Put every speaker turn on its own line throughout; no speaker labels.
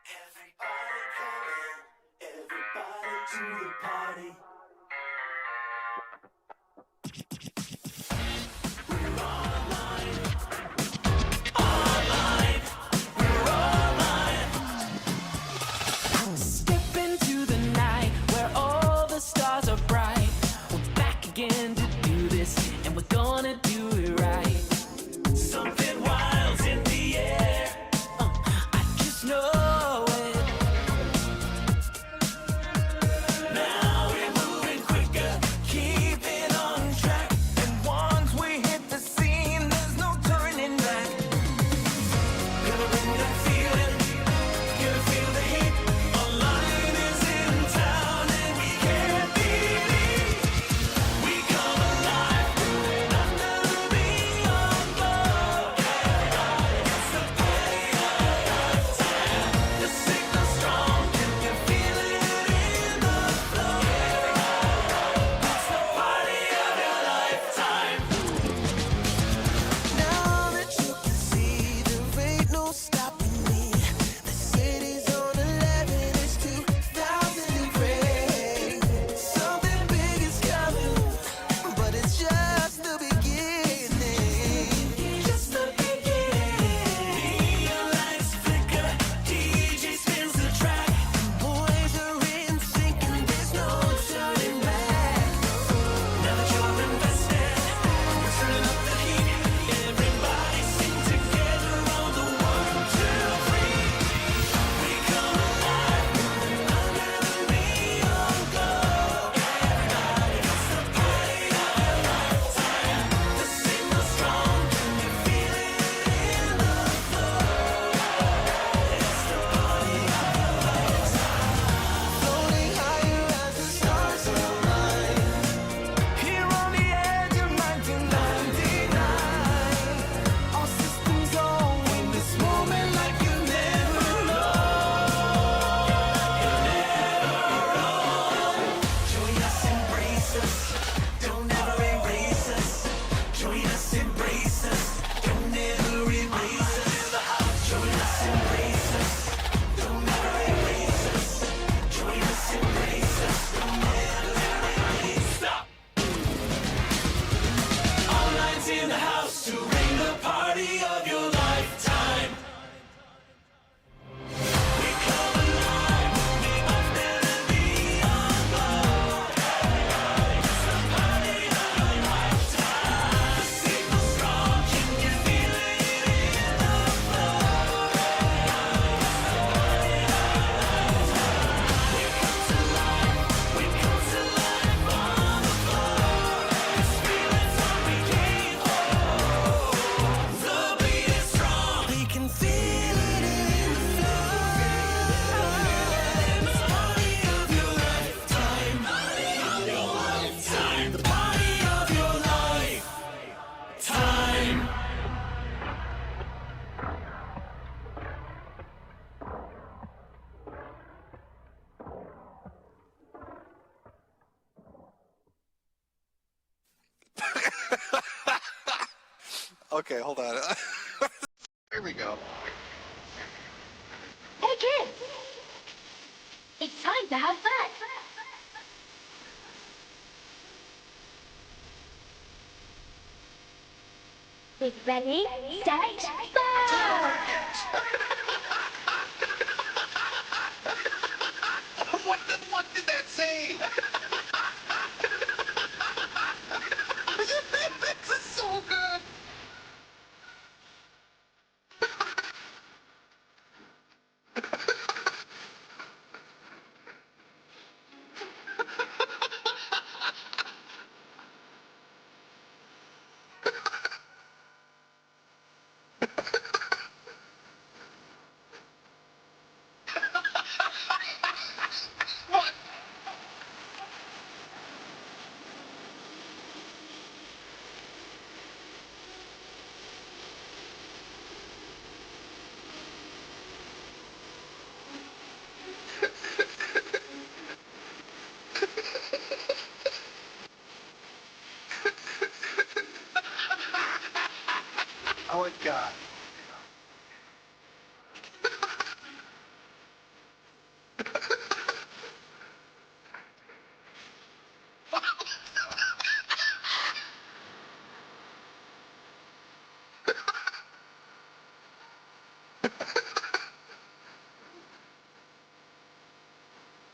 Everybody come in, everybody to the party. We're online, online, we're online. Step into the night where all the stars are bright. We're back again to do this, and we're gonna do it right. Something wild's in the air, I just know. In the house to bring the party of your lifetime. We come alive, we often be on glow. It's the party of your lifetime. The signal's strong, can you feel it in the flow? It's the party of your lifetime. We come to life, we come to life on the floor. This feeling's all we came for. The beat is strong, we can feel it in the flow. It's the party of your lifetime. Party of your lifetime. The party of your lifetime.
Okay, hold on. Here we go.
Hey kids! It's time to have fun! Get ready, set, go!
What the fuck did that say? This is so good.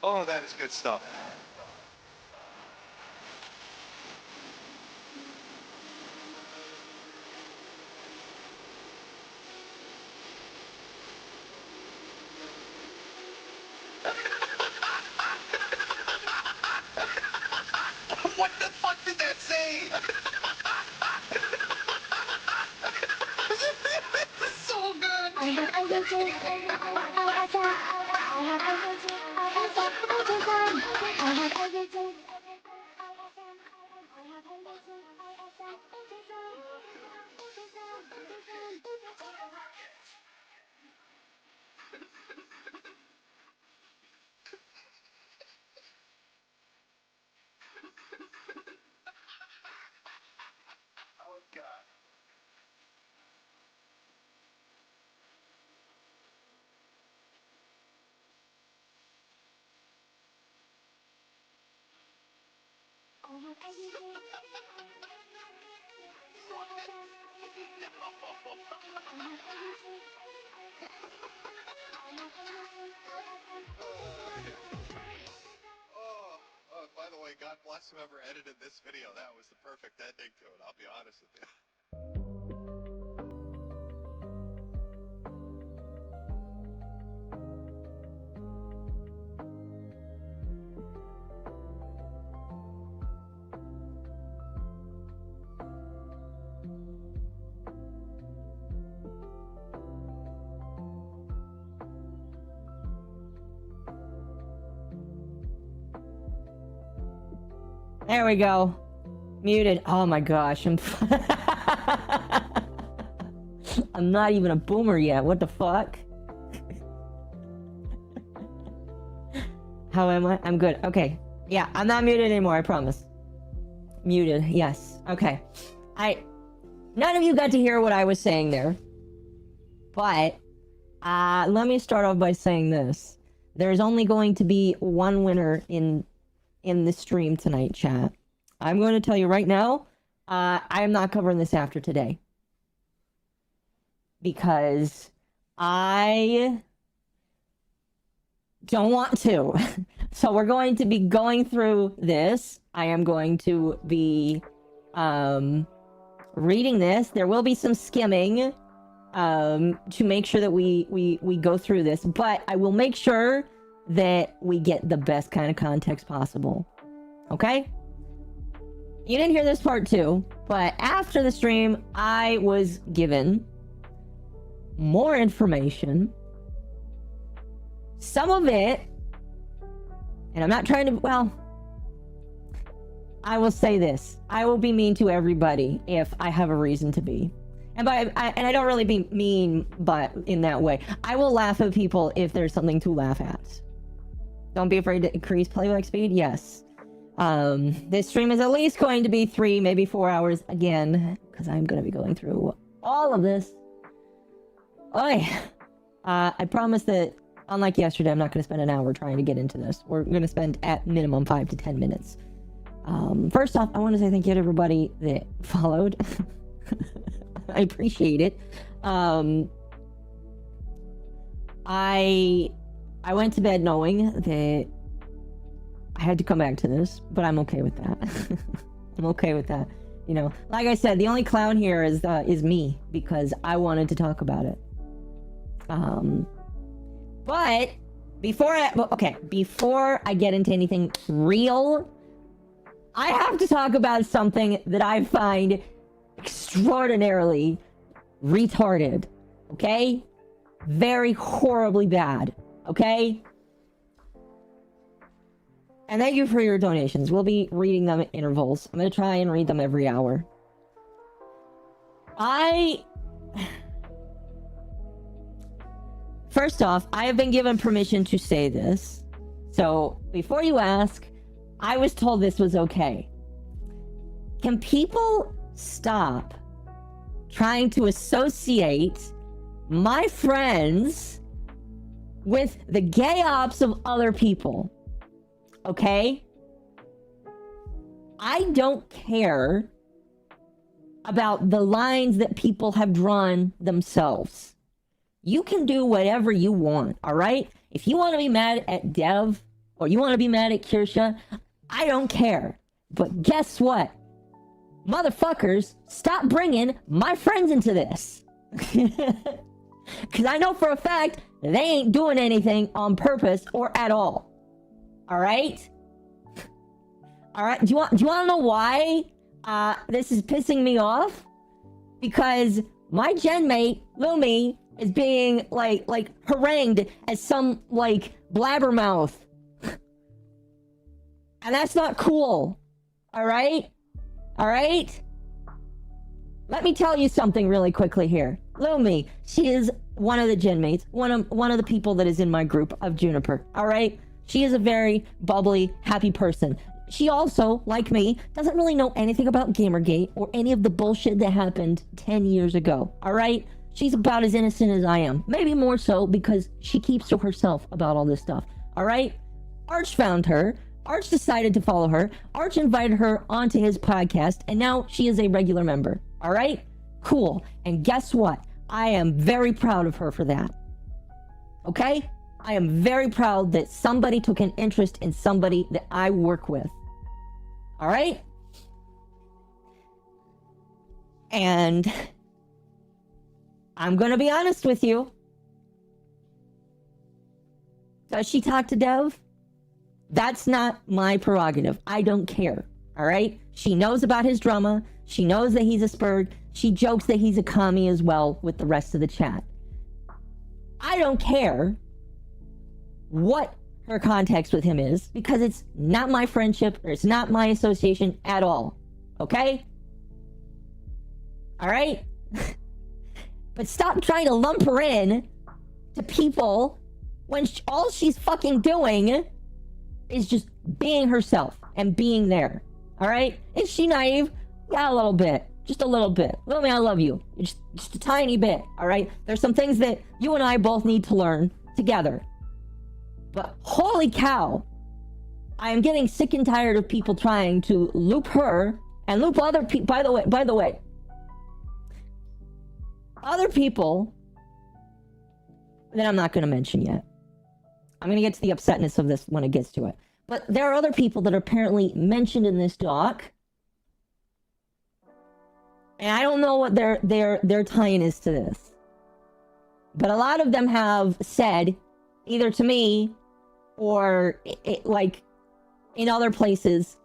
Oh, that is good stuff. What the fuck did that say? This is so good.
I have autism. I have autism. I have autism. I have autism.
Oh, God. Oh, by the way, God bless whoever edited this video. That was the perfect ending to it, I'll be honest with you.
There we go. Muted. Oh my gosh, I'm I'm not even a boomer yet. What the fuck? How am I? I'm good. Okay. Yeah, I'm not muted anymore, I promise. Muted, yes. Okay. None of you got to hear what I was saying there. But let me start off by saying this. There's only going to be one winner in the stream tonight, chat. I'm going to tell you right now, I am not covering this after today. Because I don't want to. So we're going to be going through this. I am going to be reading this. There will be some skimming to make sure that we go through this. But I will make sure that we get the best kind of context possible. Okay? You didn't hear this part too, but after the stream, I was given more information. Some of it, and I'm not trying to, well, I will say this. I will be mean to everybody if I have a reason to be. And I don't really be mean, but in that way. I will laugh at people if there's something to laugh at. Don't be afraid to increase playback speed. Yes. This stream is at least going to be 3, maybe 4 hours again, because I'm going to be going through all of this. Oi! I promise that, unlike yesterday, I'm not going to spend an hour trying to get into this. We're going to spend at minimum 5 to 10 minutes. First off, I want to say thank you to everybody that followed. I appreciate it. I went to bed knowing that I had to come back to this, but I'm okay with that. I'm okay with that. You know, like I said, the only clown here is me, because I wanted to talk about it. But before I get into anything real, I have to talk about something that I find extraordinarily retarded. Okay? Very horribly bad. Okay? And thank you for your donations. We'll be reading them at intervals. I'm going to try and read them every hour. First off, I have been given permission to say this. So, before you ask, I was told this was okay. Can people stop trying to associate my friends with the gay ops of other people? Okay? I don't care about the lines that people have drawn themselves. You can do whatever you want, all right? If you want to be mad at Dev or you want to be mad at Kirsche, I don't care. But guess what? Motherfuckers, stop bringing my friends into this. Because I know for a fact they ain't doing anything on purpose or at all. Alright? Alright, do you want to know why this is pissing me off? Because my genmate, Lumi, is being, like, harangued as some, like, blabbermouth. And that's not cool. Alright? Alright? Let me tell you something really quickly here. Lumi, she is one of the genmates, one of the people that is in my group of Juniper. Alright? She is a very bubbly, happy person. She also, like me, doesn't really know anything about Gamergate or any of the bullshit that happened 10 years ago. Alright? She's about as innocent as I am. Maybe more so because she keeps to herself about all this stuff. Alright? Arch found her. Arch decided to follow her. Arch invited her onto his podcast, and now she is a regular member. Alright? Cool. And guess what? I am very proud of her for that. Okay? I am very proud that somebody took an interest in somebody that I work with. Alright? And I'm gonna be honest with you. Does she talk to Dev? That's not my prerogative. I don't care. Alright? She knows about his drama. She knows that he's a spurg. She jokes that he's a commie as well with the rest of the chat. I don't care what her context with him is, because it's not my friendship, or it's not my association at all. Okay? Alright? But stop trying to lump her in to people when all she's fucking doing is just being herself and being there. Alright? Is she naive? Yeah, a little bit. Just a little bit. Lumi, I love you. Just a tiny bit. Alright? There's some things that you and I both need to learn together. But holy cow, I am getting sick and tired of people trying to loop her and loop other people. By the way, other people that I'm not going to mention yet. I'm going to get to the upsetness of this when it gets to it. But there are other people that are apparently mentioned in this doc, and I don't know what their tie-in is to this. But a lot of them have said, either to me or like in other places,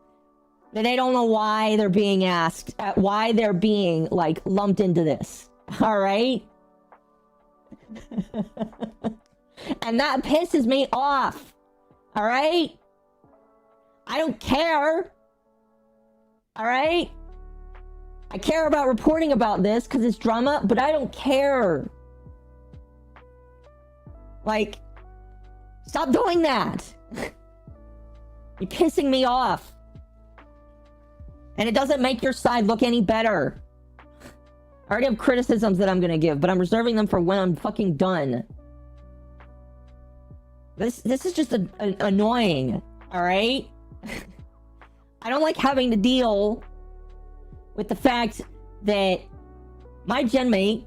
that they don't know why they're being asked, why they're being like lumped into this. All right? And that pisses me off. All right? I don't care. All right? I care about reporting about this because it's drama, but I don't care. Like, stop doing that. You're pissing me off. And it doesn't make your side look any better. I already have criticisms that I'm gonna give, but I'm reserving them for when I'm fucking done. This is just annoying, alright? I don't like having to deal with the fact that my genmate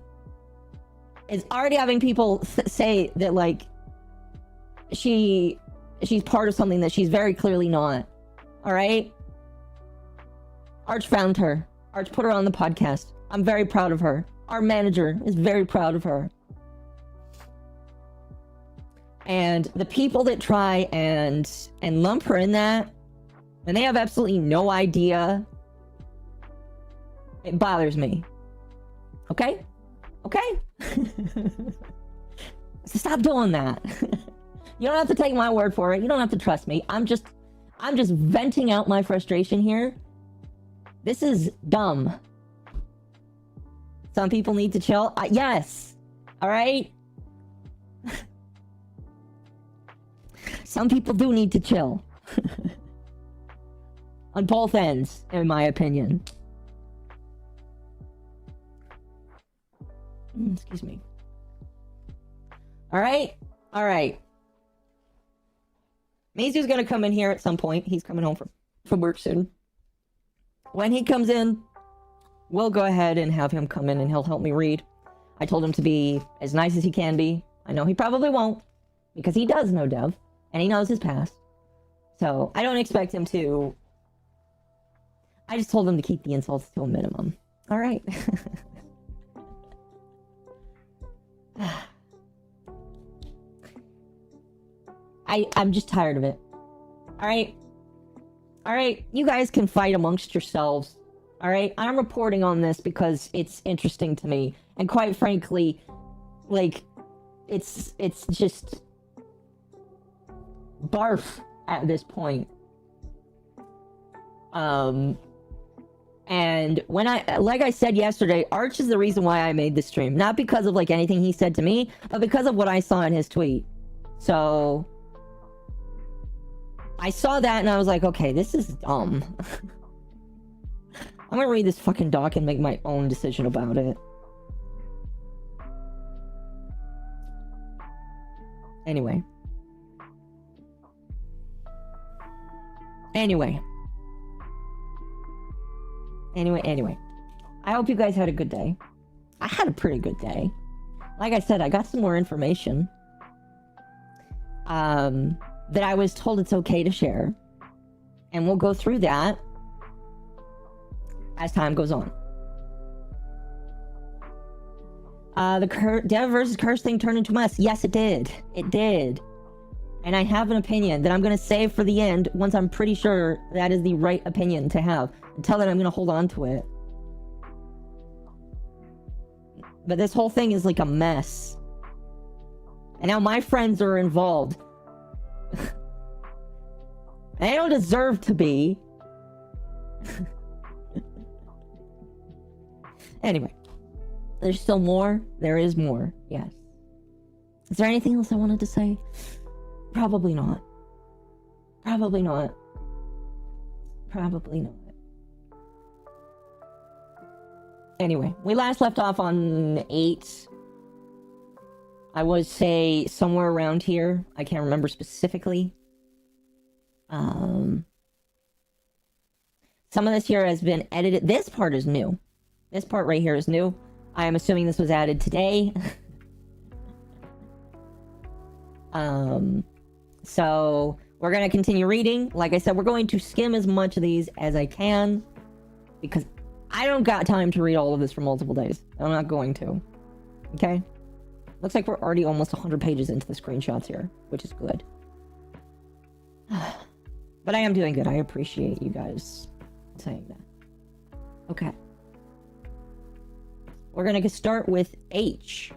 is already having people say that, like, she's part of something that she's very clearly not. Alright? Arch found her. Arch put her on the podcast. I'm very proud of her. Our manager is very proud of her. And the people that try and lump her in that, and they have absolutely no idea, it bothers me. Okay? Okay? So stop doing that. You don't have to take my word for it. You don't have to trust me. I'm just venting out my frustration here. This is dumb. Some people need to chill. Yes. All right? Some people do need to chill. On both ends, in my opinion. Excuse me. All right? All right. Mizu's gonna come in here at some point. He's coming home from work soon. When he comes in, we'll go ahead and have him come in and he'll help me read. I told him to be as nice as he can be. I know he probably won't, because he does know Dev, and he knows his past. So, I don't expect him to... I just told him to keep the insults to a minimum. Alright. I'm just tired of it. Alright? Alright, you guys can fight amongst yourselves. Alright? I'm reporting on this because it's interesting to me. And quite frankly, like, it's just... barf at this point. And when like I said yesterday, Arch is the reason why I made this stream. Not because of, like, anything he said to me, but because of what I saw in his tweet. So... I saw that and I was like, okay, this is dumb. I'm gonna read this fucking doc and make my own decision about it. Anyway. Anyway. I hope you guys had a good day. I had a pretty good day. Like I said, I got some more information. That I was told it's okay to share. And we'll go through that as time goes on. The Dev versus Kirsche thing turned into mess. Yes, it did. It did. And I have an opinion that I'm going to save for the end once I'm pretty sure that is the right opinion to have. Until then, I'm going to hold on to it. But this whole thing is like a mess. And now my friends are involved. They don't deserve to be. Anyway. There's still more. There is more. Yes. Is there anything else I wanted to say? Probably not. Probably not. Probably not. Anyway, we last left off on 8. I would say somewhere around here. I can't remember specifically. Some of this here has been edited. This part is new. This part right here is new. I am assuming this was added today. So we're going to continue reading. Like I said, we're going to skim as much of these as I can because I don't got time to read all of this for multiple days. I'm not going to. Okay? Looks like we're already almost 100 pages into the screenshots here, which is good. But I am doing good. I appreciate you guys saying that. Okay. We're gonna start with H.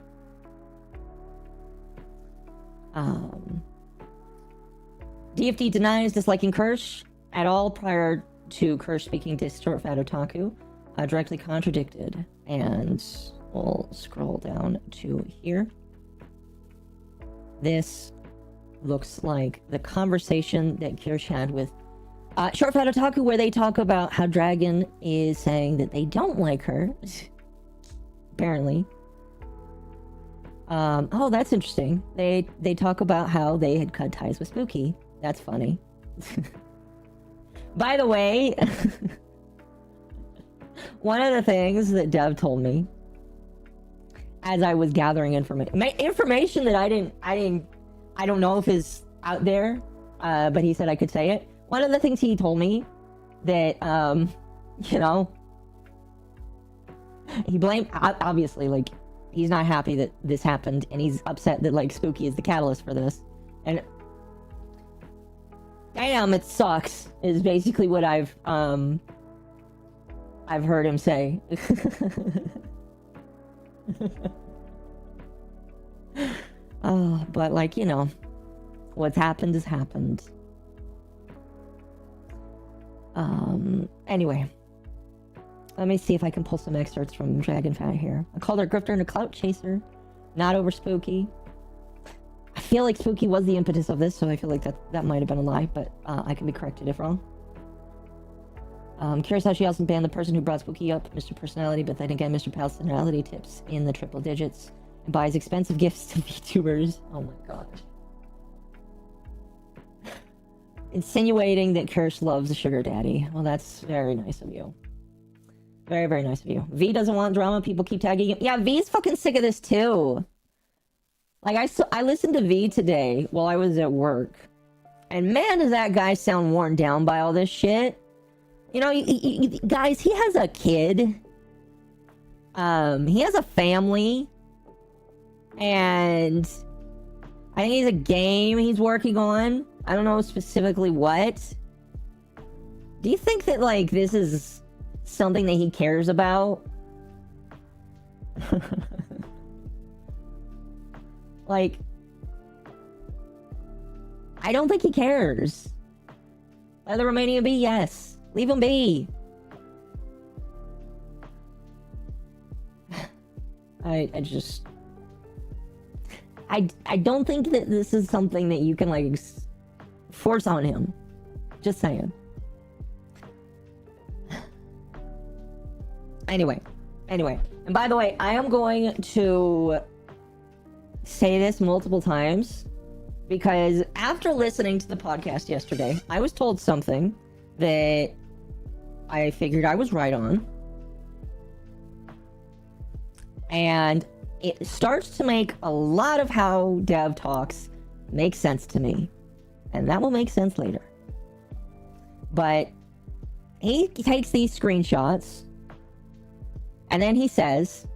DFD denies disliking Kirsche at all prior to Kirsche speaking to Short Fat Otaku. Directly contradicted. And we'll scroll down to here. This looks like the conversation that Kirsche had with Short Fat Otaku, where they talk about how Dragon is saying that they don't like her. Apparently. Oh, that's interesting. They talk about how they had cut ties with Spooky. That's funny. By the way, one of the things that Dev told me as I was gathering information that I don't know if is out there, but he said I could say it. One of the things he told me that, you know, he blamed, obviously, like, he's not happy that this happened, and he's upset that, like, Spooky is the catalyst for this. And, damn, it sucks, is basically what I've heard him say. Oh, but, like, you know, what's happened has happened. Anyway. Let me see if I can pull some excerpts from Dragon Fat here. I called her grifter and a clout chaser. Not over Spooky. I feel like Spooky was the impetus of this, so I feel like that might have been a lie, but I can be corrected if wrong. Curious how she also banned the person who brought Spooky up, Mr. Personality, but then again, Mr. Personality tips in the triple digits and buys expensive gifts to VTubers. Oh my god. Insinuating that Kirsche loves a sugar daddy. Well, that's very nice of you. Very, very nice of you. V doesn't want drama. People keep tagging him. Yeah, V's fucking sick of this too. Like, I listened to V today while I was at work. And man, does that guy sound worn down by all this shit. You know, guys, he has a kid. He has a family. And I think he's a game he's working on. I don't know specifically what. Do you think that, like, this is something that he cares about? Like, I don't think he cares. Let the Romanian be? Yes. Leave him be. I don't think that this is something that you can, like, force on him. Just saying. Anyway. And by the way, I am going to say this multiple times because after listening to the podcast yesterday, I was told something that I figured I was right on. And it starts to make a lot of how Dev talks make sense to me. And that will make sense later. But he takes these screenshots and then he says,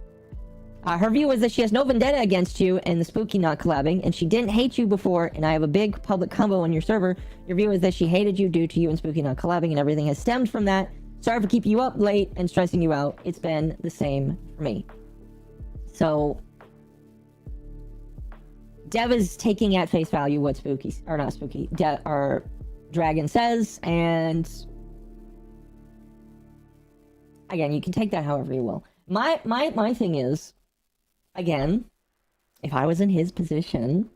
her view is that she has no vendetta against you and the Spooky not collabing, and she didn't hate you before, and I have a big public combo on your server. Your view is that she hated you due to you and Spooky not collabing, and everything has stemmed from that. Sorry for keeping you up late and stressing you out. It's been the same for me. So, Dev is taking at face value what Spooky, or not Spooky, or Dragon says, and again, you can take that however you will. My thing is, again, if I was in his position,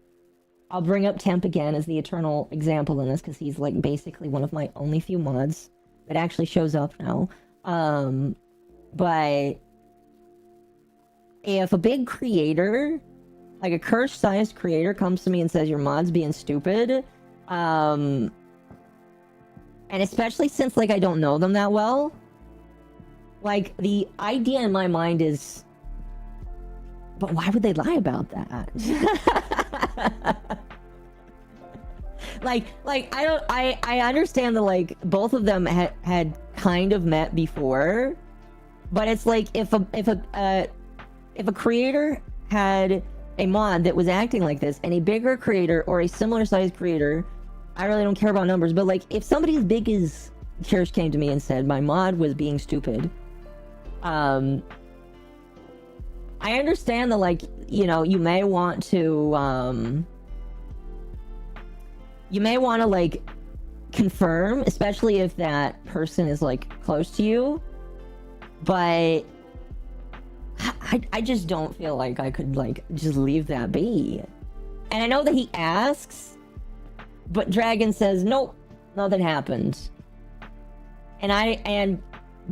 I'll bring up Temp again as the eternal example in this, because he's, like, basically one of my only few mods that actually shows up now. But if a big creator, like a Kirsche-sized creator, comes to me and says your mod's being stupid, and especially since, like, I don't know them that well, like, the idea in my mind is, but why would they lie about that? I understand that, like, both of them had kind of met before, but it's like, if a creator had a mod that was acting like this, and a bigger creator or a similar sized creator, I really don't care about numbers, but, like, if somebody as big as Kirsche came to me and said my mod was being stupid, I understand that, like, you know, you may want to, like, confirm, especially if that person is, like, close to you, but I just don't feel like I could, like, just leave that be. And I know that he asks, but Dragon says, nope, nothing happened. And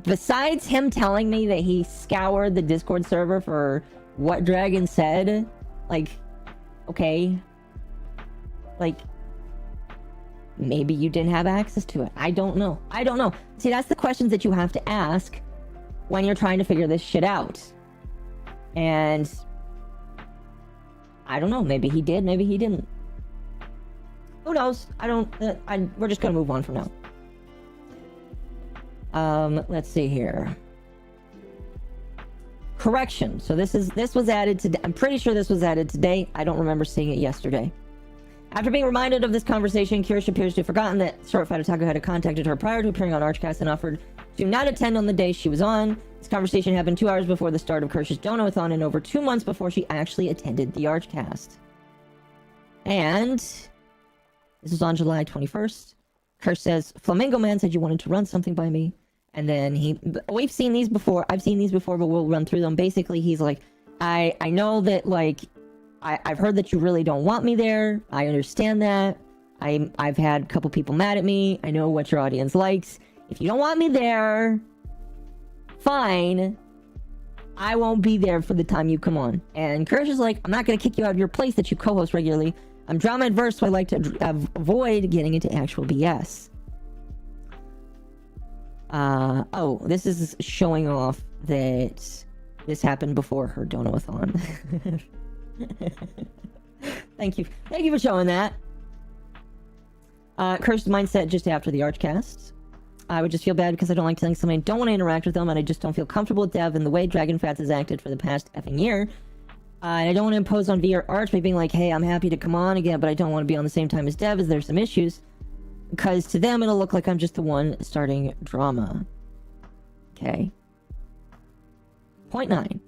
besides him telling me that he scoured the Discord server for what Dragon said, like, okay, like, maybe you didn't have access to it. I don't know. See, that's the questions that you have to ask when you're trying to figure this shit out. And I don't know. Maybe he did. Maybe he didn't. Who knows? We're just gonna move on from now. Let's see here. Correction. So this was added today. I'm pretty sure this was added today. I don't remember seeing it yesterday. After being reminded of this conversation, Kirsche appears to have forgotten that Short Fighter Taco had contacted her prior to appearing on Archcast and offered to not attend on the day she was on. This conversation happened 2 hours before the start of Kirsche's Dono-a-thon and over 2 months before she actually attended the Archcast. And this was on July 21st. Kirsche says, Flamingo Man said you wanted to run something by me. And then we've seen these before. I've seen these before, but we'll run through them. Basically, he's like, I know that, like, I've heard that you really don't want me there. I understand that. I've had a couple people mad at me. I know what your audience likes. If you don't want me there, fine. I won't be there for the time you come on. And Kirsche is like, I'm not going to kick you out of your place that you co-host regularly. I'm drama adverse, so I like to avoid getting into actual BS. Oh, this is showing off that this happened before her Dono-a-thon. Thank you for showing that. Kirsch's mindset just after the Archcasts. I would just feel bad because I don't like telling somebody I don't want to interact with them, and I just don't feel comfortable with Dev and the way DragonFats has acted for the past effing year. And I don't want to impose on V or Arch by being like, hey, I'm happy to come on again, but I don't want to be on the same time as Dev as there's some issues. Because to them, it'll look like I'm just the one starting drama. Okay. Point 9.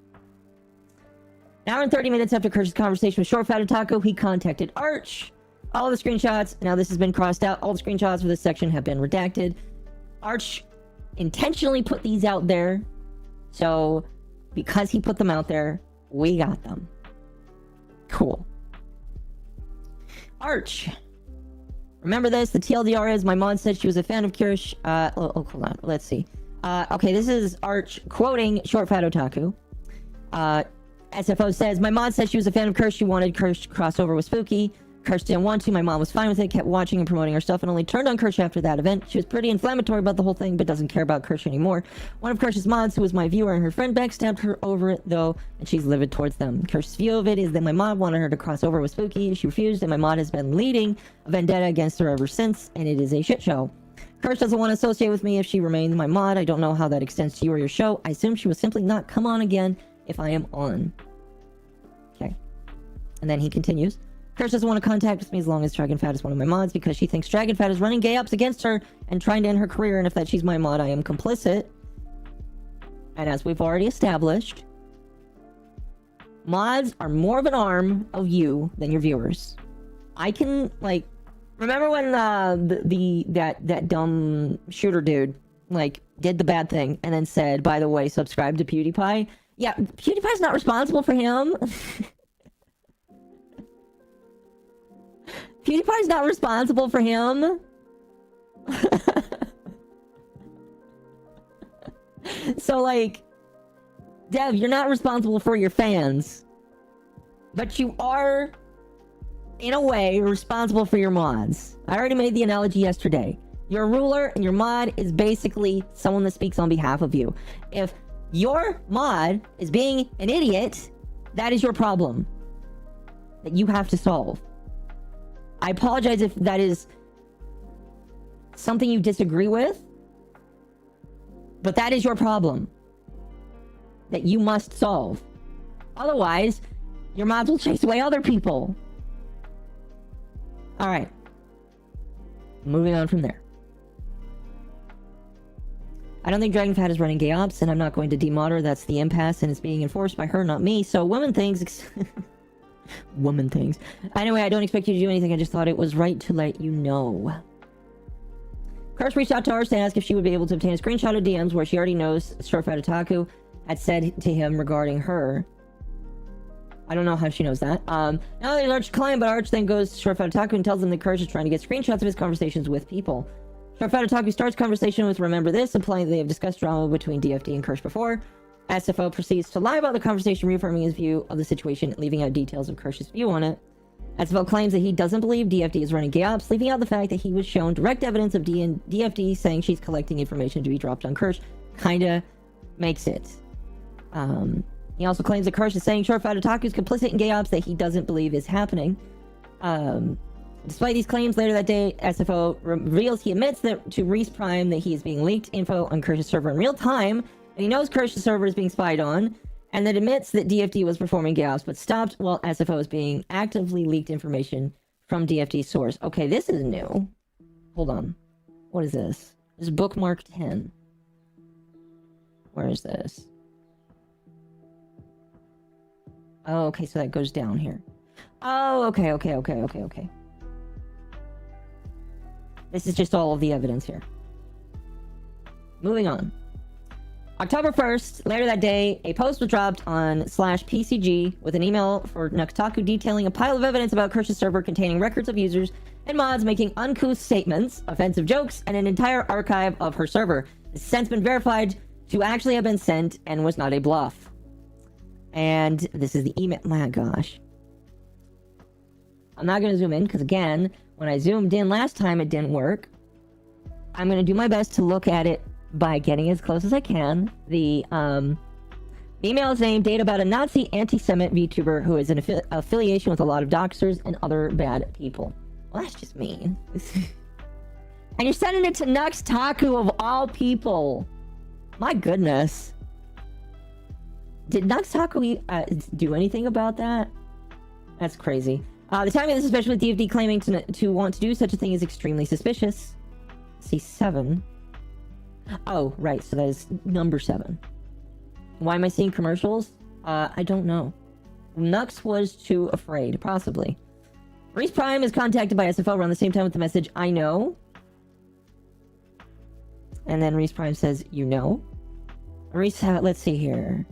An hour and 30 minutes after Kirsch's conversation with Short Fat Otaku, he contacted Arch. All the screenshots, now this has been crossed out, all the screenshots for this section have been redacted. Arch intentionally put these out there, so because he put them out there, we got them. Cool. Arch. Remember this, the TLDR is, my mod said she was a fan of Kirsche. Hold on, let's see. Okay, this is Arch quoting Short Fat Otaku. SFO says, my mod said she was a fan of Kirsche, she wanted Kirsche to cross over with Spooky. Kirsche didn't want to, my mom was fine with it, kept watching and promoting her stuff, and only turned on Kirsche after that event. She was pretty inflammatory about the whole thing, but doesn't care about Kirsche anymore. One of Kirsche's mods, who was my viewer and her friend, backstabbed her over it, though, and she's livid towards them. Kirsche's view of it is that my mod wanted her to cross over with Spooky, she refused, and my mod has been leading a vendetta against her ever since, and it is a shit show. Kirsche doesn't want to associate with me if she remains my mod. I don't know how that extends to you or your show. I assume she will simply not come on again if I am on. Okay. And then he continues. Kirsche doesn't want to contact with me as long as DragonFat is one of my mods because she thinks DragonFat is running gay ups against her and trying to end her career, and if that she's my mod, I am complicit. And as we've already established, mods are more of an arm of you than your viewers. I can, like, remember when that dumb shooter dude, like, did the bad thing and then said, by the way, subscribe to PewDiePie? Yeah, PewDiePie's not responsible for him. PewDiePie's not responsible for him. So, like, Dev, you're not responsible for your fans. But you are, in a way, responsible for your mods. I already made the analogy yesterday. Your ruler and your mod is basically someone that speaks on behalf of you. If your mod is being an idiot, that is your problem that you have to solve. I apologize if that is something you disagree with, but that is your problem that you must solve. Otherwise, your mods will chase away other people. Alright. Moving on from there. I don't think DragonFat is running gay ops, and I'm not going to demod her. That's the impasse, and it's being enforced by her, not me. So, women things... woman things. Anyway, I don't expect you to do anything. I just thought it was right to let you know. Kirsche reached out to Arch to ask if she would be able to obtain a screenshot of DMs where she already knows Short Fat Otaku had said to him regarding her. I don't know how she knows that. Now there's Arch claim, but Arch then goes to Short Fat Otaku and tells him that Kirsche is trying to get screenshots of his conversations with people. Short Fat Otaku starts conversation with remember this, implying that they have discussed drama between DFD and Kirsche before. SFO proceeds to lie about the conversation, reaffirming his view of the situation, leaving out details of Kirsche's view on it. SFO claims that he doesn't believe DFD is running gay ops, leaving out the fact that he was shown direct evidence of DFD saying she's collecting information to be dropped on Kirsche. Kinda makes it. He also claims that Kirsche is saying Short Fat Otaku is complicit in gay ops that he doesn't believe is happening. Despite these claims, later that day, SFO reveals he admits that to Reese Prime that he is being leaked info on Kirsche's server in real time, and he knows Kirsche's server is being spied on, and that admits that DFD was performing gay ops, but stopped while SFO is being actively leaked information from DFD's source. Okay, this is new. Hold on. What is this? This is bookmark 10. Where is this? Oh, okay, so that goes down here. Oh, okay. This is just all of the evidence here. Moving on. October 1st, later that day, a post was dropped on /PCG with an email for Kotaku detailing a pile of evidence about Kirsche's server containing records of users and mods making uncouth statements, offensive jokes, and an entire archive of her server. This has since been verified to actually have been sent and was not a bluff. And this is the email. My gosh. I'm not going to zoom in because, again, when I zoomed in last time, it didn't work. I'm going to do my best to look at it by getting as close as I can. The email is named date about a Nazi anti-Semite VTuber who is an affiliation with a lot of doxers and other bad people. Well, that's just mean. And you're sending it to Nux Taku of all people. My goodness. Did Nux Taku do anything about that? That's crazy. The timing of this, especially with DFD claiming to want to do such a thing, is extremely suspicious. See 7. Oh, right. So that is number 7. Why am I seeing commercials? I don't know. Nux was too afraid, possibly. Reese Prime is contacted by SFO around the same time with the message, I know. And then Reese Prime says, you know. Reese, let's see here.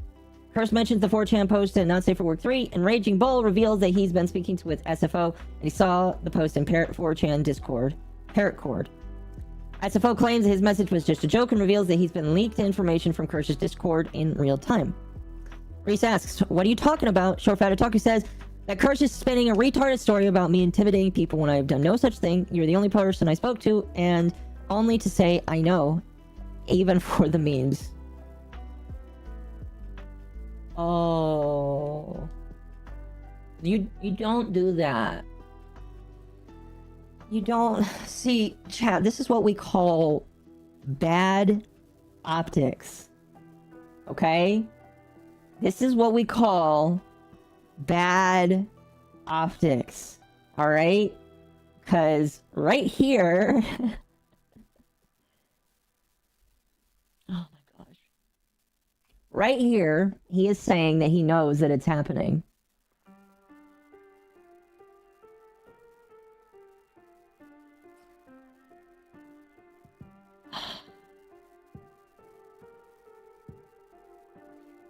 First mentions the 4chan post in Not Safe for Work 3, and Raging Bull reveals that he's been speaking with SFO, and he saw the post in 4chan Discord. Parrotcord. SFO claims his message was just a joke and reveals that he's been leaked information from Kirsche's Discord in real time. Reese asks, what are you talking about? Short Fat Otaku says that Kirsch is spinning a retarded story about me intimidating people when I have done no such thing. You're the only person I spoke to, and only to say I know, even for the memes. Oh. You don't do that. You don't... See, chat, this is what we call bad optics. Okay? This is what we call bad optics. Alright? Because right here... oh my gosh. Right here, he is saying that he knows that it's happening.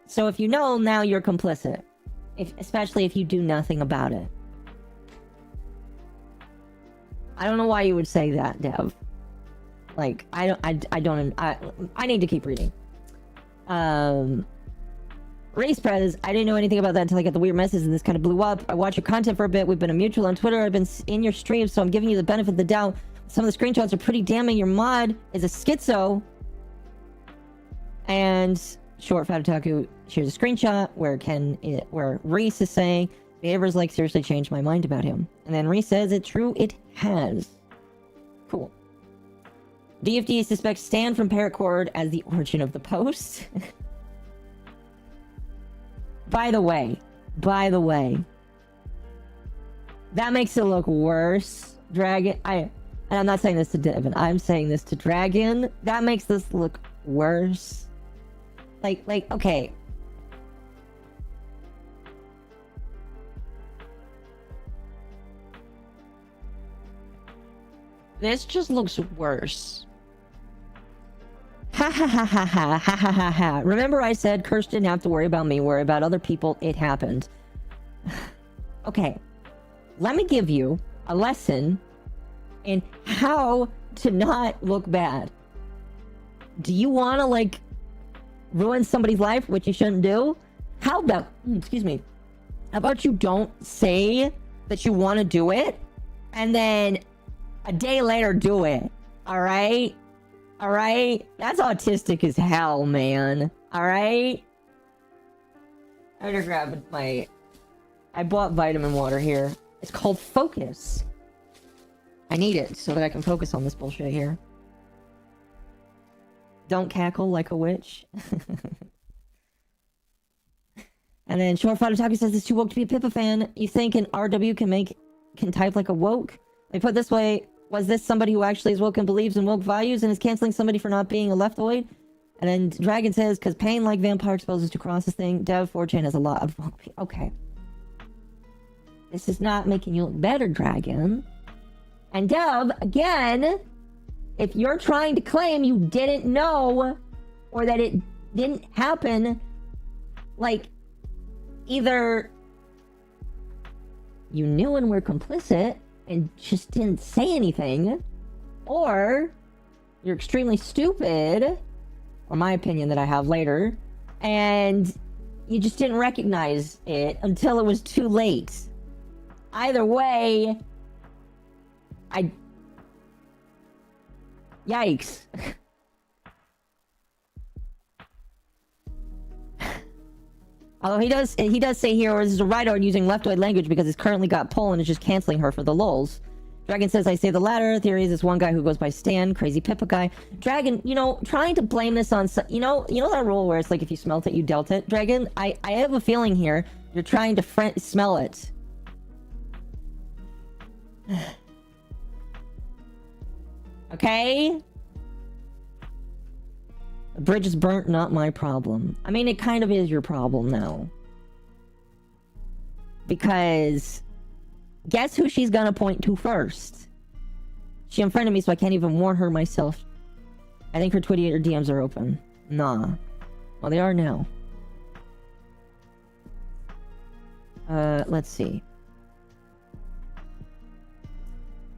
So if you know, now you're complicit. Especially if you do nothing about it. I don't know why you would say that, Dev. Like, I need to keep reading. Race Prez, I didn't know anything about that until I got the weird message and this kind of blew up. I watched your content for a bit. We've been a mutual on Twitter. I've been in your streams, so I'm giving you the benefit of the doubt. Some of the screenshots are pretty damning. Your mod is a schizo. And Short Fat Otaku shares a screenshot where Reese is saying, behaviors like seriously changed my mind about him. And then Reese says, it's true, it has. Cool. DFD suspects Stan from Paracord as the origin of the post. By the way, that makes it look worse. Dragon, and I'm not saying this to Devin, I'm saying this to Dragon. That makes this look worse. Like, okay. This just looks worse. Ha ha ha ha ha ha ha ha ha. Remember I said Kirsche didn't have to worry about me, worry about other people. It happened. Okay. Let me give you a lesson in how to not look bad. Do you want to, like, ruin somebody's life, which you shouldn't do? How about, excuse me, how about you don't say that you want to do it, and then a day later do it? Alright? Alright? That's autistic as hell, man. Alright? I'm gonna grab my... I bought vitamin water here. It's called Focus. I need it so that I can focus on this bullshit here. Don't cackle like a witch. And then Short Fat Otaku says it's too woke to be a Pippa fan. You think an RW can type like a woke? Let me put it this way. Was this somebody who actually is woke and believes in woke values and is canceling somebody for not being a leftoid? And then Dragon says, because pain like vampire exposes to cross this thing. Dev 4chan has a lot of woke people. Okay. This is not making you look better, Dragon. And Dev, again, if you're trying to claim you didn't know or that it didn't happen, like, either you knew and were complicit and just didn't say anything, or you're extremely stupid, or my opinion that I have later, and you just didn't recognize it until it was too late. Either way, yikes. Although he does say here, this is a writer using leftoid language because it's currently got pull and is just canceling her for the lulz. Dragon says, I say the latter. Theory is this one guy who goes by Stan, crazy Pippa guy. Dragon, you know, trying to blame this on... You know that rule where it's like if you smelt it, you dealt it? Dragon, I have a feeling here you're trying to smell it. Okay? The bridge is burnt, not my problem. I mean, it kind of is your problem now. Because... guess who she's gonna point to first? She unfriended me, so I can't even warn her myself. I think her Twitter DMs are open. Nah. Well, they are now. Let's see.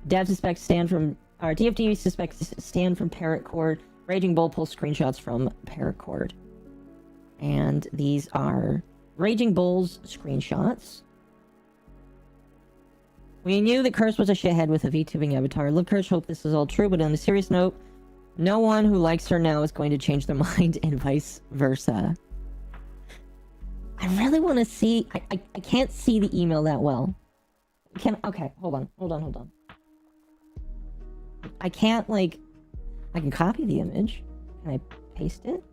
Dev suspects Stan from... Or DFD suspects Stan from Paracord. Raging Bull pulls screenshots from Paracord. And these are Raging Bull's screenshots. We knew that Kirsche was a shithead with a VTubing avatar. Look, Kirsche, hope this is all true, but on a serious note, no one who likes her now is going to change their mind, and vice versa. I really want to see... I can't see the email that well. Okay, hold on. I can't, like... I can copy the image. Can I paste it?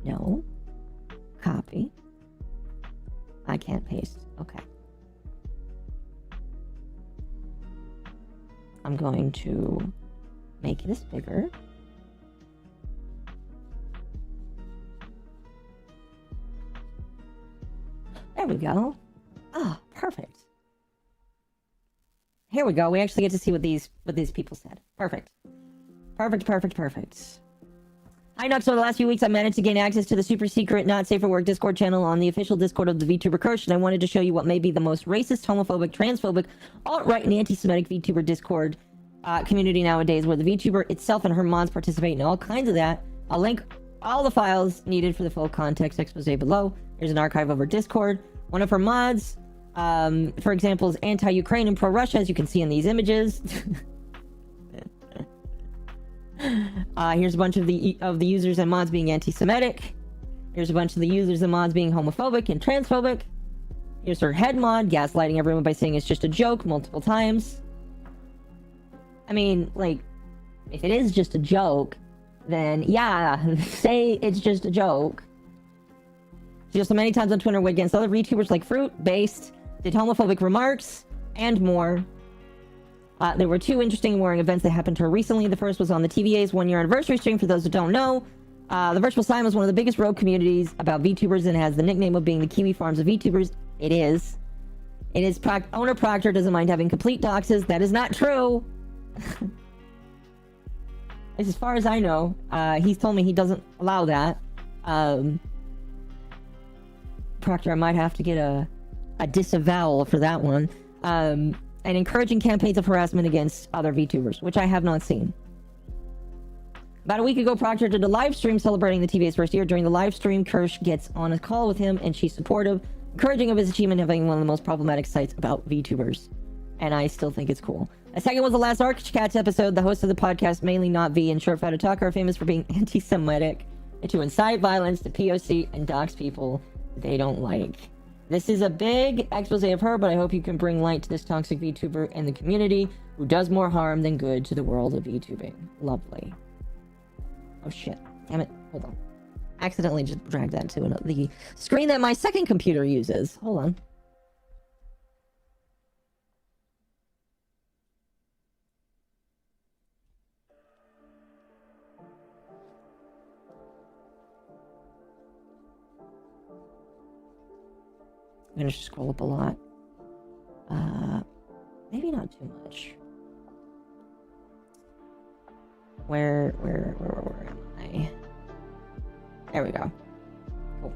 No. Copy. I can't paste. Okay. I'm going to make this bigger. There we go. Ah, perfect. Here we go. We actually get to see what these people said. Perfect. Hi, Nux. Over the last few weeks, I managed to gain access to the super secret, not safe for work Discord channel on the official Discord of the VTuber Kirsche, and I wanted to show you what may be the most racist, homophobic, transphobic, alt-right, and anti-Semitic VTuber Discord community nowadays, where the VTuber itself and her mods participate in all kinds of that. I'll link all the files needed for the full context expose below. There's an archive over Discord. One of her mods, for example, is anti-Ukraine and pro-Russia, as you can see in these images. Here's a bunch of the users and mods being anti-Semitic. Here's a bunch of the users and mods being homophobic and transphobic. Here's her head mod, gaslighting everyone by saying it's just a joke multiple times. I mean, like, if it is just a joke, then yeah, say it's just a joke. She also many times on Twitter went against other VTubers like Fruit-Based, did homophobic remarks, and more. There were two interesting and warring events that happened to her recently. The first was on the TVA's one-year anniversary stream. For those who don't know, the Virtual Sign was one of the biggest rogue communities about VTubers and has the nickname of being the Kiwi Farms of VTubers. It is. Owner Proctor doesn't mind having complete doxes. That is not true. As far as I know, he's told me he doesn't allow that. Proctor, I might have to get a disavowal for that one. And encouraging campaigns of harassment against other VTubers, which I have not seen. About a week ago, Proctor did a live stream celebrating the TVA's first year. During the live stream, Kirsche gets on a call with him, and she's supportive, encouraging of his achievement of having one of the most problematic sites about VTubers. And I still think it's cool. A second was the last Archcats episode. The host of the podcast, mainly Not V and Short Fat Talk, are famous for being anti-Semitic and to incite violence to POC and dox people they don't like. This is a big expose of her, but I hope you can bring light to this toxic VTuber and the community who does more harm than good to the world of VTubing. Lovely. Oh shit. Damn it. Hold on. Accidentally just dragged that to the screen that my second computer uses. Hold on. I'm gonna scroll up a lot. Maybe not too much. Where am I? There we go. Cool.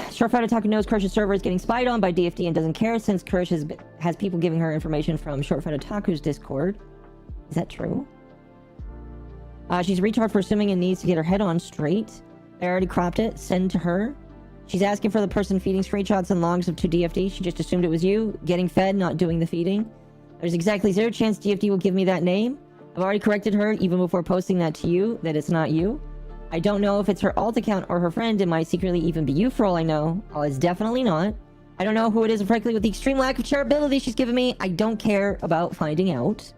Shortfire Taco knows Kirsche's server is getting spied on by DFD and doesn't care since Kirsche has people giving her information from Shortfire Taco's Discord. Is that true? She's a retard for assuming and needs to get her head on straight. I already cropped it. Send to her. She's asking for the person feeding screenshots and logs to DFD. She just assumed it was you. Getting fed, not doing the feeding. There's exactly zero chance DFD will give me that name. I've already corrected her, even before posting that to you, that it's not you. I don't know if it's her alt account or her friend. It might secretly even be you for all I know. Oh, it's definitely not. I don't know who it is, and frankly, with the extreme lack of charitability she's given me, I don't care about finding out.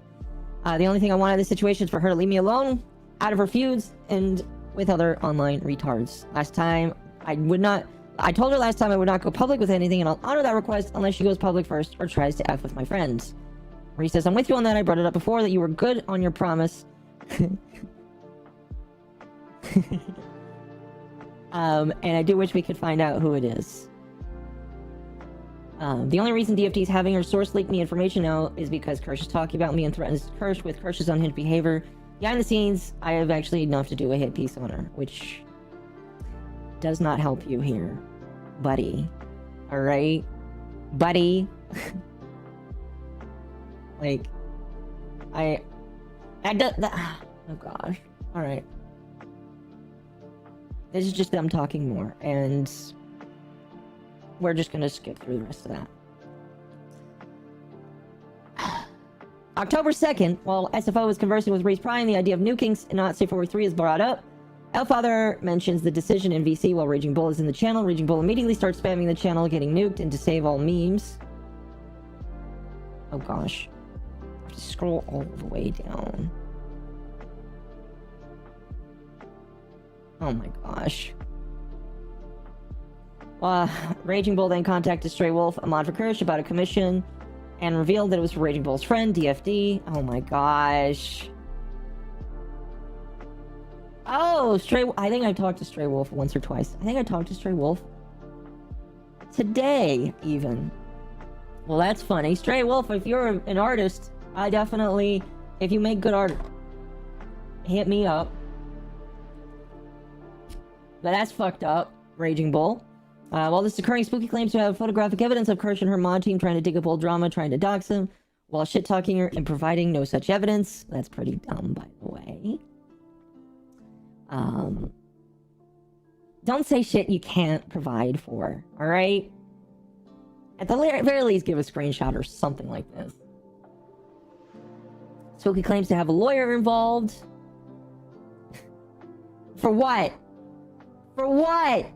The only thing I want out of this situation is for her to leave me alone, out of her feuds, and with other online retards. Last time, I told her last time I would not go public with anything, and I'll honor that request unless she goes public first or tries to F with my friends. Marie says, I'm with you on that. I brought it up before that you were good on your promise. And I do wish we could find out who it is. The only reason DFT is having her source leak me information now is because Kirsche is talking about me and threatens Kirsche with Kirsche's unhinged behavior. Behind the scenes, I have actually enough to do a hit piece on her, which does not help you here, buddy. Alright? Buddy. Like, oh gosh. Alright. This is just them talking more, and we're just gonna skip through the rest of that. October 2nd, while SFO is conversing with Reese Prime, the idea of nuking not Safe for Work 3 is brought up. Elfather mentions the decision in VC while Raging Bull is in the channel. Raging Bull immediately starts spamming the channel, getting nuked, and to save all memes. Oh gosh. I have to scroll all the way down. Oh my gosh. Raging Bull then contacted Stray Wolf, a mod for Kirsche, about a commission, and revealed that it was for Raging Bull's friend, DFD. Oh my gosh. Oh, I think I talked to Stray Wolf once or twice. I think I talked to Stray Wolf today, even. Well, that's funny. Stray Wolf, if you're an artist, I definitely, if you make good art, hit me up. But that's fucked up, Raging Bull. While this is occurring, Spooky claims to have photographic evidence of Kirsche and her mod team trying to dig up old drama, trying to dox him, while shit-talking her and providing no such evidence. That's pretty dumb, by the way. Don't say shit you can't provide for, alright? At the very least, give a screenshot or something like this. Spooky claims to have a lawyer involved. For what? For what?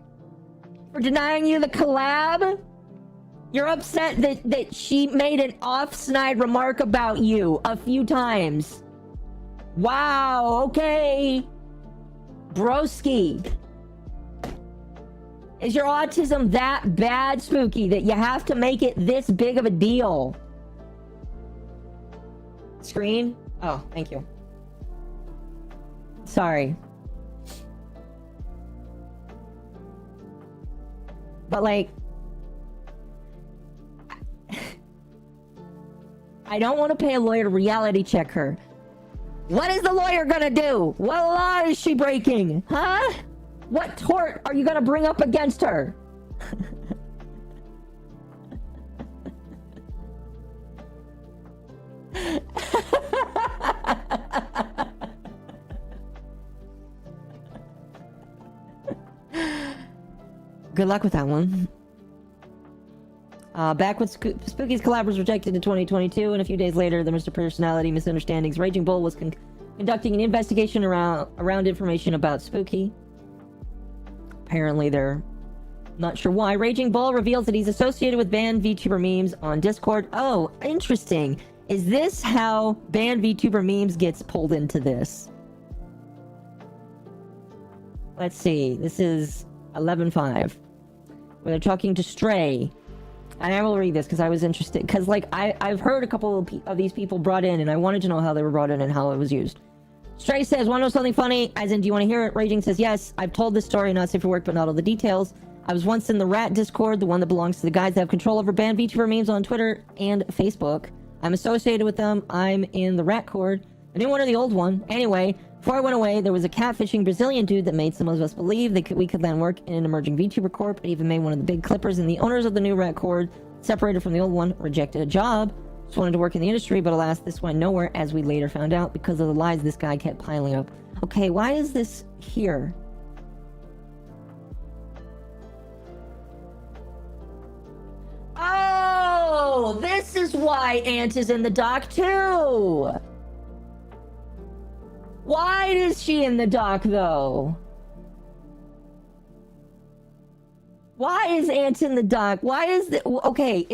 For denying you the collab? You're upset that she made an off-snide remark about you a few times. Wow, okay. Broski. Is your autism that bad, Spooky, that you have to make it this big of a deal? Screen? Oh, thank you. Sorry. But, like, I don't want to pay a lawyer to reality check her. What is the lawyer gonna do? What law is she breaking? Huh? What tort are you gonna bring up against her? Good luck with that one. Back when Spooky's collab was rejected in 2022, and a few days later, the Mr. Personality Misunderstandings Raging Bull was conducting an investigation around information about Spooky. Apparently, they're not sure why. Raging Bull reveals that he's associated with banned VTuber memes on Discord. Oh, interesting. Is this how banned VTuber memes gets pulled into this? Let's see. This is 11.5. Where they're talking to Stray. And I will read this because I was interested. Because, like, I've heard a couple of these people brought in, and I wanted to know how they were brought in and how it was used. Stray says, want to know something funny? As in, do you want to hear it? Raging says, yes. I've told this story, not safe for work, but not all the details. I was once in the Rat Discord, the one that belongs to the guys that have control over banned VTuber memes on Twitter and Facebook. I'm associated with them. I'm in the Rat Cord. The new one or the old one. Anyway, before I went away, there was a catfishing Brazilian dude that made some of us believe that we could then work in an emerging VTuber corp. It even made one of the big clippers, and the owners of the new Rat Cord, separated from the old one, rejected a job. Just wanted to work in the industry, but alas, this went nowhere, as we later found out, because of the lies this guy kept piling up. Okay, why is this here? Oh, this is why Ant is in the dock too. Why is she in the dock though? Why is Ant in the Dock? Why is the okay?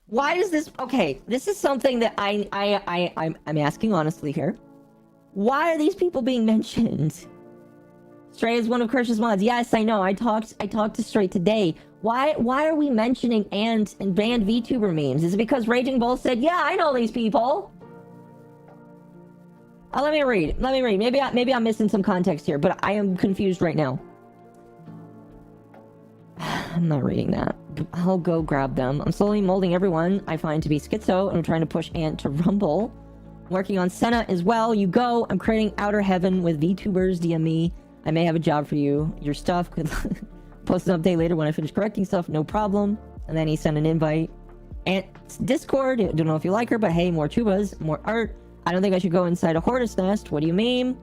Why is this okay? This is something that I'm asking honestly here. Why are these people being mentioned? Stray is one of Kirsch's mods. Yes, I know. I talked to Stray today. Why are we mentioning Ant and banned VTuber memes? Is it because Raging Bull said, "Yeah, I know these people"? Let me read. Maybe I'm missing some context here, but I am confused right now. I'm not reading that. I'll go grab them. I'm slowly molding everyone I find to be schizo, and I'm trying to push Ant to Rumble. Working on Senna as well. You go. I'm creating Outer Heaven with VTubers. DM me. I may have a job for you. Your stuff could post an update later when I finish correcting stuff. No problem. And then he sent an invite. Ant's Discord. Don't know if you like her, but hey, more tubas, more art. I don't think I should go inside a hornet's nest. What do you mean?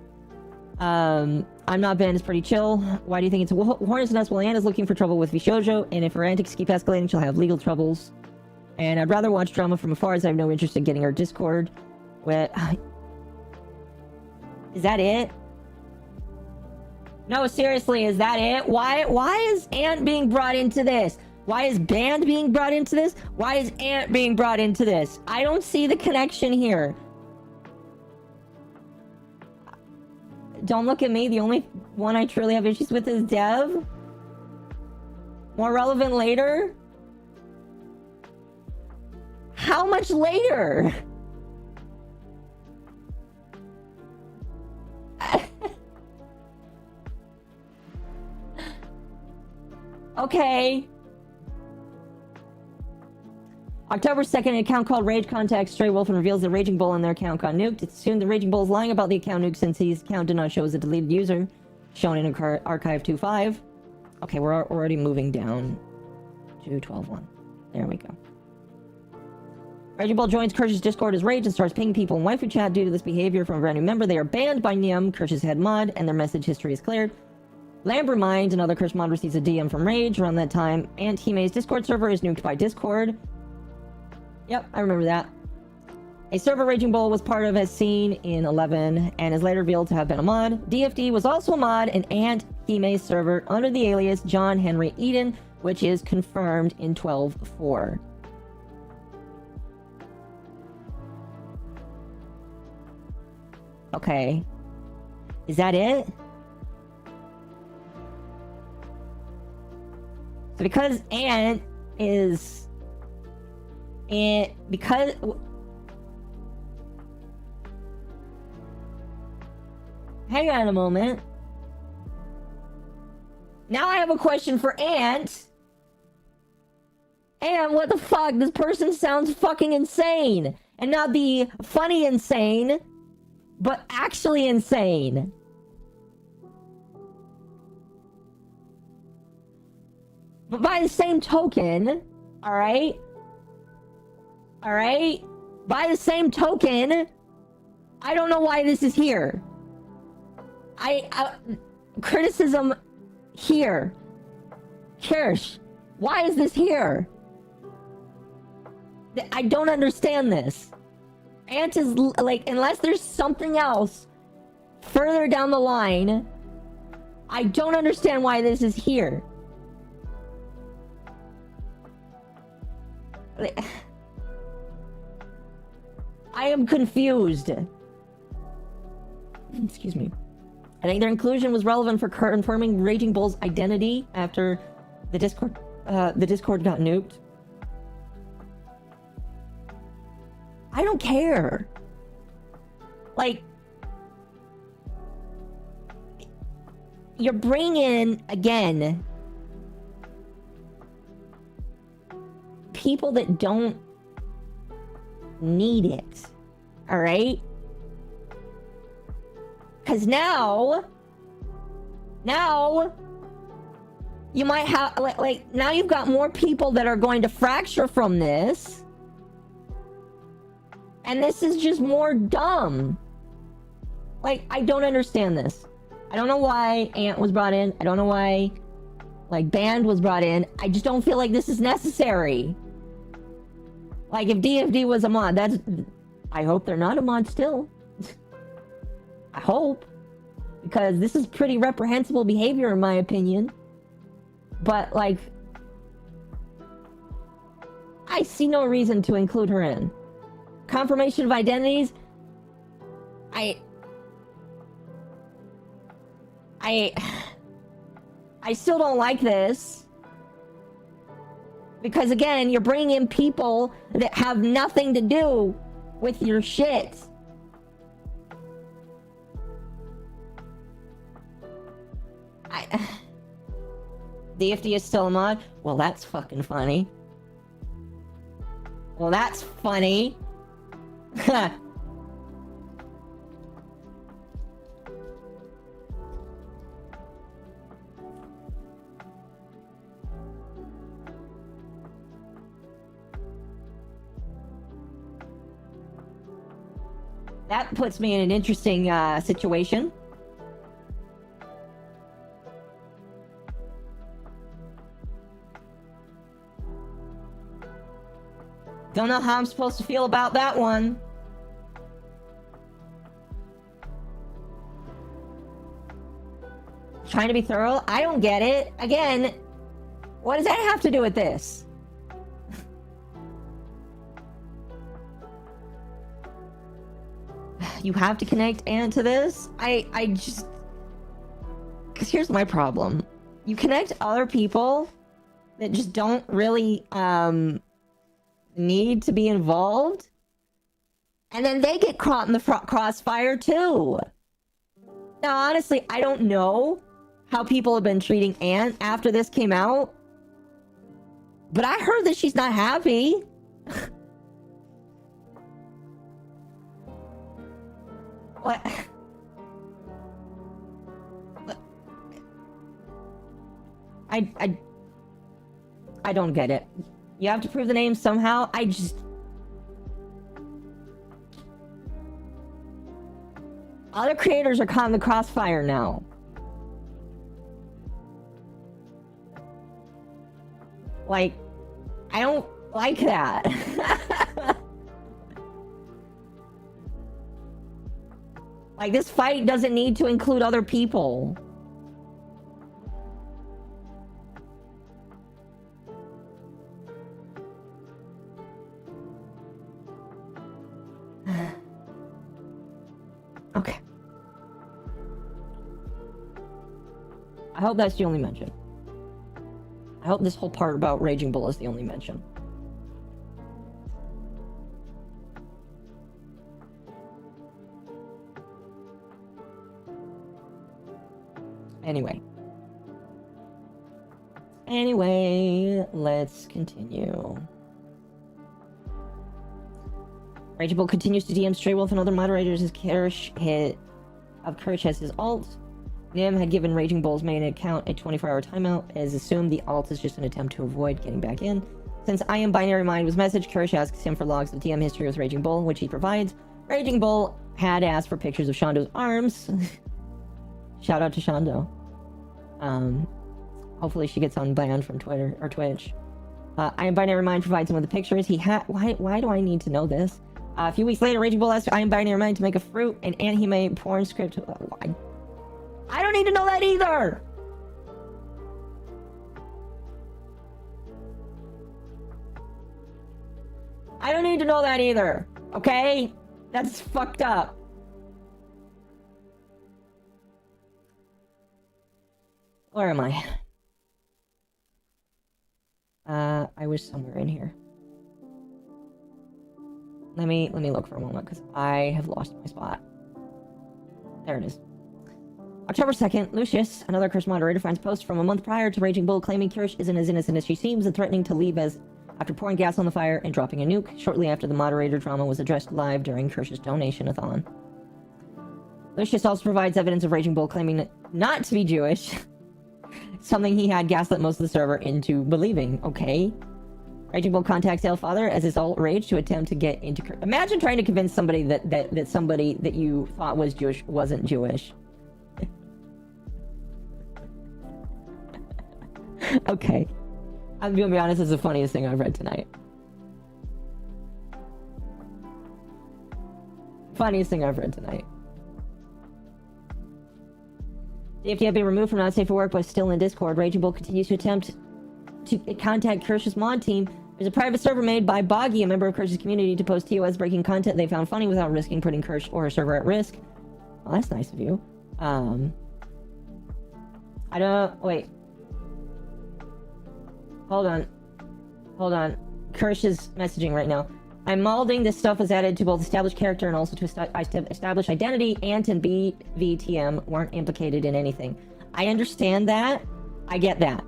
I'm not banned. It's pretty chill. Why do you think it's a hornet's nest? Well, Ant is looking for trouble with Vishojo, and if her antics keep escalating, she'll have legal troubles. And I'd rather watch drama from afar, as I have no interest in getting her Discord. Is that it? No, seriously, is that it? Why is Ant being brought into this? Why is Band being brought into this? Why is Ant being brought into this? I don't see the connection here. Don't look at me. The only one I truly have issues with is Dev. More relevant later? How much later? Okay. October 2nd, an account called Rage contacts Stray Wolf and reveals the Raging Bull in their account got nuked. It's assumed the Raging Bull is lying about the account nuke since his account did not show as a deleted user, shown in Archive 2.5. Okay, we're already moving down to 12.1. There we go. Raging Bull joins Kirsch's Discord as Rage and starts pinging people in waifu chat. Due to this behavior from a brand new member, they are banned by Niam, Kirsch's head mod, and their message history is cleared. Lambermind, another Kirsch mod, receives a DM from Rage around that time, and Hime's Discord server is nuked by Discord. Yep, I remember that. A server Raging Bull was part of as seen in 11, and is later revealed to have been a mod. DFD was also a mod in Ant Hime's server under the alias John Henry Eden, which is confirmed in 12.4. Okay. Is that it? So because Ant is... And because... Hang on a moment. Now I have a question for Ant. And what the fuck? This person sounds fucking insane. And not the funny insane, but actually insane. But by the same token, alright? Alright? By the same token, I don't know why this is here. Criticism here. Kirsch, why is this here? I don't understand this. Ant is, like, unless there's something else further down the line, I don't understand why this is here. I am confused. Excuse me. I think their inclusion was relevant for confirming Raging Bull's identity after the Discord got nuked. I don't care. Like, you're bringing again people that don't need it. All right? Because now you might have, like, now you've got more people that are going to fracture from this. And this is just more dumb. Like, I don't understand this. I don't know why Ant was brought in. I don't know why, like, Band was brought in. I just don't feel like this is necessary. Like, if DFD was a mod, that's... I hope they're not a mod still. I hope. Because this is pretty reprehensible behavior, in my opinion. But, like, I see no reason to include her in. Confirmation of identities? I still don't like this. Because, again, you're bringing in people that have nothing to do with your shit. DFD is still a mod? Well, that's fucking funny. Well, that's funny. That puts me in an interesting situation. Don't know how I'm supposed to feel about that one. Trying to be thorough? I don't get it. Again, what does that have to do with this? You have to connect and to this? I just... Because here's my problem. You connect other people that just don't really, need to be involved, and then they get caught in the crossfire too. Now, honestly, I don't know how people have been treating Ant after this came out, but I heard that she's not happy. What? I don't get it. You have to prove the name somehow. I just... Other creators are caught in the crossfire now. Like, I don't like that. Like, this fight doesn't need to include other people. Okay. I hope that's the only mention. I hope this whole part about Raging Bull is the only mention. Anyway, let's continue. Raging Bull continues to DM Stray Wolf and other moderators as Kirsche has his alt. Nim had given Raging Bull's main account a 24-hour timeout, as assumed the alt is just an attempt to avoid getting back in. Since I Am Binary Mind was messaged, Kirsche asks him for logs of DM history with Raging Bull, which he provides. Raging Bull had asked for pictures of Shando's arms. Shout out to Shando. Hopefully she gets unbanned from Twitter or Twitch. I Am Binary Mind provides him with the pictures. He had... Why do I need to know this? A few weeks later, Raging Bull asked I Am Binary Mind to make a fruit and anime porn script. I don't need to know that either! I don't need to know that either, okay? That's fucked up. Where am I? I was somewhere in here. Let me look for a moment, because I have lost my spot. There it is. October 2nd, Lucius, another Curse moderator, finds posts from a month prior to Raging Bull claiming Kirsche isn't as innocent as she seems and threatening to leave after pouring gas on the fire and dropping a nuke shortly after the moderator drama was addressed live during Kirsche's donation-a-thon. Lucius also provides evidence of Raging Bull claiming not to be Jewish, something he had gaslit most of the server into believing. Okay. Raging Bull contacts Father as his alt rage to attempt to get into... Imagine trying to convince somebody that somebody that you thought was Jewish wasn't Jewish. Okay. I'm gonna be honest, it's the funniest thing I've read tonight. Funniest thing I've read tonight. DFD had been removed from Not Safe for Work, but still in Discord. Raging Bull continues to attempt to contact Kirsch's mod team. There's a private server made by Boggy, a member of Kirsch's community, to post TOS breaking content they found funny without risking putting Kirsch or her server at risk. Well, that's nice of you. I don't... Wait. Hold on. Kirsch is messaging right now. I'm molding this stuff is added to both establish character and also to establish identity. Ant and BVTM weren't implicated in anything. I understand that. I get that.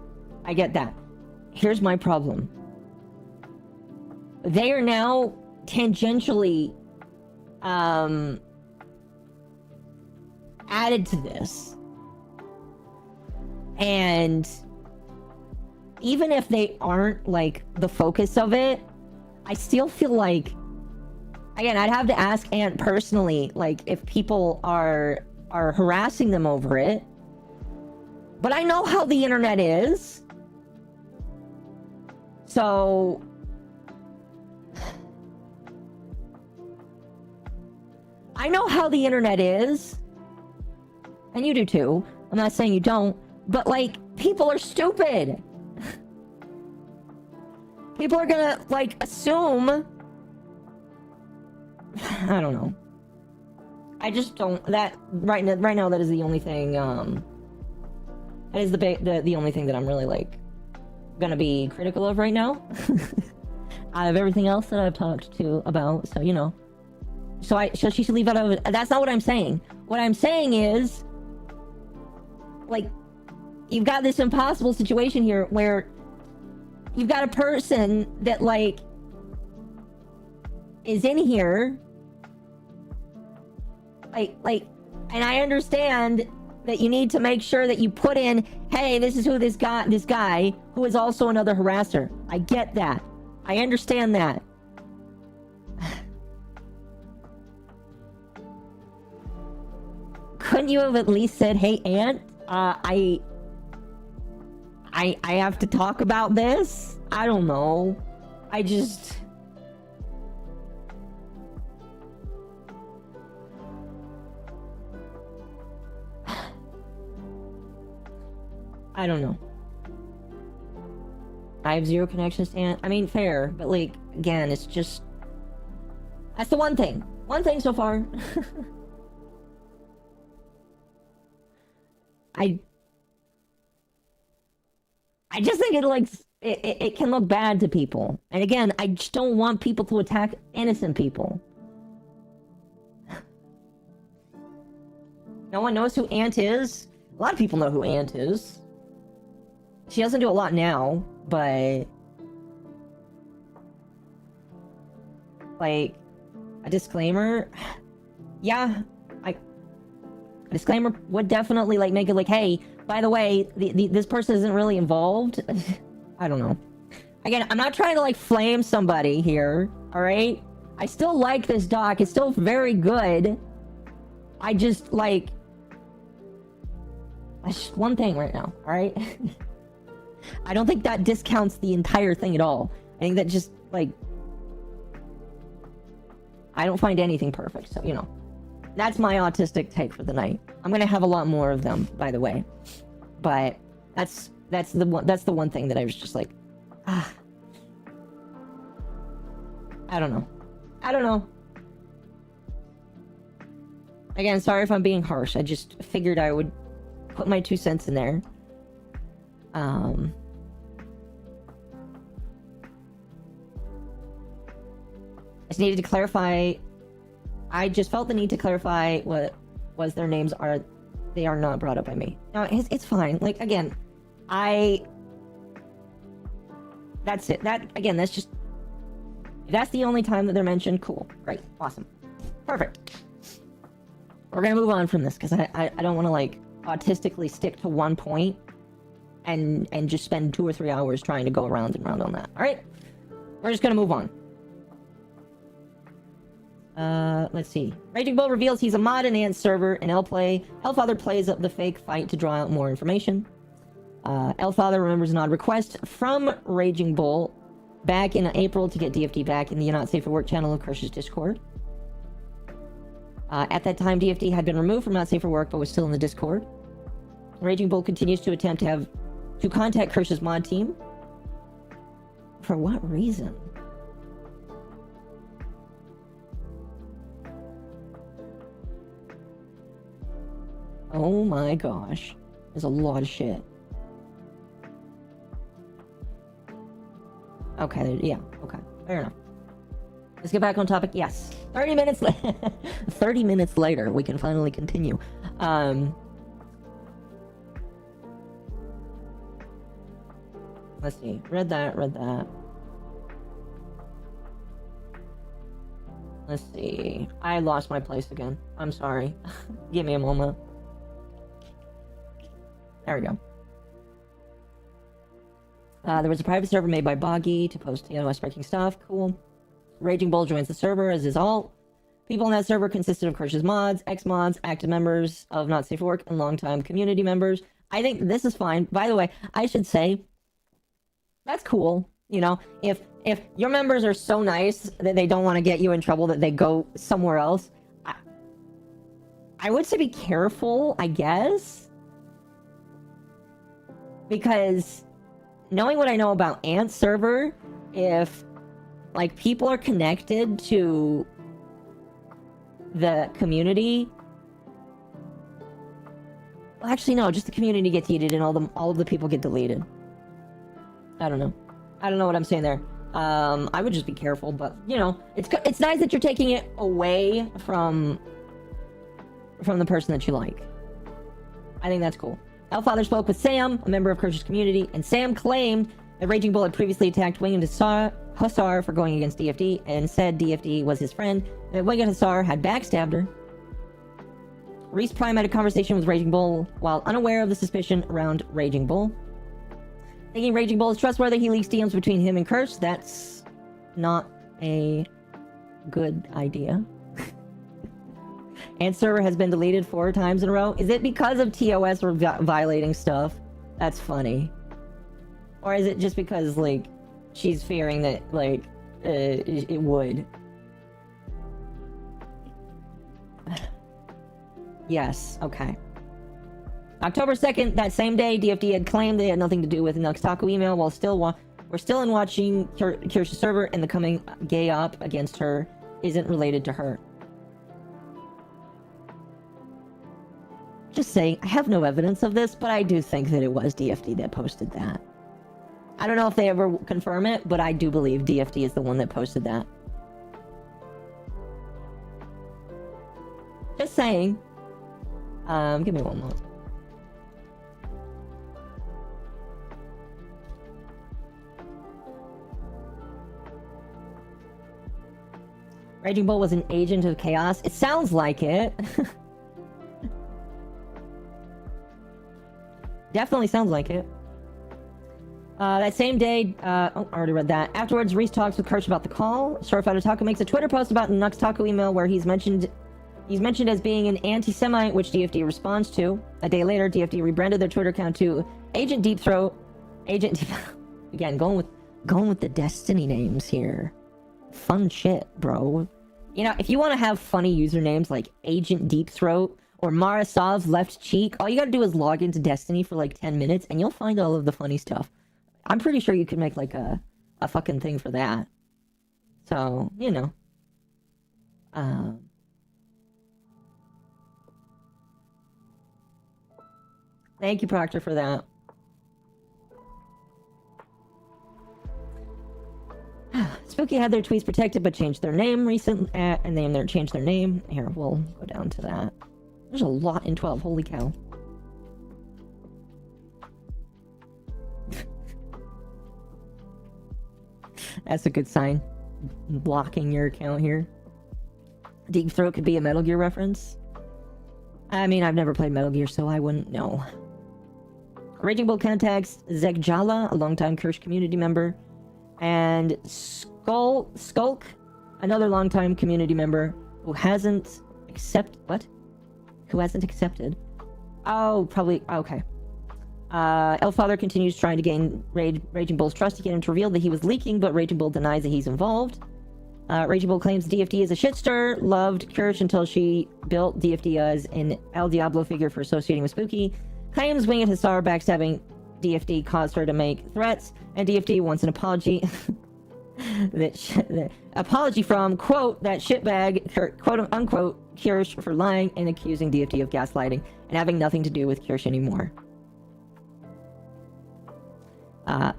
Here's my problem. They are now tangentially added to this. And even if they aren't like the focus of it, I still feel like, again, I'd have to ask Ant personally, like if people are harassing them over it. But I know how the internet is. So I know how the internet is. And you do too. I'm not saying you don't, but like people are stupid. People are gonna, like, assume... I don't know. I just don't... That... Right now, that is the only thing, That is the only thing that I'm really, like, gonna be critical of right now. Out of everything else that I've talked to about, so, you know. So she should leave out of it. That's not what I'm saying. What I'm saying is... Like, you've got this impossible situation here where... You've got a person that, like, is in here. Like, and I understand that you need to make sure that you put in, hey, this is who this guy, who is also another harasser. I get that. I understand that. Couldn't you have at least said, hey, Ant, I have to talk about this? I don't know. I just... I don't know. I have zero connections to Ant. I mean, fair, but like, again, it's just... That's the one thing. One thing so far. I just think it can look bad to people. And again, I just don't want people to attack innocent people. No one knows who Ant is? A lot of people know who Ant is. She doesn't do a lot now, but... Like, a disclaimer? Yeah, a disclaimer would definitely, like, make it like, hey, by the way, this person isn't really involved. I don't know. Again, I'm not trying to, like, flame somebody here, alright? I still like this doc. It's still very good. I just, like... That's just one thing right now, alright? I don't think that discounts the entire thing at all. I think that just, like... I don't find anything perfect, so, you know. That's my autistic take for the night. I'm gonna have a lot more of them, by the way. But that's the one thing that I was just like, I don't know. Again, sorry if I'm being harsh. I just figured I would put my 2 cents in there. I just needed to clarify. I just felt the need to clarify what was their names are. They are not brought up by me. No, it's fine. Like, again, that's it. Again, that's just... If that's the only time that they're mentioned, cool. Great. Awesome. Perfect. We're gonna move on from this, because I don't want to, like, autistically stick to one point and just spend 2 or 3 hours trying to go around and around on that. Alright? We're just gonna move on. Let's see. Raging Bull reveals he's a mod in Ant's server in L-Play. Elfather plays up the fake fight to draw out more information. Elfather remembers an odd request from Raging Bull back in April to get DFD back in the Not Safe for Work channel of Kirsch's Discord. At that time, DFD had been removed from Not Safe for Work, but was still in the Discord. Raging Bull continues to attempt to contact Kirsche's mod team. For what reason? Oh my gosh. There's a lot of shit. Okay, yeah, okay. Fair enough. Let's get back on topic. Yes. 30 minutes 30 minutes later, we can finally continue. Let's see. Read that. Let's see. I lost my place again. I'm sorry. Give me a moment. There we go. There was a private server made by Boggy to post TOS breaking stuff. Cool. Raging Bull joins the server, as is all. People in that server consisted of Kirsche's mods, ex-mods, active members of Not Safe for Work, and longtime community members. I think this is fine. By the way, I should say, that's cool. You know, if your members are so nice that they don't want to get you in trouble that they go somewhere else, I would say be careful, I guess. Because knowing what I know about Ant server, if like people are connected to the community, well, actually no, just the community gets yeeted and all of the people get deleted. I don't know what I'm saying there. I would just be careful, but you know, it's nice that you're taking it away from the person that you like. I think that's cool. Elfather spoke with Sam, a member of Kirsche's community, and Sam claimed that Raging Bull had previously attacked Winged Hussar for going against DFD, and said DFD was his friend, and that Winged Hussar had backstabbed her. Reese Prime had a conversation with Raging Bull while unaware of the suspicion around Raging Bull. Thinking Raging Bull is trustworthy, he leaks DMs between him and Kirsche. That's not a good idea. And server has been deleted 4 times in a row. Is it because of TOS or violating stuff? That's funny. Or is it just because, like, she's fearing that, like, it would? Yes, okay. October 2nd, that same day, DFD had claimed they had nothing to do with LuminousCove email, while we're still in watching Kirsche server, and the coming gay op against her isn't related to her. Just saying, I have no evidence of this, but I do think that it was DFD that posted that. I don't know if they ever confirm it, but I do believe DFD is the one that posted that. Just saying. Give me one moment. Raging Bull was an agent of chaos. It sounds like it. Definitely sounds like it. That same day, I already read that. Afterwards, Reese talks with Kirsche about the call. Starfighter Taco makes a Twitter post about LuminousCove email where he's mentioned as being an anti-Semite, which DFD responds to. A day later, DFD rebranded their Twitter account to Agent Deep Throat. Again, going with the Destiny names here. Fun shit, bro. You know, if you want to have funny usernames like Agent Deep Throat or Marasov's Left Cheek, all you gotta do is log into Destiny for like 10 minutes and you'll find all of the funny stuff. I'm pretty sure you could make like a fucking thing for that. So, you know. Thank you, Proctor, for that. Spooky had their tweets protected but changed their name recently, and changed their name. Here, we'll go down to that. There's a lot in 12, holy cow. That's a good sign. Blocking your account here. Deep Throat could be a Metal Gear reference. I mean, I've never played Metal Gear, so I wouldn't know. Raging Bull contacts Zekjala, a longtime Kirsche community member, and Skulk, another longtime community member who hasn't accepted. Oh, probably. Okay. Elfather continues trying to gain Raging Bull's trust to get him to reveal that he was leaking, but Raging Bull denies that he's involved. Raging Bull claims DFD is a shitster, loved Kirsche until she built DFD as an El Diablo figure for associating with Spooky. claims Winged Hussar backstabbing DFD caused her to make threats, and DFD wants an apology. The apology from, quote, that shitbag, quote unquote, Kirsche for lying and accusing DFD of gaslighting and having nothing to do with Kirsche anymore.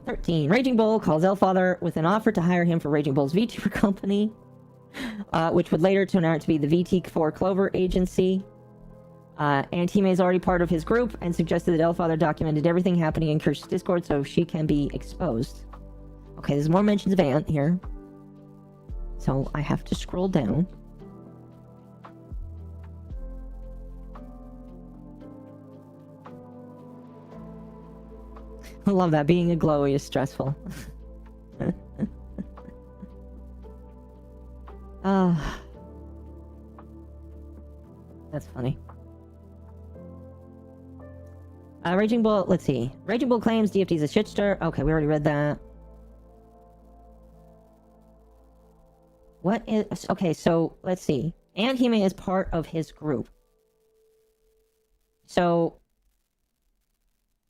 13. Raging Bull calls Elfather with an offer to hire him for Raging Bull's VTuber company, which would later turn out to be the VT4 Clover agency. Antime is already part of his group and suggested that Elfather documented everything happening in Kirsche's Discord so she can be exposed. Okay, there's more mentions of Ant here. So I have to scroll down. I love that. Being a glowy is stressful. That's funny. Raging Bull, let's see. Raging Bull claims DFD's a shitstar. Okay, we already read that. What is... Okay, so, let's see. Antime is part of his group. So,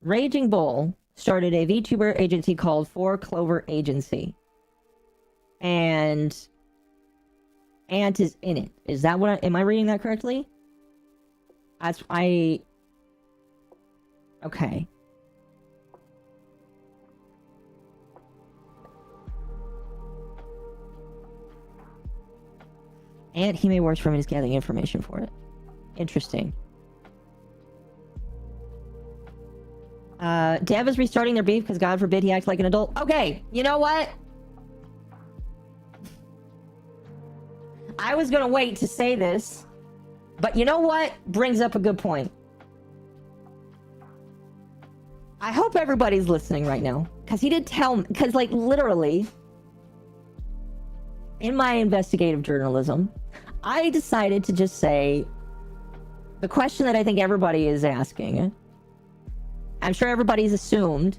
Raging Bull started a VTuber agency called 4 Clover Agency. And Ant is in it. Is that what am I reading that correctly? Okay. And he may work for him and is gathering information for it. Interesting. Dev is restarting their beef because God forbid he acts like an adult. Okay, you know what? I was gonna wait to say this, but you know what? Brings up a good point. I hope everybody's listening right now, because he did tell me, because like literally, in my investigative journalism, I decided to just say the question that I think everybody is asking. I'm sure everybody's assumed,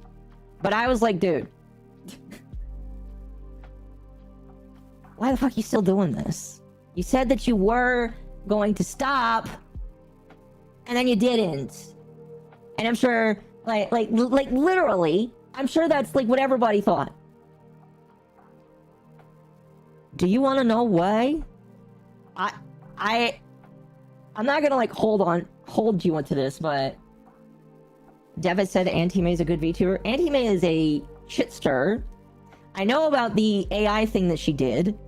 but I was like, dude, why the fuck are you still doing this? You said that you were going to stop, and then you didn't. And I'm sure, like literally, I'm sure that's like what everybody thought. Do you want to know why? I'm not gonna like hold you onto this, but Dev has said Antime is a good VTuber. Antime is a shitster. I know about the AI thing that she did,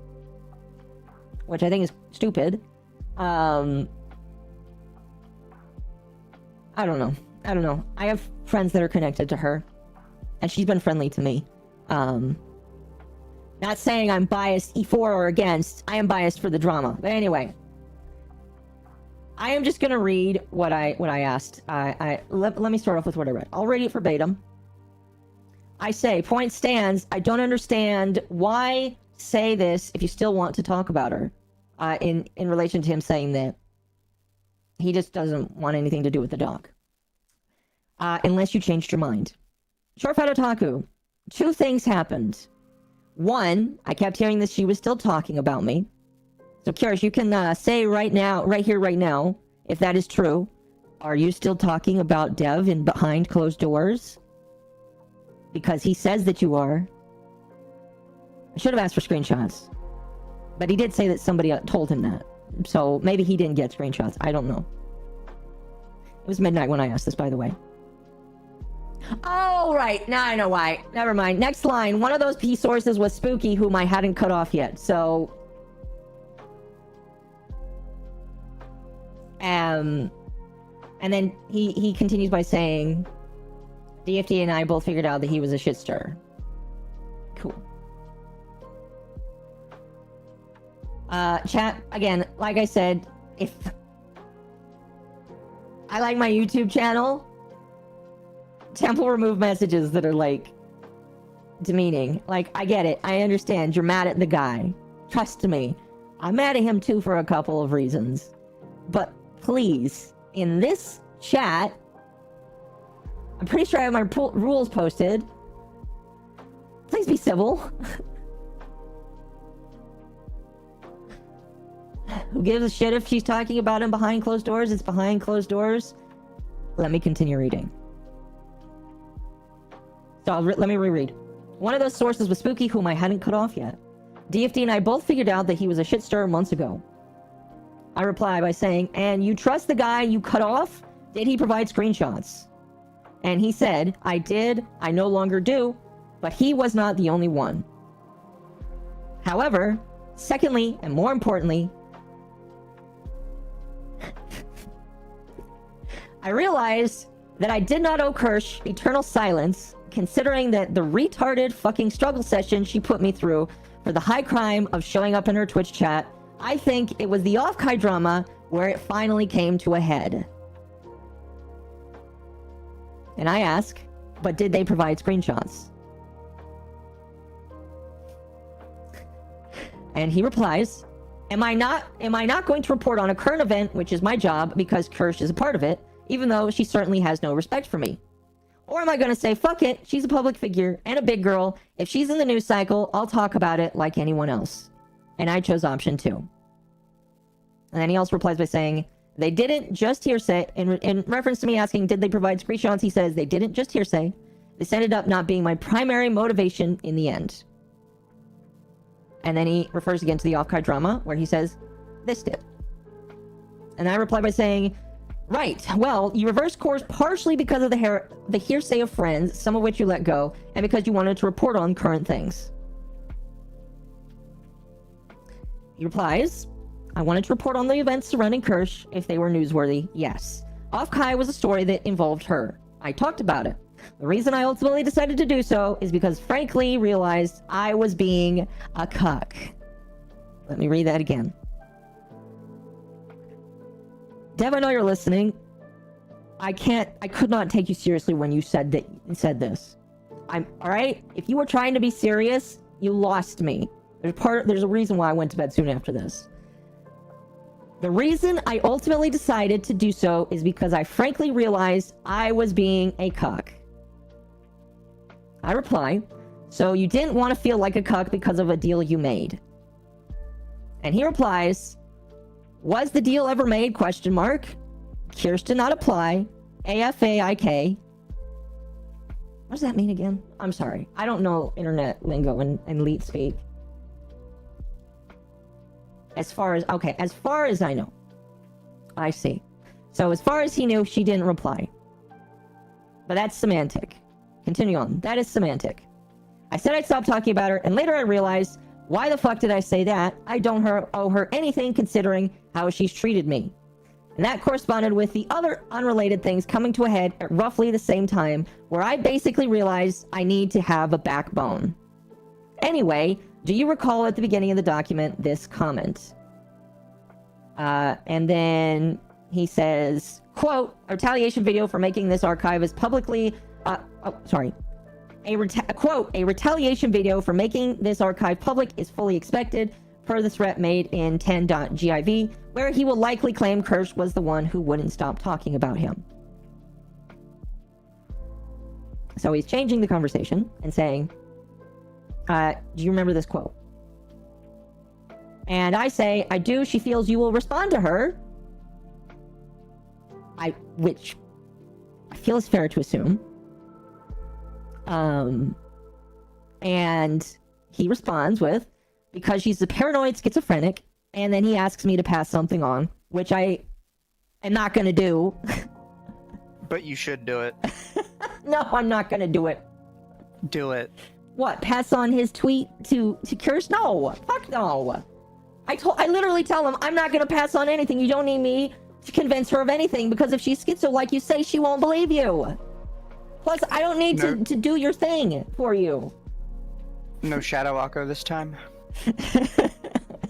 which I think is stupid. I don't know. I have friends that are connected to her, and she's been friendly to me. Not saying I'm biased for or against. I am biased for the drama. But anyway, I am just gonna read what I asked. Let me start off with what I read. I'll read it verbatim. I say, point stands. I don't understand why say this if you still want to talk about her. In relation to him saying that he just doesn't want anything to do with the dog. Unless you changed your mind. Shortfat Otaku. 2 things happened. 1, I kept hearing that she was still talking about me. So, Kirsche, you can say right now, right here, right now, if that is true. Are you still talking about Dev in behind closed doors? Because he says that you are. I should have asked for screenshots. But he did say that somebody told him that. So, maybe he didn't get screenshots. I don't know. It was midnight when I asked this, by the way. Oh, right. Now I know why. Never mind. Next line. One of those P sources was Spooky, whom I hadn't cut off yet. So... and then he continues by saying, DFD and I both figured out that he was a shitster. Cool. Chat, again, like I said, if... I like my YouTube channel, Temple remove messages that are, like, demeaning. Like, I get it. I understand. You're mad at the guy. Trust me. I'm mad at him, too, for a couple of reasons. But, please, in this chat, I'm pretty sure I have my rules posted. Please be civil. Who gives a shit if she's talking about him behind closed doors? It's behind closed doors. Let me continue reading. So let me reread. One of those sources was Spooky, whom I hadn't cut off yet. DFD and I both figured out that he was a shit stirrer months ago. I reply by saying, and you trust the guy you cut off? Did he provide screenshots? And he said, I did, I no longer do, but he was not the only one. However, secondly, and more importantly, I realized that I did not owe Kirsche eternal silence, considering that the retarded fucking struggle session she put me through for the high crime of showing up in her Twitch chat. I think it was the off-Kai drama where it finally came to a head. And I ask, but did they provide screenshots? And he replies, am I not going to report on a current event, which is my job because Kirsche is a part of it, even though she certainly has no respect for me? Or am I going to say, fuck it, she's a public figure and a big girl. If she's in the news cycle, I'll talk about it like anyone else. And I chose option 2. And then he also replies by saying, they didn't just hearsay. In reference to me asking, did they provide screenshots? He says, they didn't just hearsay. This ended up not being my primary motivation in the end. And then he refers again to the off-Kai drama, where he says, this did. And I reply by saying, right, well, you reversed course partially because of the hearsay of friends, some of which you let go, and because you wanted to report on current things. He replies, I wanted to report on the events surrounding Kirsche if they were newsworthy, yes. Off-Kai was a story that involved her. I talked about it. The reason I ultimately decided to do so is because, frankly, realized I was being a cuck. Let me read that again. Dev, I know you're listening. I could not take you seriously when you said this. Alright? If you were trying to be serious, you lost me. There's a reason why I went to bed soon after this. The reason I ultimately decided to do so is because I frankly realized I was being a cuck. I reply, so you didn't want to feel like a cuck because of a deal you made. And he replies, was the deal ever made? Question mark. Kirsche did not apply. AFAIK. What does that mean again? I'm sorry. I don't know internet lingo and leet speak. As far as I know. I see. So as far as he knew, she didn't reply. But that's semantic. Continue on. That is semantic. I said I'd stop talking about her, and later I realized, why the fuck did I say that? I don't owe her anything considering how she's treated me. And that corresponded with the other unrelated things coming to a head at roughly the same time, where I basically realized I need to have a backbone. Anyway, do you recall at the beginning of the document this comment? And then he says, quote, a retaliation video for making this archive is publicly... quote, a retaliation video for making this archive public is fully expected, per the threat made in 10.giv, where he will likely claim Kirsche was the one who wouldn't stop talking about him. So he's changing the conversation and saying, do you remember this quote? And I say, I do. She feels you will respond to her. Which I feel is fair to assume. And he responds with, because she's a paranoid schizophrenic, and then he asks me to pass something on, which I am not going to do.
But you should do it.
No, I'm not going to do it.
Do it.
What, pass on his tweet to Kirsche? No, fuck no. I literally tell him, I'm not going to pass on anything. You don't need me to convince her of anything, because if she's schizo like you say, she won't believe you. Plus, I don't need to do your thing for you.
No MommaOcco this time.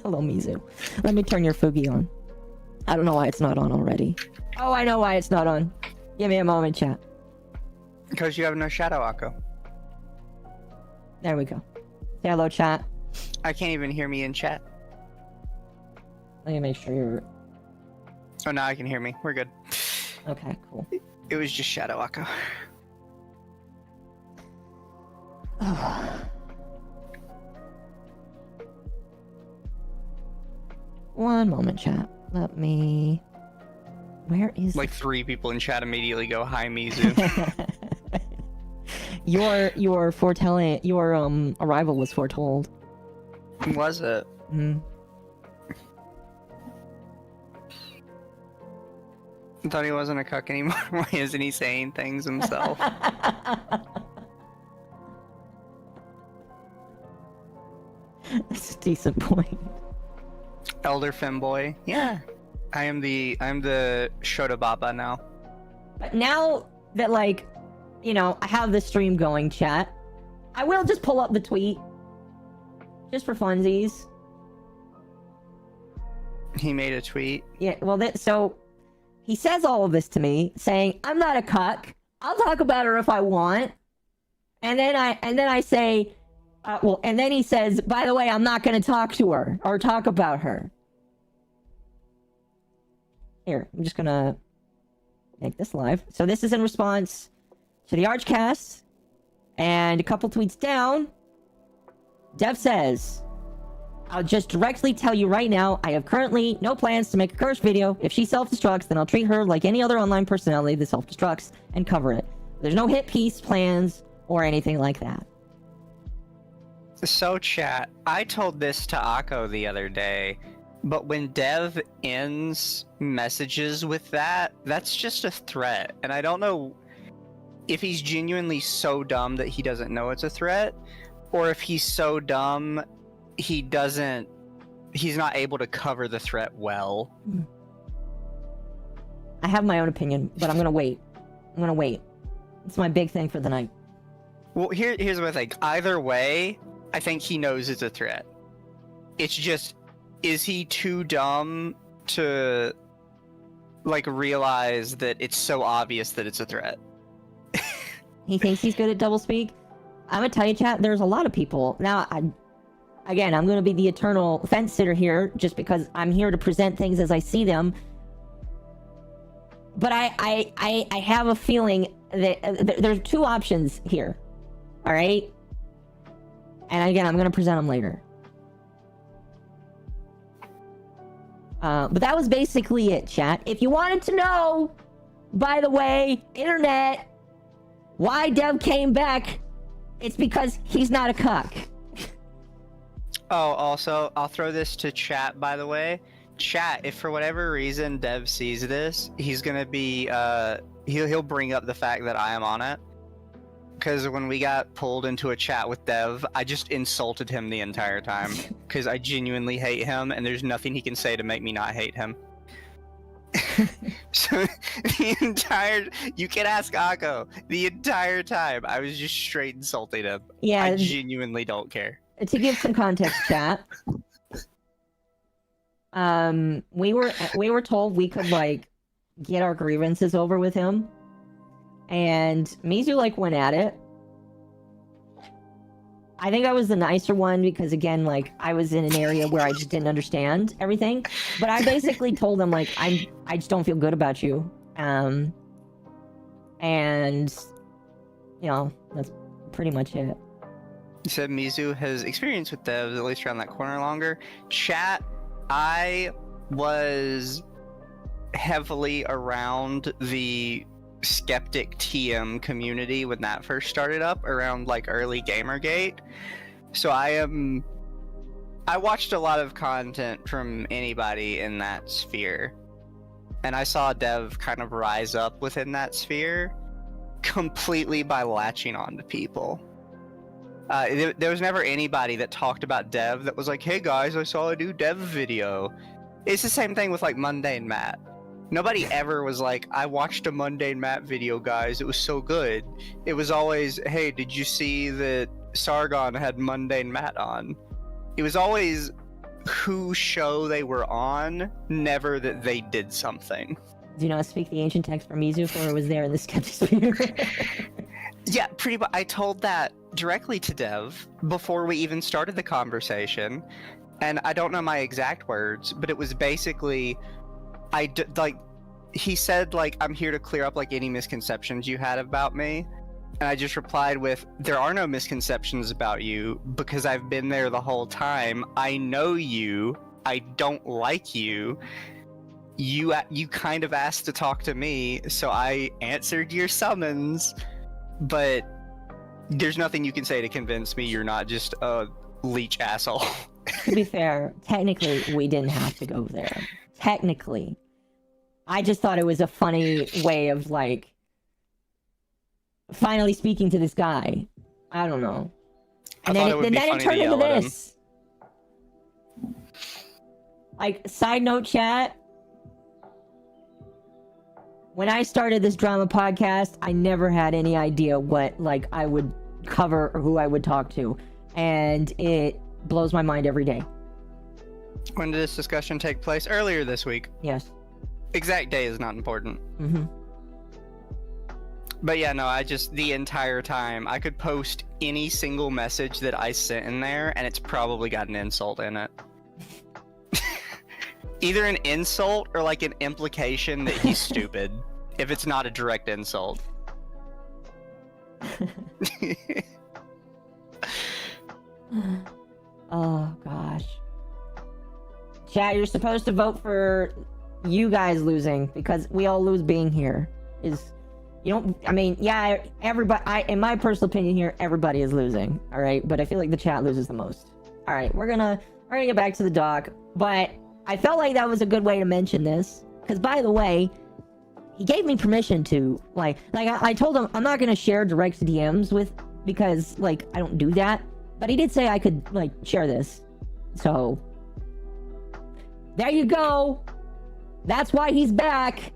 Hello, Mizu. Let me turn your Fugi on. I don't know why it's not on already. Oh, I know why it's not on. Give me a moment, chat.
Because you have no MommaOcco.
There we go. Say hello, chat.
I can't even hear me in chat.
Let me make sure you're...
Oh, now I can hear me. We're good.
Okay, cool.
It was just MommaOcco.
One moment, chat. Let me Where is
Like 3 people in chat immediately go, "Hi, Mizu."
your foretelling your arrival was foretold.
Was it?
Mm.
I thought he wasn't a cuck anymore. Why isn't he saying things himself?
That's a decent point.
Elder femboy. Yeah. I'm the Shota Baba now.
But now that, like, you know, I have the stream going, chat, I will just pull up the tweet. Just for funsies.
He made a tweet.
Yeah, well, so he says all of this to me, saying, "I'm not a cuck. I'll talk about her if I want." And then I say, and then he says, "By the way, I'm not going to talk to her or talk about her." Here, I'm just going to make this live. So this is in response to the Archcast, and a couple tweets down, Dev says, "I'll just directly tell you right now, I have currently no plans to make a Kirsche video. If she self-destructs, then I'll treat her like any other online personality that self-destructs and cover it. There's no hit piece plans or anything like that."
So chat, I told this to Akko the other day, but when Dev ends messages with that, that's just a threat. And I don't know if he's genuinely so dumb that he doesn't know it's a threat, or if he's so dumb he's not able to cover the threat well.
I have my own opinion, but I'm gonna wait. It's my big thing for the night.
Well, here's what I think. Either way, I think he knows it's a threat. It's just, is he too dumb to, like, realize that it's so obvious that it's a threat?
He thinks he's good at doublespeak. I'm gonna tell you, chat, there's a lot of people. Now, again, I'm gonna be the eternal fence sitter here, just because I'm here to present things as I see them. But I have a feeling that there's 2 options here. Alright? And again, I'm gonna present them later. But that was basically it, chat. If you wanted to know, by the way, internet, why Dev came back, it's because he's not a cuck.
Oh, also, I'll throw this to chat, by the way. Chat, if for whatever reason Dev sees this, he's gonna be, he'll bring up the fact that I am on it. Because when we got pulled into a chat with Dev, I just insulted him the entire time. Because I genuinely hate him, and there's nothing he can say to make me not hate him. So, you can ask Akko, the entire time, I was just straight insulting him.
Yeah.
I genuinely don't care.
To give some context, chat. We were told we could, like, get our grievances over with him. And Mizu, like, went at it. I think I was the nicer one because, again, like, I was in an area where I just didn't understand everything. But I basically told him, like, I just don't feel good about you. And, you know, that's pretty much it.
You said Mizu has experience with devs, at least around that corner longer. Chat, I was heavily around the skeptic TM community when that first started up, around like early Gamergate. So I watched a lot of content from anybody in that sphere. And I saw Dev kind of rise up within that sphere completely by latching on to people. There was never anybody that talked about Dev that was like, hey guys, I saw a new Dev video. It's the same thing with like Mundane Matt. Nobody ever was like, I watched a Mundane Matt video, guys, it was so good. It was always, hey, did you see that Sargon had Mundane Matt on? It was always whose show they were on, never that they did something.
Do you not speak the ancient text from Mizu, for it was there in the skeptic sphere?
Yeah, pretty much. I told that directly to Dev before we even started the conversation, and I don't know my exact words, but it was basically, he said, like, I'm here to clear up, like, any misconceptions you had about me, and I just replied with, there are no misconceptions about you, because I've been there the whole time, I know you, I don't like you, you kind of asked to talk to me, so I answered your summons, but there's nothing you can say to convince me you're not just a leech asshole.
To be fair, technically, we didn't have to go there. Technically. I just thought it was a funny way of, like, finally speaking to this guy. I don't know. And then it turned into this. Like, side note chat. When I started this drama podcast, I never had any idea what, like, I would cover or who I would talk to. And it blows my mind every day.
When did this discussion take place? Earlier this week.
Yes.
Exact day is not important.
Mm-hmm.
But yeah, no, the entire time, I could post any single message that I sent in there, and it's probably got an insult in it. Either an insult or like an implication that he's stupid, if it's not a direct insult.
Oh, gosh. Chat, you're supposed to vote for you guys losing, because we all lose being here. I mean, yeah, everybody, in my personal opinion here, everybody is losing, alright? But I feel like the chat loses the most. Alright, we're gonna get back to the doc, but I felt like that was a good way to mention this, because by the way, he gave me permission to, like I told him I'm not gonna share direct DMs because, like, I don't do that, but he did say I could, like, share this, so there you go. That's why he's back.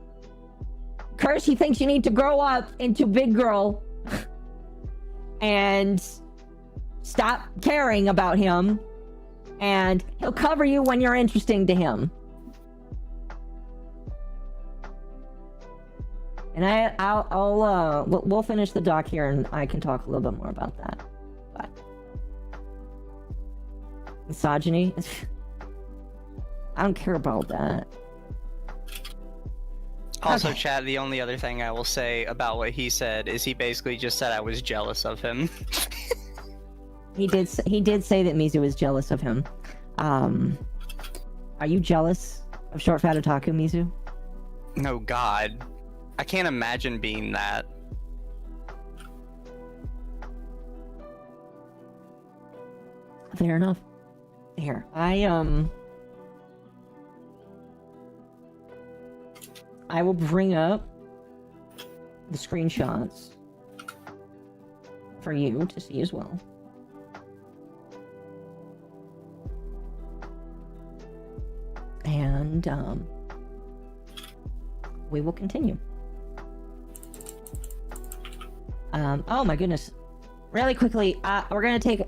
Kirsche, he thinks you need to grow up into big girl and stop caring about him, and he'll cover you when you're interesting to him. And we'll finish the doc here, and I can talk a little bit more about that. But misogyny, I don't care about that.
Also,
Okay.
Chad, the only other thing I will say about what he said is he basically just said I was jealous of him.
He did say that Mizu is jealous of him. Are you jealous of Short Fat Otaku, Mizu?
No, God. I can't imagine being that.
Fair enough. Here, I will bring up the screenshots for you to see as well. And we will continue. Oh my goodness. Really quickly, we're gonna take,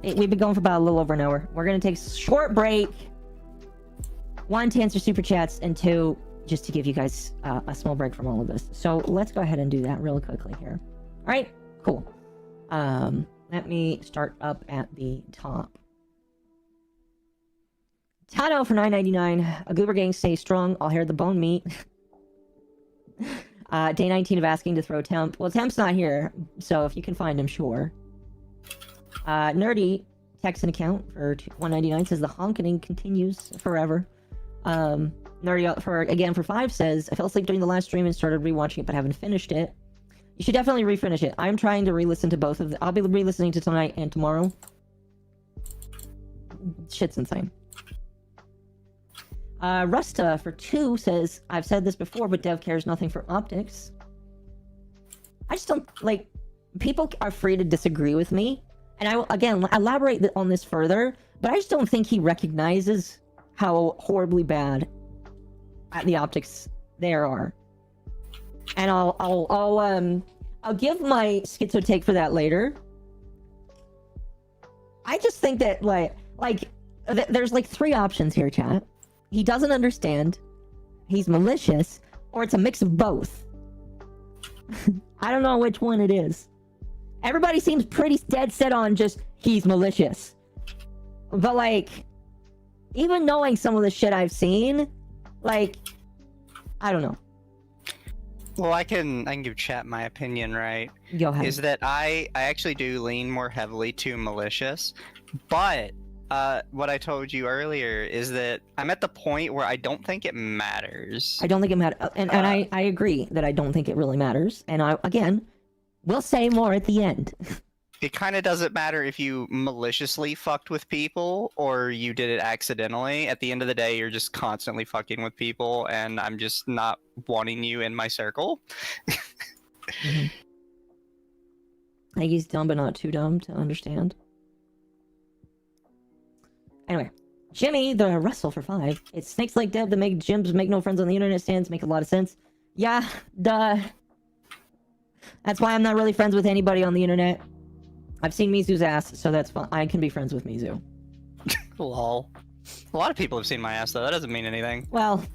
we've been going for about a little over an hour. We're gonna take a short break. 1, to answer super chats, and 2, just to give you guys a small break from all of this. So let's go ahead and do that really quickly here. All right, cool. Let me start up at the top. Tano for $9.99. A Goober Gang, stay strong. I'll hair the bone meat. Day 19 of asking to throw Temp. Well, Temp's not here, so if you can find him, sure. Nerdy text an account for $1.99, says the honking continues forever. Nerdy for 5 says, I fell asleep during the last stream and started rewatching it but haven't finished it. You should definitely refinish it. I'm trying to re-listen to both of them. I'll be re-listening to tonight and tomorrow. Shit's insane. Rusta for 2 says, I've said this before, but Dev cares nothing for optics. I just don't, like, people are free to disagree with me. And I will, again, elaborate on this further, but I just don't think he recognizes how horribly bad at the optics there are. And I'll give my schizo take for that later. I just think that, there's like 3 options here, chat. He doesn't understand, he's malicious, or it's a mix of both. I don't know which one it is. Everybody seems pretty dead set on just, he's malicious. But, like, even knowing some of the shit I've seen, like, I don't know.
Well, I can give chat my opinion, right?
Go ahead.
Is that I actually do lean more heavily to malicious, but what I told you earlier is that I'm at the point where I don't think it matters.
I don't think it matters, and I agree that I don't think it really matters. And again, we'll say more at the end.
It kind of doesn't matter if you maliciously fucked with people or you did it accidentally. At the end of the day, you're just constantly fucking with people, and I'm just not wanting you in my circle.
Mm-hmm. I think he's dumb, but not too dumb to understand. Anyway, Jimmy, the wrestle for 5. It's snakes like Dev that make gyms make no friends on the internet stands make a lot of sense. Yeah, duh. That's why I'm not really friends with anybody on the internet. I've seen Mizu's ass, so that's fine. I can be friends with Mizu.
Lol. A lot of people have seen my ass, though. That doesn't mean anything.
Well,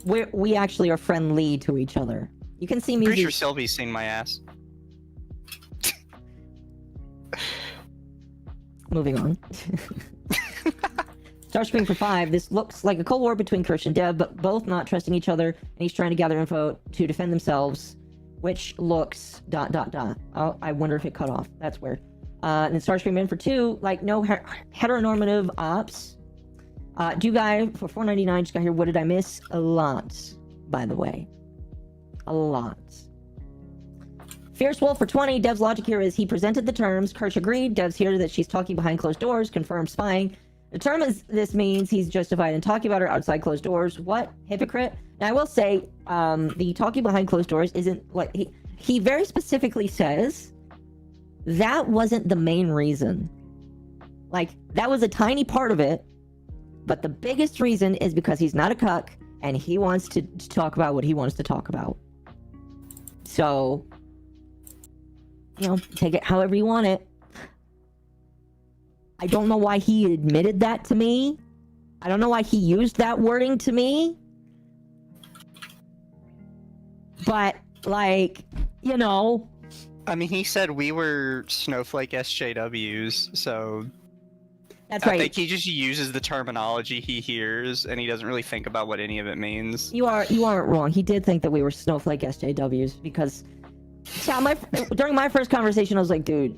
we actually are friendly to each other. You can see Mizu.
Pretty sure Sylvie's seen my ass.
Moving on. Starscream for 5. This looks like a cold war between Kirsche and Dev, but both not trusting each other, and he's trying to gather info to defend themselves, which looks ... Oh, I wonder if it cut off. That's weird. And then Starscream in for 2, like no heteronormative ops. Do guy for $4.99 just got here. What did I miss? A lot, by the way. A lot. Fierce Wolf for 20. Dev's logic here is he presented the terms. Kirsche agreed. Dev's here that she's talking behind closed doors. Confirmed spying. The term is this means he's justified in talking about her outside closed doors. What? Hypocrite? Now I will say, the talking behind closed doors isn't like he very specifically says that wasn't the main reason. Like, that was a tiny part of it, but the biggest reason is because he's not a cuck and he wants to talk about what he wants to talk about. So, you know, take it however you want it. I don't know why he admitted that to me. I don't know why he used that wording to me. But, like, you know.
I mean, he said we were snowflake SJWs, so...
That's right.
I think he just uses the terminology he hears, and he doesn't really think about what any of it means.
You aren't wrong. He did think that we were snowflake SJWs, because... Yeah, during my first conversation, I was like, dude,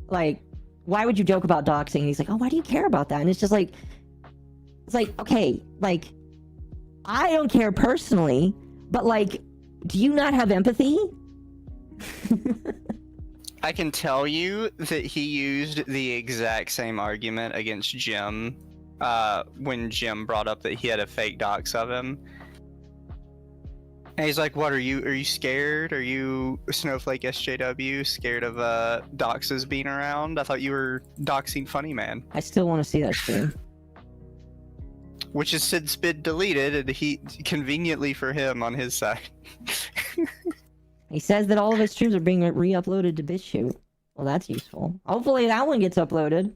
like, why would you joke about doxing? And he's like, oh, why do you care about that? And it's just like, it's like, okay, like, I don't care personally, but like, do you not have empathy?
I can tell you that he used the exact same argument against Jim when Jim brought up that he had a fake dox of him. And he's like, what, are you scared? Are you a snowflake SJW scared of doxes being around? I thought you were doxing Funny Man.
I still want to see that stream.
Which has since been deleted, and he, conveniently for him, on his side.
He says that all of his streams are being re-uploaded to BitChute. Well, that's useful. Hopefully that one gets uploaded.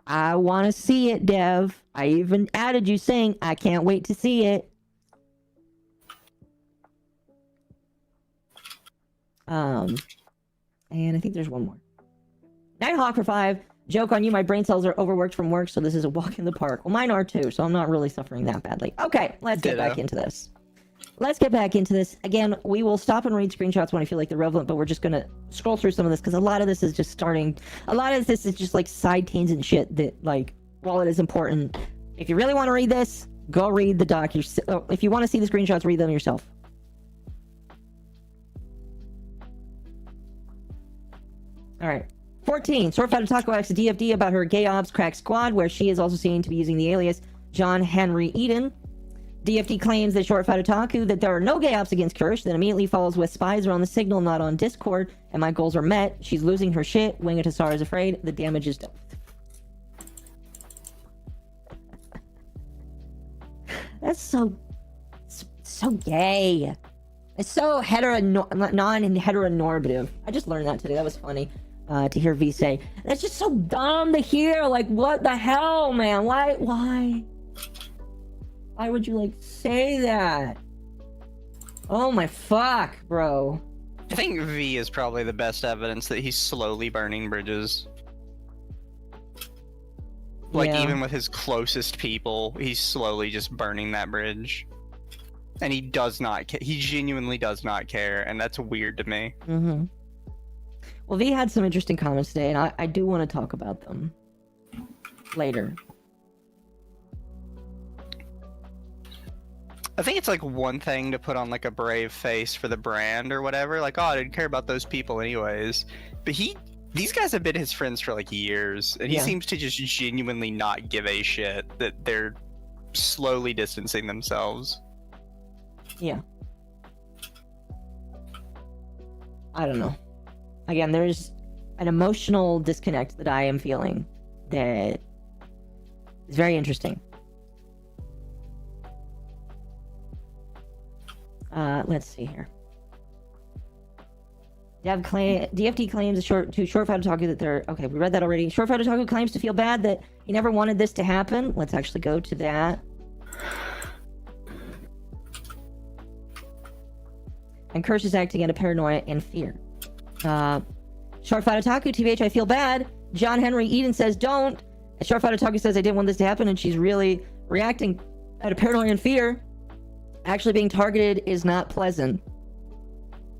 I want to see it, Dev. I even added you saying, I can't wait to see it. And I think there's one more. Nighthawk for 5. Joke on you, my brain cells are overworked from work, so this is a walk in the park. Well, mine are too, so I'm not really suffering that badly. Okay, let's get back into this. Let's get back into this. Again, we will stop and read screenshots when I feel like they're relevant, but we're just gonna scroll through some of this, because a lot of this is just a lot of this is just like side tangent shit that, like, while it is important, if you really want to read this, go read the doc. If you want to see the screenshots, read them yourself. Alright. 14. Sword Fighter Taco asks DFD about her gay ops crack squad, where she is also seen to be using the alias John Henry Eden. DFD claims that Short Fighter Taku that there are no gay ops against Kirsch, then immediately follows with spies are on the signal, not on Discord, and my goals are met. She's losing her shit. Wing Atasar is afraid. The damage is done. That's so gay. It's so non-heteronormative. I just learned that today. That was funny to hear V say. That's just so dumb to hear. Like, what the hell, man? Why would you, like, say that? Oh my fuck, bro.
I think V is probably the best evidence that he's slowly burning bridges. Like,
Yeah.
even with his closest people, he's slowly just burning that bridge. And he does not he genuinely does not care, and that's weird to me.
Mm-hmm. Well, V had some interesting comments today, and I do want to talk about them. later.
I think it's like one thing to put on like a brave face for the brand or whatever, like, oh, I didn't care about those people anyways. But these guys have been his friends for like years, and he
Yeah.
seems to just genuinely not give a shit that they're slowly distancing themselves.
Yeah. I don't know. Again, there's an emotional disconnect that I am feeling that is very interesting. Let's see here. DFT claims to Short Fight Otaku that they're... Okay, we read that already. Short Fight Otaku claims to feel bad that he never wanted this to happen. Let's actually go to that. And Kirsche is acting out of paranoia and fear. Short Fight Otaku, TVH, I feel bad. John Henry Eden says don't. And Short Fight Otaku says I didn't want this to happen, and she's really reacting out of paranoia and fear. Actually being targeted is not pleasant.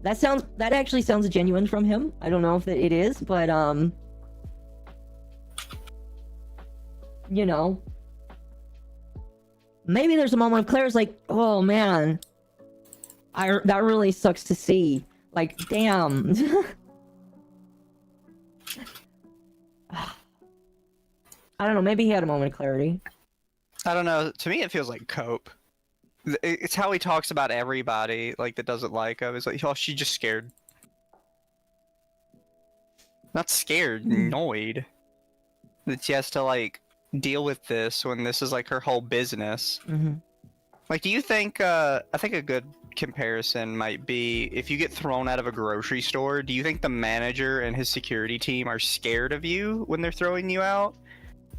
That actually sounds genuine from him. I don't know if it is, but you know, maybe there's a moment of Claire's like, oh man, that really sucks to see. Like, damn. I don't know. Maybe he had a moment of clarity.
I don't know. To me, it feels like cope. It's how he talks about everybody, like, that doesn't like him. It's like, oh, she's just scared. Not scared, annoyed. That she has to, like, deal with this when this is, like, her whole business.
Mm-hmm.
Like, do you think, I think a good comparison might be, if you get thrown out of a grocery store, do you think the manager and his security team are scared of you when they're throwing you out?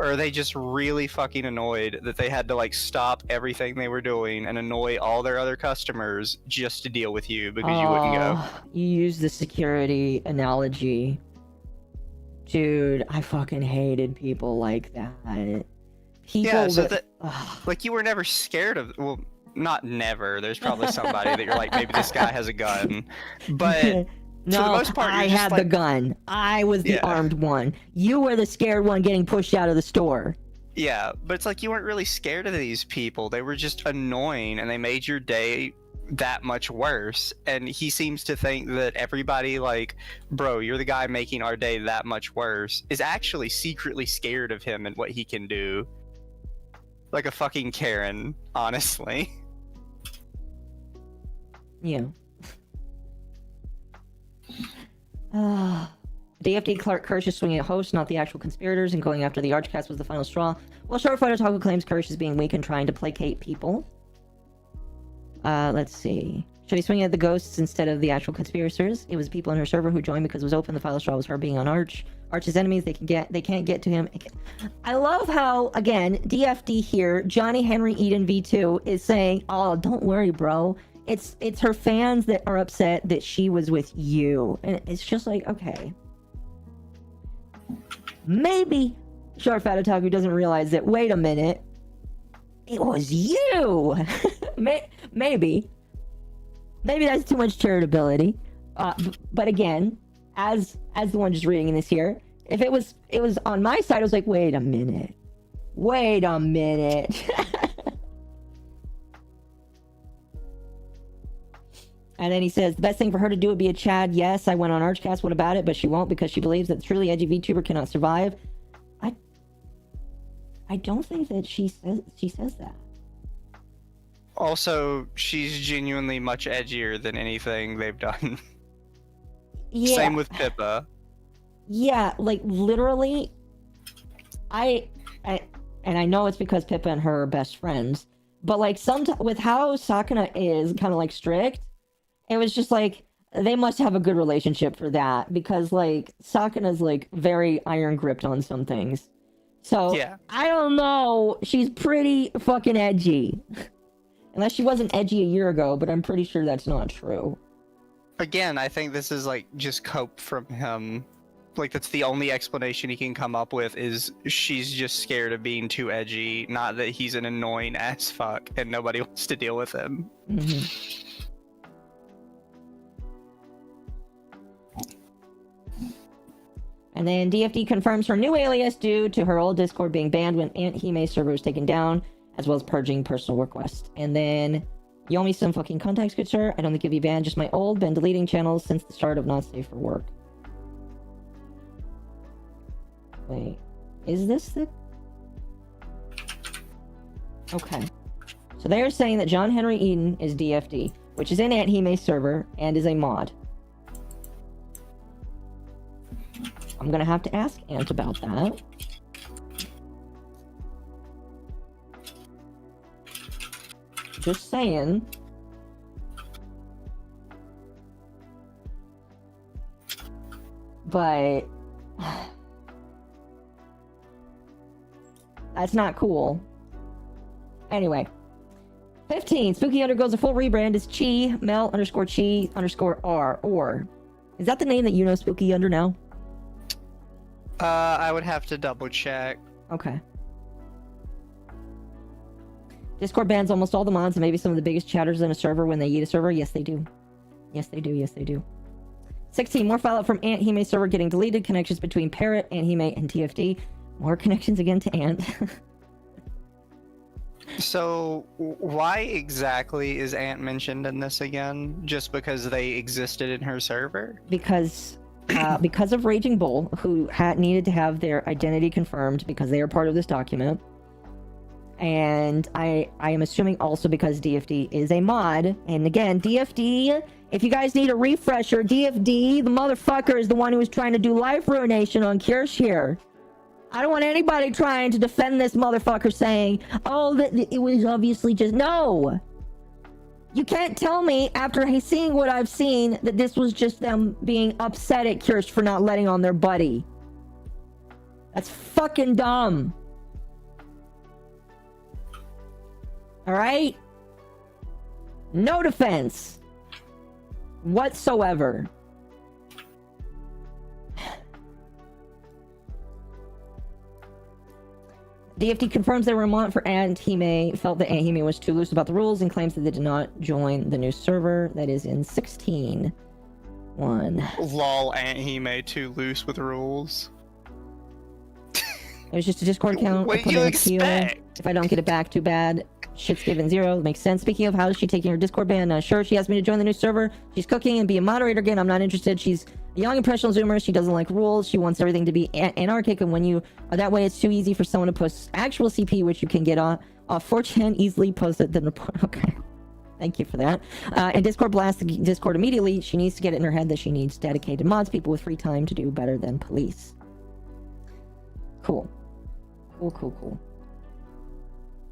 Or are they just really fucking annoyed that they had to, like, stop everything they were doing and annoy all their other customers just to deal with you because you wouldn't go?
You use the security analogy. Dude, I fucking hated people like that. People
Yeah, so
that...
like, you were never scared of... Well, not never. There's probably somebody that you're like, maybe this guy has a gun. But...
No,
for the most part,
I
you're just
had
like...
the gun. I was the
Yeah.
armed one. You were the scared one getting pushed out of the store.
Yeah, but it's like you weren't really scared of these people. They were just annoying, and they made your day that much worse. And he seems to think that everybody, like, bro, you're the guy making our day that much worse, is actually secretly scared of him and what he can do. Like a fucking Karen, honestly.
Yeah. DFD Clark Kirsche is swinging at hosts, not the actual conspirators, and going after the Archcast was the final straw. Well, Short Fighter Taco claims Kirsche is being weak and trying to placate people. Let's see. Should he swing at the ghosts instead of the actual conspirators? It was people in her server who joined because it was open. The final straw was her being on Arch. Arch's enemies, they can't get to him. I love how, again, DFD here, Johnny Henry Eden V2 is saying, oh, don't worry, bro. It's her fans that are upset that she was with you. And it's just like, okay. Maybe Short Fat Otaku doesn't realize that, wait a minute, it was you! Maybe that's too much charitability. But again, as the one just reading this here, if it was on my side, I was like, wait a minute. And then he says, the best thing for her to do would be a Chad. Yes, I went on Archcast. What about it? But she won't because she believes that the truly edgy VTuber cannot survive. I don't think that she says that.
Also, she's genuinely much edgier than anything they've done.
Yeah.
Same with Pippa.
Yeah, like literally, and I know it's because Pippa and her are best friends, but like with how Sakuna is kind of like strict, it was just like they must have a good relationship for that, because like Sakuna's like very iron gripped on some things. So
Yeah.
I don't know, she's pretty fucking edgy. Unless she wasn't edgy a year ago, but I'm pretty sure that's not true.
Again, I think this is like just cope from him. Like, that's the only explanation he can come up with, is she's just scared of being too edgy, not that he's an annoying ass fuck and nobody wants to deal with him.
Mm-hmm. And then DFD confirms her new alias due to her old Discord being banned when Aunt Hime's server was taken down, as well as purging personal requests. And then, you owe me some fucking contacts, good sir. I don't think you'll be banned, just my old. Been deleting channels since the start of Not Safe for Work. Wait, is this the... Okay. So they're saying that John Henry Eden is DFD, which is in Aunt Hime's server and is a mod. I'm gonna have to ask Aunt about that. Just saying. But... that's not cool. Anyway. 15. Spooky undergoes a full rebrand as Chi, Mel _Chi _R, or. Is that the name that you know Spooky under now?
I would have to double check.
Okay. Discord bans almost all the mods and maybe some of the biggest chatters in a server when they eat a server. Yes, they do. Yes, they do. Yes, they do. 16. More fallout from Aunt Hime's server getting deleted. Connections between Parrot, Aunt Hime, and TFD. More connections again to Aunt.
So, why exactly is Aunt mentioned in this again? Just because they existed in her server?
Because of Raging Bull, who needed to have their identity confirmed because they are part of this document. And I am assuming also because DFD is a mod. And again, DFD, if you guys need a refresher, DFD, the motherfucker, is the one who was trying to do life ruination on Kirsche here. I don't want anybody trying to defend this motherfucker saying, oh, that it was obviously just... No! You can't tell me, after seeing what I've seen, that this was just them being upset at Kirsche for not letting on their buddy. That's fucking dumb. Alright? No defense. Whatsoever. DFD confirms they were in want for Aunt Hime, felt that Aunt Hime was too loose about the rules, and claims that they did not join the new server. That is in 16. 1.
Lol, Aunt Hime too loose with rules.
It was just a Discord account.
What you expect?
If I don't get it back, too bad. Shit's given 0. Makes sense. Speaking of, how is she taking her Discord ban? Sure, she asked me to join the new server. She's cooking and be a moderator again. I'm not interested. She's a young impressional zoomer. She doesn't like rules. She wants everything to be anarchic, and when you are that way, it's too easy for someone to post actual CP, which you can get off 4chan easily posted than report. Okay. Thank you for that. And Discord blasts the Discord immediately. She needs to get it in her head that she needs dedicated mods, people with free time to do better than police. Cool. Cool.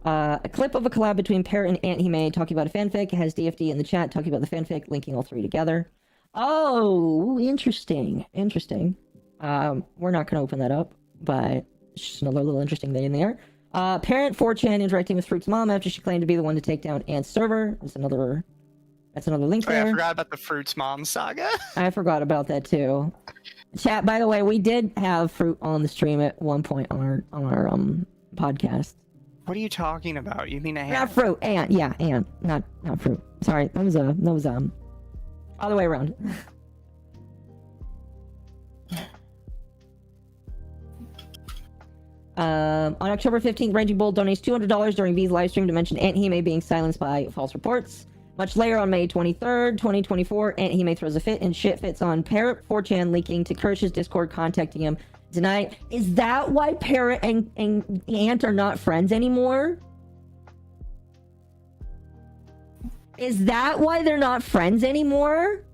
A clip of a collab between Parrot and Aunt Hime talking about a fanfic. It has DFD in the chat talking about the fanfic, linking all three together. Oh, interesting. We're not going to open that up, but it's just another little interesting thing in there. Parent 4chan interacting with Fruit's mom after she claimed to be the one to take down Ant's server. That's another link there.
I forgot about the Fruit's mom saga.
I forgot about that too. Chat, by the way, we did have Fruit on the stream at one point on our podcast.
What are you talking about? You mean Aunt?
Not Fruit, Aunt. Yeah, Aunt. Not Fruit. Sorry, that was other way around. On October 15th, Raging Bull donates $200 during V's livestream to mention Aunt Hime being silenced by false reports. Much later, on May 23rd, 2024, Aunt Hime throws a fit, and shit fits on Parrot 4chan leaking to Kirsch's Discord, contacting him tonight. Is that why Parrot and Aunt are not friends anymore? Is that why they're not friends anymore?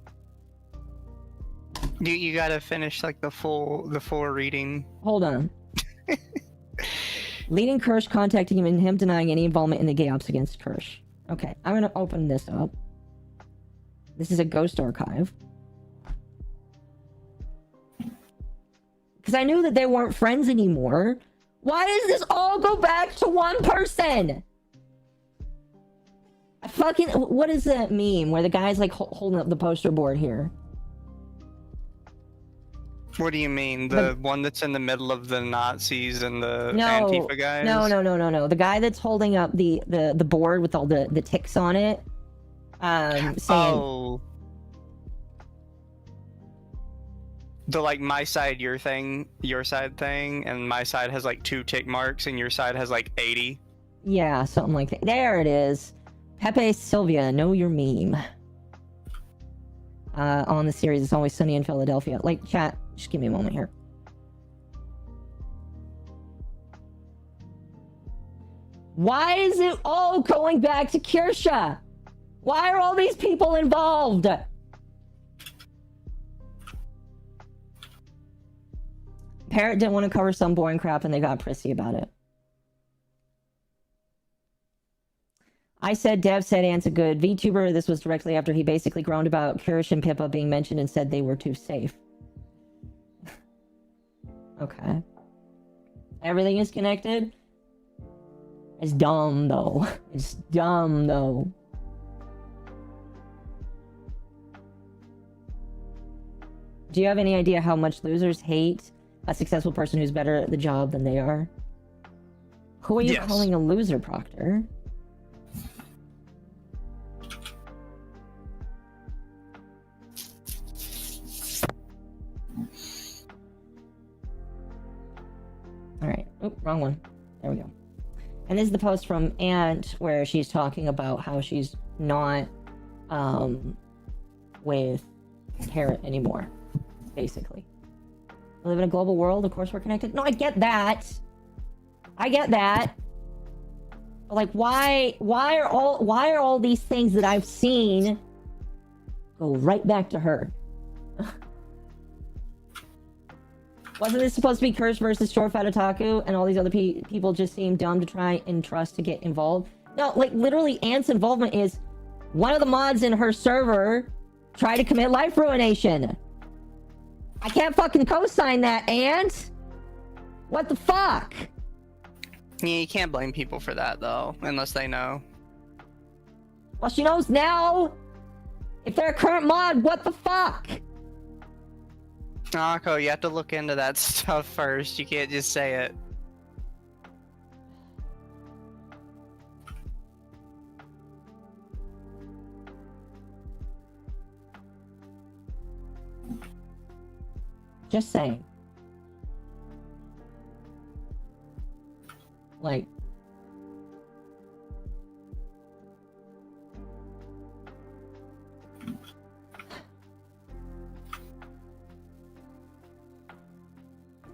You gotta finish like the full reading.
Hold on. Leading Kirsche, contacting him, and him denying any involvement in the gay ops against Kirsche. Okay, I'm gonna open this up. This is a ghost archive. Because I knew that they weren't friends anymore. Why does this all go back to one person? What is that meme where the guy's like holding up the poster board here?
What do you mean? The one that's in the middle of the Nazis and the Antifa guys?
No. The guy that's holding up the board with all the ticks on it. Saying...
Oh. the like my side your thing, your side thing, and my side has like 2 tick marks and your side has like 80.
Yeah, something like that. There it is. Pepe Sylvia, know your meme. On the series, It's Always Sunny in Philadelphia. Like, chat, just give me a moment here. Why is it all going back to Kirsche? Why are all these people involved? Parrot didn't want to cover some boring crap and they got prissy about it. I said, Dev said, Ant's a good VTuber. This was directly after he basically groaned about Kirsche and Pippa being mentioned and said they were too safe. Okay. Everything is connected? It's dumb, though. It's dumb, though. Do you have any idea how much losers hate a successful person who's better at the job than they are? Who are you calling a loser, Proctor? Alright. Oh, wrong one. There we go. And this is the post from Ant where she's talking about how she's not with Parrot anymore. Basically. We live in a global world, of course we're connected. No, I get that. I get that. But like why are all these things that I've seen go right back to her? Wasn't this supposed to be Kirsche versus Short Fat Otaku and all these other people just seem dumb to try and trust to get involved? No, like literally Ant's involvement is one of the mods in her server tried to commit life ruination. I can't fucking co-sign that, Ant. What the fuck?
Yeah, you can't blame people for that though, unless they know.
Well, she knows now. If they're a current mod, what the fuck?
MommaOcco, you have to look into that stuff first. You can't just say it.
Just saying. Like...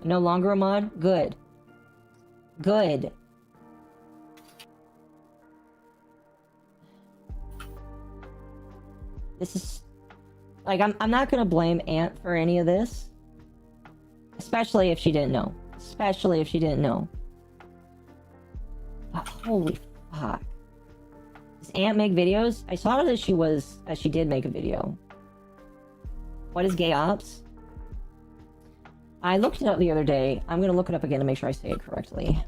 No longer a mod? Good. Good. This is... Like, I'm not gonna blame Ant for any of this. Especially if she didn't know. Especially if she didn't know. But holy fuck. Does Ant make videos? I saw that she did make a video. What is gay ops? I looked it up the other day. I'm gonna look it up again to make sure I say it correctly.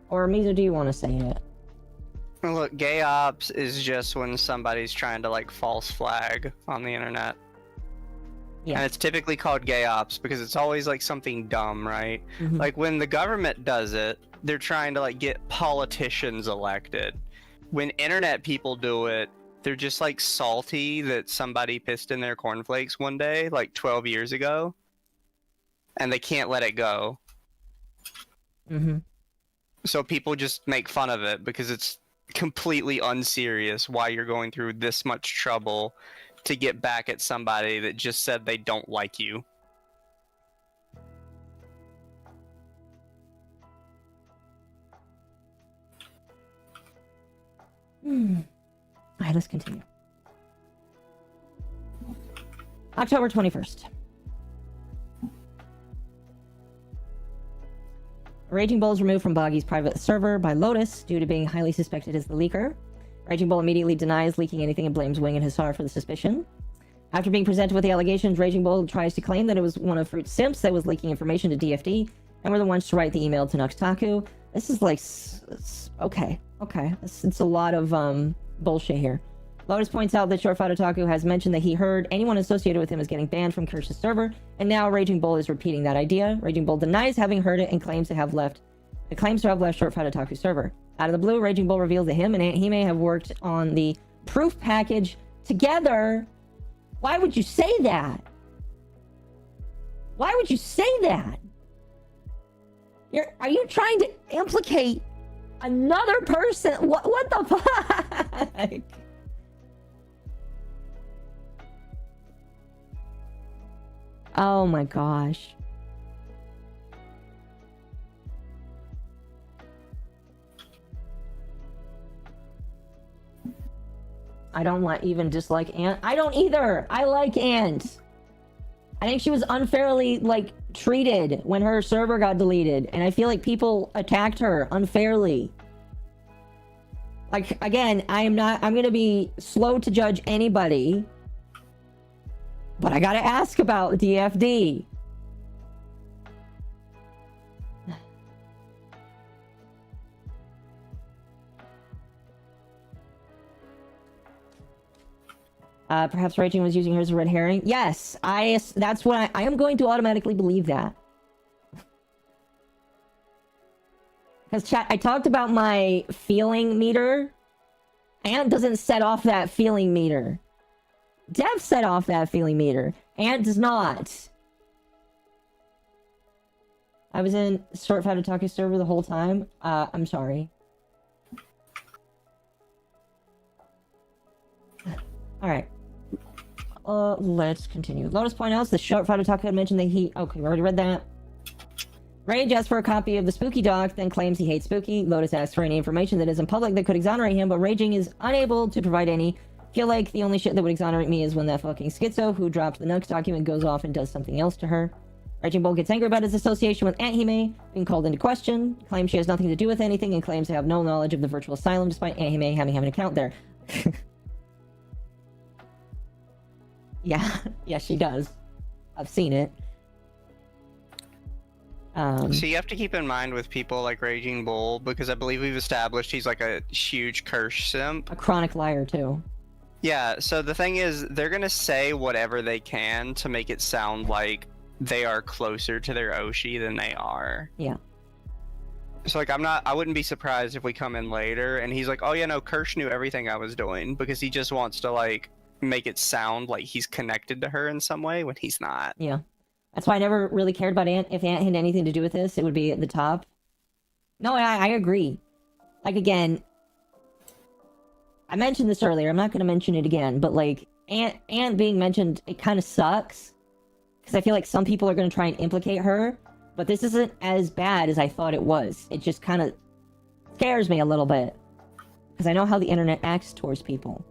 Or Mizu, do you want to say it?
Look, gay ops is just when somebody's trying to like false flag on the internet. Yeah. And it's typically called gay ops because it's always like something dumb, right? Mm-hmm. Like when the government does it, they're trying to like get politicians elected. When internet people do it, they're just like salty that somebody pissed in their cornflakes one day, like 12 years ago. And they can't let it go.
Mm-hmm.
So people just make fun of it because it's completely unserious why you're going through this much trouble to get back at somebody that just said they don't like you.
Alright, let's continue. October 21st. Raging Bull is removed from Boggy's private server by Lotus due to being highly suspected as the leaker. Raging Bull immediately denies leaking anything and blames Wing and Hussar for the suspicion. After being presented with the allegations, Raging Bull tries to claim that it was one of Fruit's simps that was leaking information to DFD and were the ones to write the email to Nuxtaku. This is like... Okay. It's a lot of bullshit here. Lotus points out that Short Fat Otaku has mentioned that he heard anyone associated with him is getting banned from Kirsche's server, and now Raging Bull is repeating that idea. Raging Bull denies having heard it and claims to have left Short Fat Otaku's server. Out of the blue, Raging Bull reveals that him and Aunt Hime have worked on the proof package together. Why would you say that? Why would you say that? Are you trying to implicate another person? What the fuck? Oh my gosh. I don't even dislike Ant. I don't either. I like Ant. I think she was unfairly, like, treated when her server got deleted. And I feel like people attacked her unfairly. Like, again, I'm gonna be slow to judge anybody. But I gotta ask about DFD. Perhaps Raging was using her as a red herring. Yes, that's what I am going to automatically believe that. Because chat, I talked about my feeling meter. Ant doesn't set off that feeling meter. Dev set off that feeling meter. Ant does not. I was in Short Fat Otaku server the whole time. I'm sorry. Alright. Let's continue. Lotus point out the Short Fat Otaku had mentioned that he... Okay, we already read that. Rage asks for a copy of the Spooky Doc, then claims he hates Spooky. Lotus asks for any information that isn't public that could exonerate him, but Raging is unable to provide any. Feel like the only shit that would exonerate me is when that fucking schizo who dropped the Nux document goes off and does something else to her. Raging Bull gets angry about his association with Aunt-Hime being called into question, claims she has nothing to do with anything, and claims to have no knowledge of the virtual asylum despite Aunt-Hime having an account there. Yeah, she does. I've seen it.
So you have to keep in mind with people like Raging Bull, because I believe we've established he's like a huge Kirsche simp.
A chronic liar, too.
Yeah, so the thing is, they're gonna say whatever they can to make it sound like they are closer to their Oshi than they are.
Yeah.
So like, I wouldn't be surprised if we come in later and he's like, oh yeah, no, Kirsche knew everything I was doing, because he just wants to like make it sound like he's connected to her in some way when he's not.
Yeah. That's why I never really cared about Ant. If Ant had anything to do with this, it would be at the top. No, I agree. Like, again, I mentioned this earlier. I'm not going to mention it again, but, like, Ant being mentioned, it kind of sucks. Because I feel like some people are going to try and implicate her. But this isn't as bad as I thought it was. It just kind of scares me a little bit. Because I know how the internet acts towards people.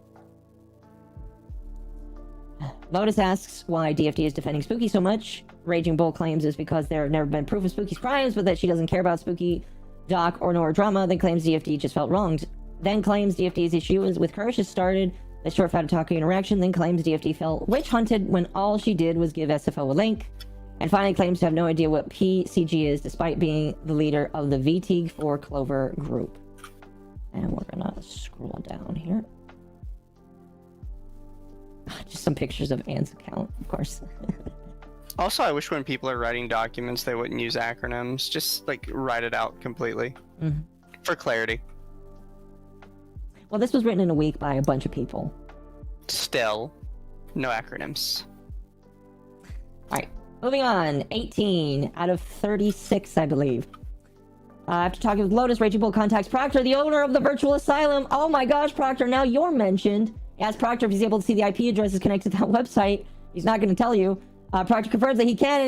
Lotus asks why DFD is defending Spooky so much. Raging Bull claims it's because there have never been proof of Spooky's crimes, but that she doesn't care about Spooky, Doc, or nor drama. Then claims DFD just felt wronged. Then claims DFD's issue is with Kirsche started the Short Fat Otaku interaction. Then claims DFD felt witch hunted when all she did was give SFO a link. And finally claims to have no idea what PCG is, despite being the leader of the VTG 4 Clover group. And we're gonna scroll down here. Just some pictures of Anne's account, of course.
Also, I wish when people are writing documents, they wouldn't use acronyms. Just, like, write it out completely.
Mm-hmm.
For clarity.
Well, this was written in a week by a bunch of people.
Still, no acronyms.
Alright, moving on. 18 out of 36, I believe. After talking with Lotus, Raging Bull contacts Proctor, the owner of the virtual asylum. Oh my gosh, Proctor, now you're mentioned. Ask Proctor if he's able to see the IP addresses connected to that website. He's not going to tell you. Proctor confirms that he can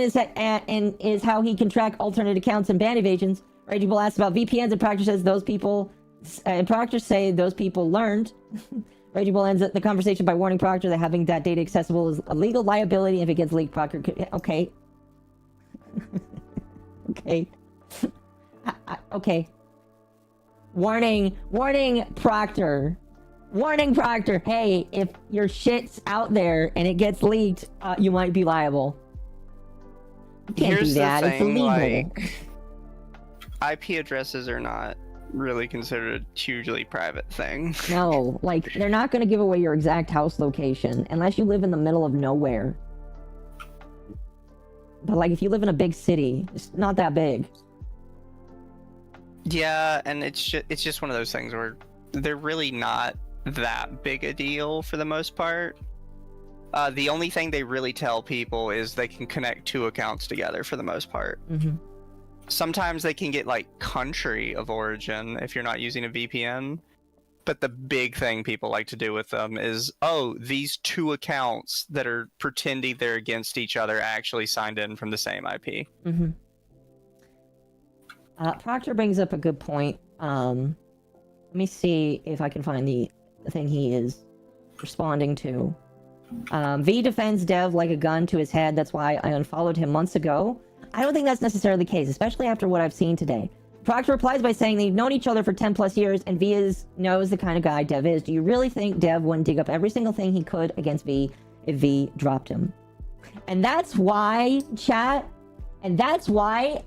and is how he can track alternate accounts and ban evasions. Raging Bull asks about VPNs and Proctor says those people... And Proctor say those people learned. Raging Bull ends the conversation by warning Proctor that having that data accessible is a legal liability. If it gets leaked, Proctor could... Okay. Okay. Okay. Warning Proctor. Warning Proctor, hey, if your shit's out there and it gets leaked, you might be liable. You can't
Here's
do that.
The
It's
thing,
illegal.
like, IP addresses are not really considered a hugely private thing.
No, like, they're not going to give away your exact house location unless you live in the middle of nowhere. But, like, if you live in a big city, it's not that big.
Yeah, and it's just one of those things where they're really not that big a deal for the most part. The only thing they really tell people is they can connect 2 accounts together for the most part.
Mm-hmm.
Sometimes they can get like country of origin if you're not using a VPN. But the big thing people like to do with them is, oh, these 2 accounts that are pretending they're against each other actually signed in from the same IP.
Mm-hmm. Proctor brings up a good point. Let me see if I can find the thing he is responding to. V defends Dev like a gun to his head. That's why I unfollowed him months ago. I don't think that's necessarily the case, especially after what I've seen today. Proctor replies by saying they've known each other for 10 plus years and V knows the kind of guy Dev is. Do you really think Dev wouldn't dig up every single thing he could against V if V dropped him? And that's why, chat, and that's why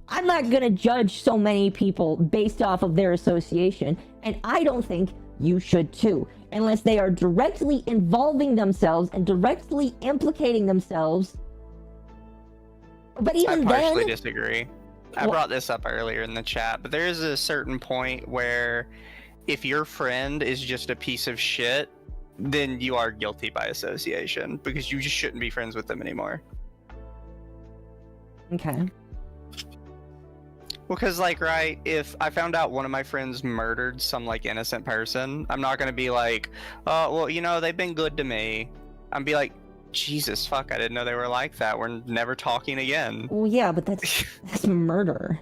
I'm not gonna judge so many people based off of their association, and I don't think you should too, unless they are directly involving themselves and directly implicating themselves. But even
I partially
then,
disagree. I brought this up earlier in the chat, but there is a certain point where if your friend is just a piece of shit, then you are guilty by association because you just shouldn't be friends with them anymore.
okay.
Because, like, right, if I found out one of my friends murdered some, like, innocent person, I'm not going to be like, oh, well, you know, they've been good to me. I'm be like, Jesus, fuck, I didn't know they were like that. We're never talking again.
Well, yeah, but that's murder.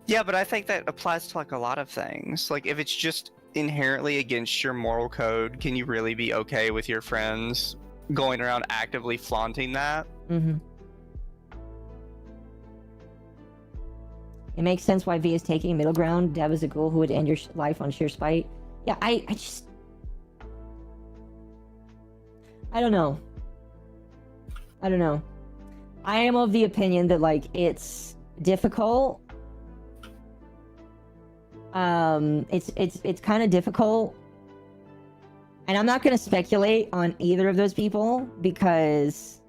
Yeah, but I think that applies to, like, a lot of things. Like, if it's just inherently against your moral code, can you really be okay with your friends going around actively flaunting that?
Mm-hmm. It makes sense why V is taking a middle ground. Dev is a ghoul who would end your life on sheer spite. Yeah, I don't know. I don't know. I am of the opinion that, like, it's difficult. It's kind of difficult. And I'm not going to speculate on either of those people because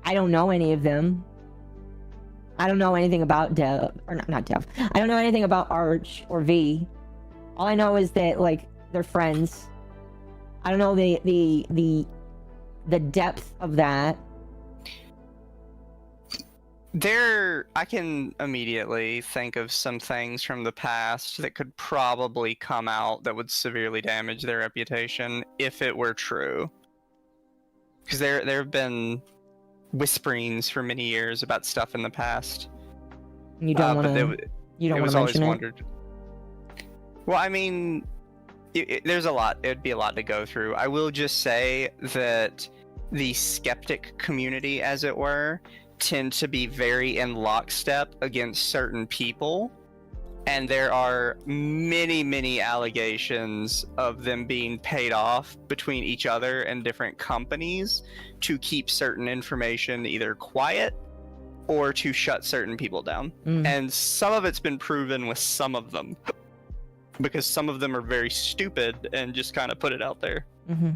I don't know any of them. I don't know anything about Dev, or not Dev. I don't know anything about Arch or V. All I know is that, like, they're friends. I don't know the depth of that.
I can immediately think of some things from the past that could probably come out that would severely damage their reputation if it were true. Because there have been whisperings for many years about stuff in the past.
You don't want to. You don't want to mention it.
Wondered. Well, I mean, there's a lot. It'd be a lot to go through. I will just say that the skeptic community, as it were, tend to be very in lockstep against certain people. And there are many, many allegations of them being paid off between each other and different companies to keep certain information either quiet or to shut certain people down. And some of it's been proven with some of them because some of them are very stupid and just kind of put it out there.
Mm-hmm.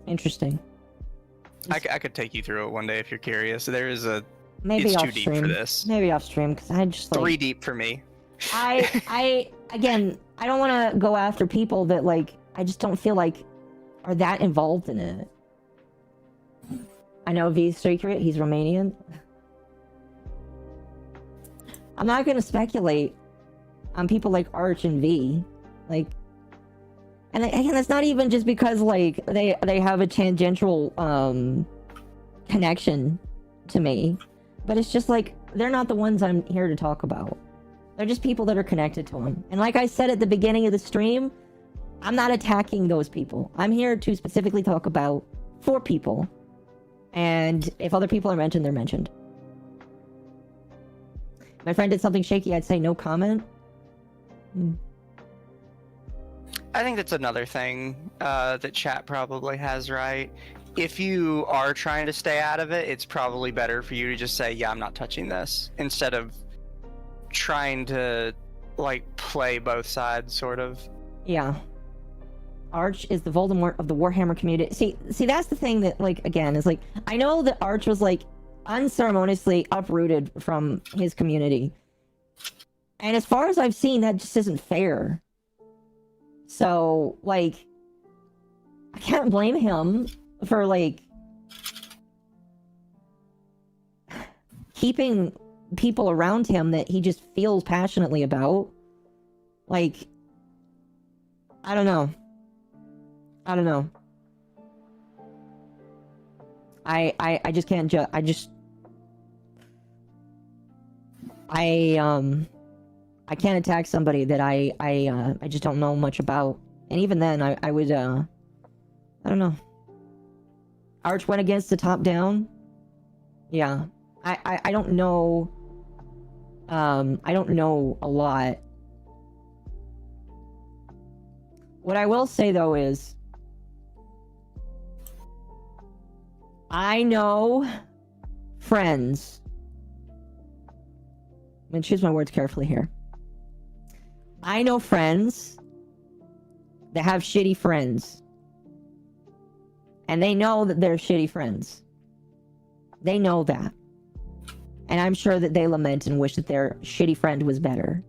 Interesting.
I could take you through it one day if you're curious. There is a...
Maybe
it's
off
too deep
stream.
for this.
Maybe off stream because I just like
3 deep for me.
Again, I don't want to go after people that, like, I just don't feel like are that involved in it. I know V's secret. He's Romanian. I'm not going to speculate on people like Arch and V. Like, and again, that's not even just because, like, they have a tangential connection to me, but it's just like they're not the ones I'm here to talk about. They're just people that are connected to them. And like I said at the beginning of the stream, I'm not attacking those people. I'm here to specifically talk about 4 people. And if other people are mentioned, they're mentioned. If my friend did something shaky, I'd say no comment.
I think that's another thing that chat probably has, right? If you are trying to stay out of it, it's probably better for you to just say, yeah, I'm not touching this, instead of trying to, like, play both sides, sort of.
Yeah. Arch is the Voldemort of the Warhammer community. See, that's the thing that, like, again, is like, I know that Arch was, like, unceremoniously uprooted from his community. And as far as I've seen, that just isn't fair. So, like, I can't blame him for, like, keeping people around him that he just feels passionately about. Like, I don't know. I don't know. I just can't judge. I can't attack somebody that I just don't know much about. And even then, I would, I don't know. Arch went against the top down. Yeah. I don't know. I don't know a lot. What I will say, though, is I know friends. I'm gonna choose my words carefully here. I know friends that have shitty friends. And they know that they're shitty friends. They know that. And I'm sure that they lament and wish that their shitty friend was better.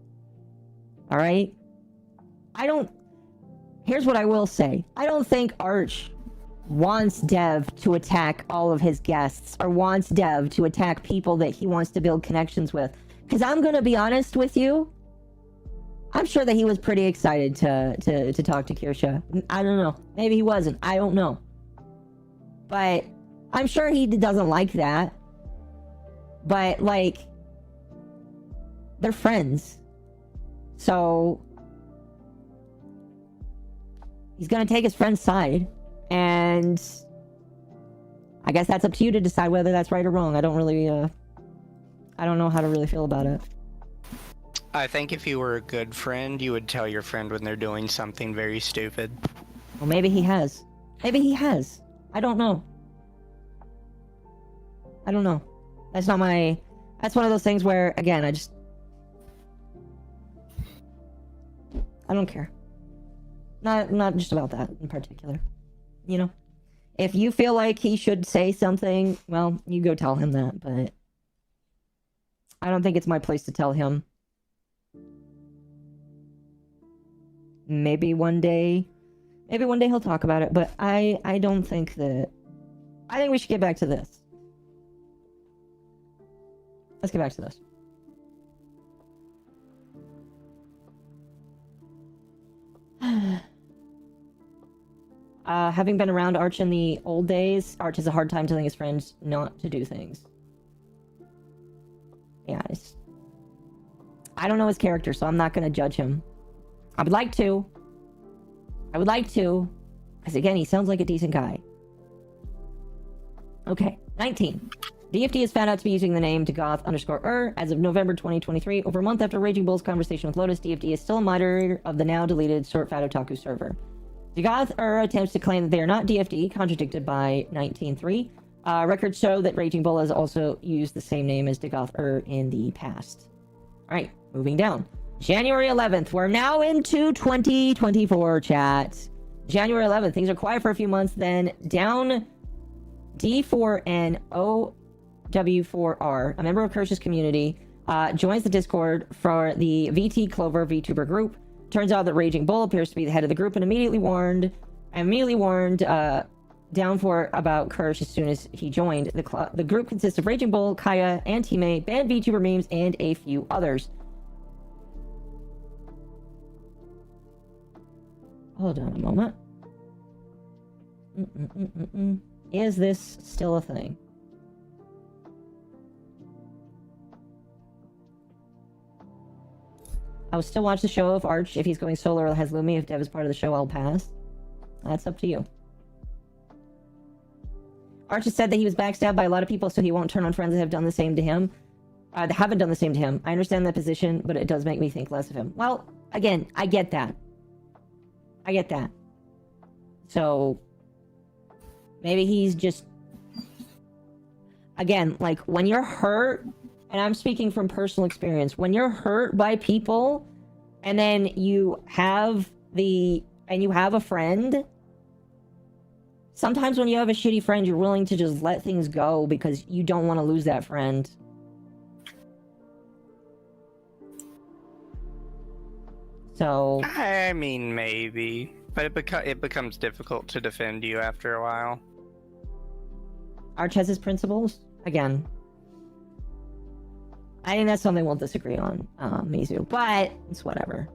Alright? Here's what I will say. I don't think Arch wants Dev to attack all of his guests, or wants Dev to attack people that he wants to build connections with. Because I'm gonna be honest with you, I'm sure that he was pretty excited to talk to Kirsche. I don't know. Maybe he wasn't. I don't know. But I'm sure he doesn't like that. But, like, they're friends. So he's gonna take his friend's side. And I guess that's up to you to decide whether that's right or wrong. I don't really, I don't know how to really feel about it.
I think if you were a good friend, you would tell your friend when they're doing something very stupid.
Well, maybe he has. Maybe he has. I don't know. I don't know. That's not my... That's one of those things where, again, I don't care. Not just about that in particular. You know? If you feel like he should say something, well, you go tell him that, but... I don't think it's my place to tell him. Maybe one day he'll talk about it, but I don't think that... I think we should get back to this. Let's get back to this. Having been around Arch in the old days, Arch has a hard time telling his friends not to do things. Yeah, I don't know his character, so I'm not gonna judge him. I would like to. Because again, he sounds like a decent guy. Okay, 19. DFD is found out to be using the name Dagoth_er as of November 2023. Over a month after Raging Bull's conversation with Lotus, DFD is still a moderator of the now deleted Short Fat Otaku server. Dagoth attempts to claim that they are not DFD, contradicted by 19.3. Records show that Raging Bull has also used the same name as Dagoth in the past. Alright, moving down. January 11th. We're now into 2024, chat. January 11th. Things are quiet for a few months, then down D4NOW4R, a member of Kirsche's community, joins the Discord for the VT Clover VTuber group. Turns out that Raging Bull appears to be the head of the group and immediately warned Down4 about Kirsch as soon as he joined. The group consists of Raging Bull, Kaya, and teammate, banned VTuber memes, and a few others. Hold on a moment. Is this still a thing? I will still watch the show if Arch, if he's going solo or has Lumi. If Dev is part of the show, I'll pass. That's up to you. Arch has said that he was backstabbed by a lot of people, so he won't turn on friends that have done the same to him. That haven't done the same to him. I understand that position, but it does make me think less of him. Well, again, I get that. I get that. So, maybe he's just... Again, like, when you're hurt, and I'm speaking from personal experience, when you're hurt by people, and then you have a friend, sometimes when you have a shitty friend, you're willing to just let things go because you don't want to lose that friend. So
I mean, maybe, but it becomes difficult to defend you after a while.
Arch has his principles. Again, I think that's something we'll disagree on, Mizu. But it's whatever.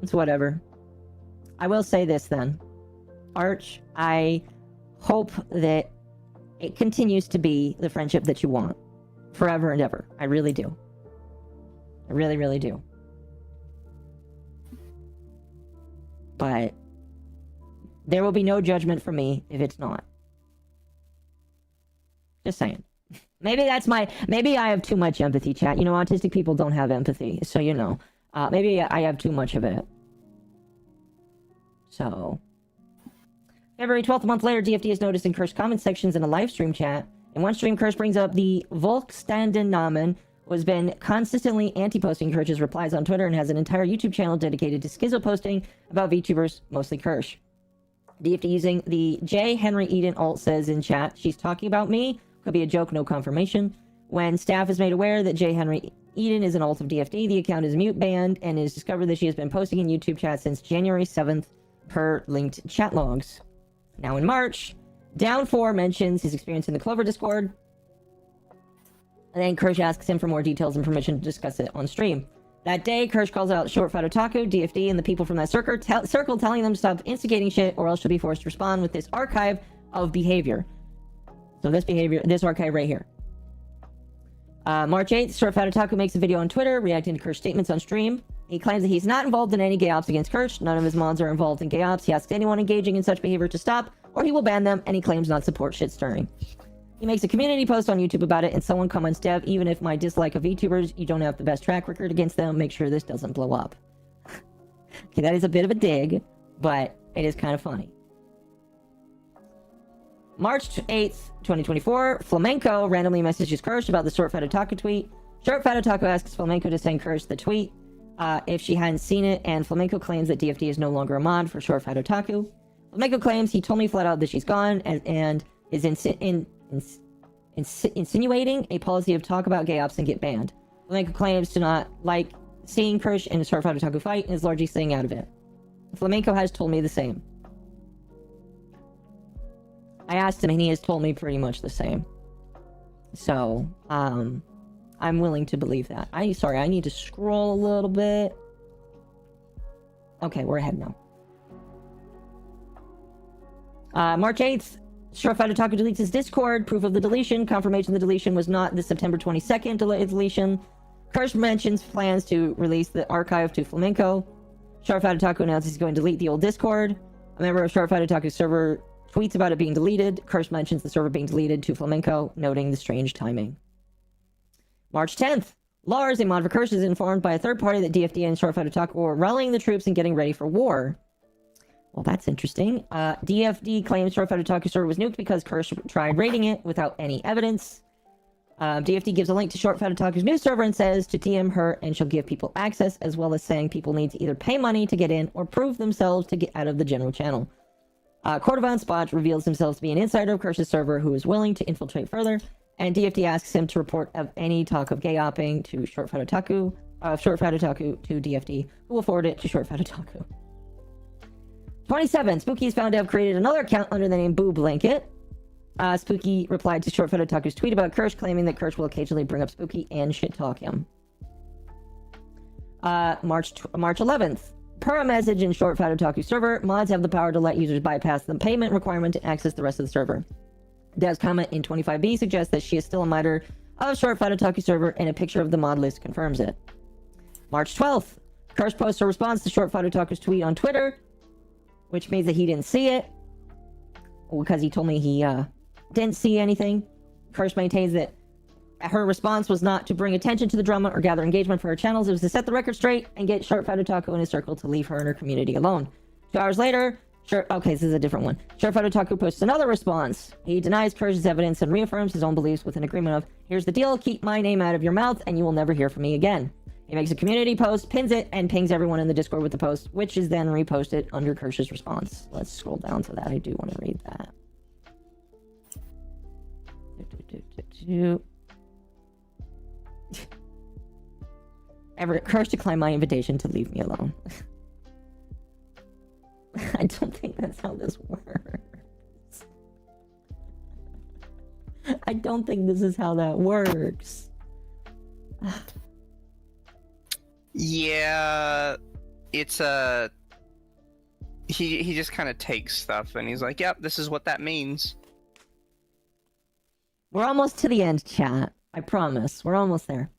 It's whatever. I will say this then. Arch, I hope that it continues to be the friendship that you want. Forever and ever. I really do. I really, really do. But there will be no judgment from me if it's not. Just saying. Maybe I have too much empathy, chat. You know, autistic people don't have empathy, so you know. Maybe I have too much of it. So. February 12th, a month later, DFD has noticed in Kirsch comment sections in a live stream chat. In one stream, Kirsch brings up the Volksstanden Namen, who has been consistently anti-posting Kirsch's replies on Twitter and has an entire YouTube channel dedicated to schizo posting about VTubers, mostly Kirsch. DFD using the J. Henry Eden alt says in chat, she's talking about me. Could be a joke, no confirmation. When staff is made aware that J. Henry Eden is an alt of DFD, the account is mute banned and is discovered that she has been posting in YouTube chat since January 7th per linked chat logs. Now in March, Down4 mentions his experience in the Clover Discord. And then Kirsch asks him for more details and permission to discuss it on stream. That day, Kirsch calls out Short Fat Otaku, DFD, and the people from that circle telling them to stop instigating shit or else she'll be forced to respond with this archive of behavior. So this archive right here. March 8th, Short Fat Otaku makes a video on Twitter reacting to Kirsch's statements on stream. He claims that he's not involved in any gay ops against Kirsch. None of his mods are involved in gay ops. He asks anyone engaging in such behavior to stop, or he will ban them, and he claims not support shit stirring. He makes a community post on YouTube about it, and someone comments, Dev, even if my dislike of VTubers, you don't have the best track record against them, make sure this doesn't blow up. Okay, that is a bit of a dig, but it is kind of funny. March 8th, 2024, Flamenco randomly messages Kirsch about the Short Fat Otaku tweet. Short Fat Otaku asks Flamenco to send Kirsch the tweet if she hadn't seen it, and Flamenco claims that DFD is no longer a mod for Short Fat Otaku. Flamenco claims he told me flat out that she's gone and is insinuating a policy of talk about gay ops and get banned. Flamenco claims to not like seeing Kirsch in a Short Fat Otaku fight and is largely staying out of it. Flamenco has told me the same. I asked him and he has told me pretty much the same. So, I'm willing to believe that. I need to scroll a little bit. Okay, we're ahead now. March 8th, Short Fat Otaku deletes his Discord. Proof of the deletion. Confirmation the deletion was not the September 22nd deletion. Kirsch mentions plans to release the archive to Flamenco. Short Fat Otaku announces he's going to delete the old Discord. A member of Short Fat Otaku's server tweets about it being deleted. Kirsch mentions the server being deleted to Flamenco, noting the strange timing. March 10th, Lars, a mod for Kirsch, is informed by a third party that DFD and Short Fat Otaku were rallying the troops and getting ready for war. Well, that's interesting. DFD claims Short Fat Otaku server was nuked because Kirsch tried raiding it without any evidence. DFD gives a link to Short Fat Otaku's new server and says to DM her and she'll give people access, as well as saying people need to either pay money to get in or prove themselves to get out of the general channel. Cordovan Spot reveals himself to be an insider of Kirsch's server who is willing to infiltrate further, and DFD asks him to report of any talk of gay opping to Short Fat Otaku to DFD, who will forward it to Short Fat Otaku. 27, Spooky is found to have created another account under the name Boo Blanket. Spooky replied to Short Fat Otaku's tweet about Kirsch, claiming that Kirsch will occasionally bring up Spooky and shit-talk him. March 11th, per a message in Short Fat Otaku server, mods have the power to let users bypass the payment requirement to access the rest of the server. Dev's comment in 25B suggests that she is still a modder of Short Fat Otaku server, and a picture of the mod list confirms it. March 12th, Kirsch posts a response to Short Fat Otaku's tweet on Twitter, which means that he didn't see it, because he told me he didn't see anything. Kirsch maintains that her response was not to bring attention to the drama or gather engagement for her channels. It was to set the record straight and get Short Fat Otaku in his circle to leave her and her community alone. 2 hours later, okay, this is a different one. Short Fat Otaku posts another response. He denies Kirsch's evidence and reaffirms his own beliefs with an agreement of, here's the deal, keep my name out of your mouth and you will never hear from me again. He makes a community post, pins it, and pings everyone in the Discord with the post, which is then reposted under Kirsch's response. Let's scroll down to that. I do want to read that. Kirsche declined my invitation to leave me alone. I don't think that's how this works. I don't think this is how that works.
Yeah, it's he just kind of takes stuff and he's like, "Yep, this is what that means."
We're almost to the end, chat. I promise. We're almost there.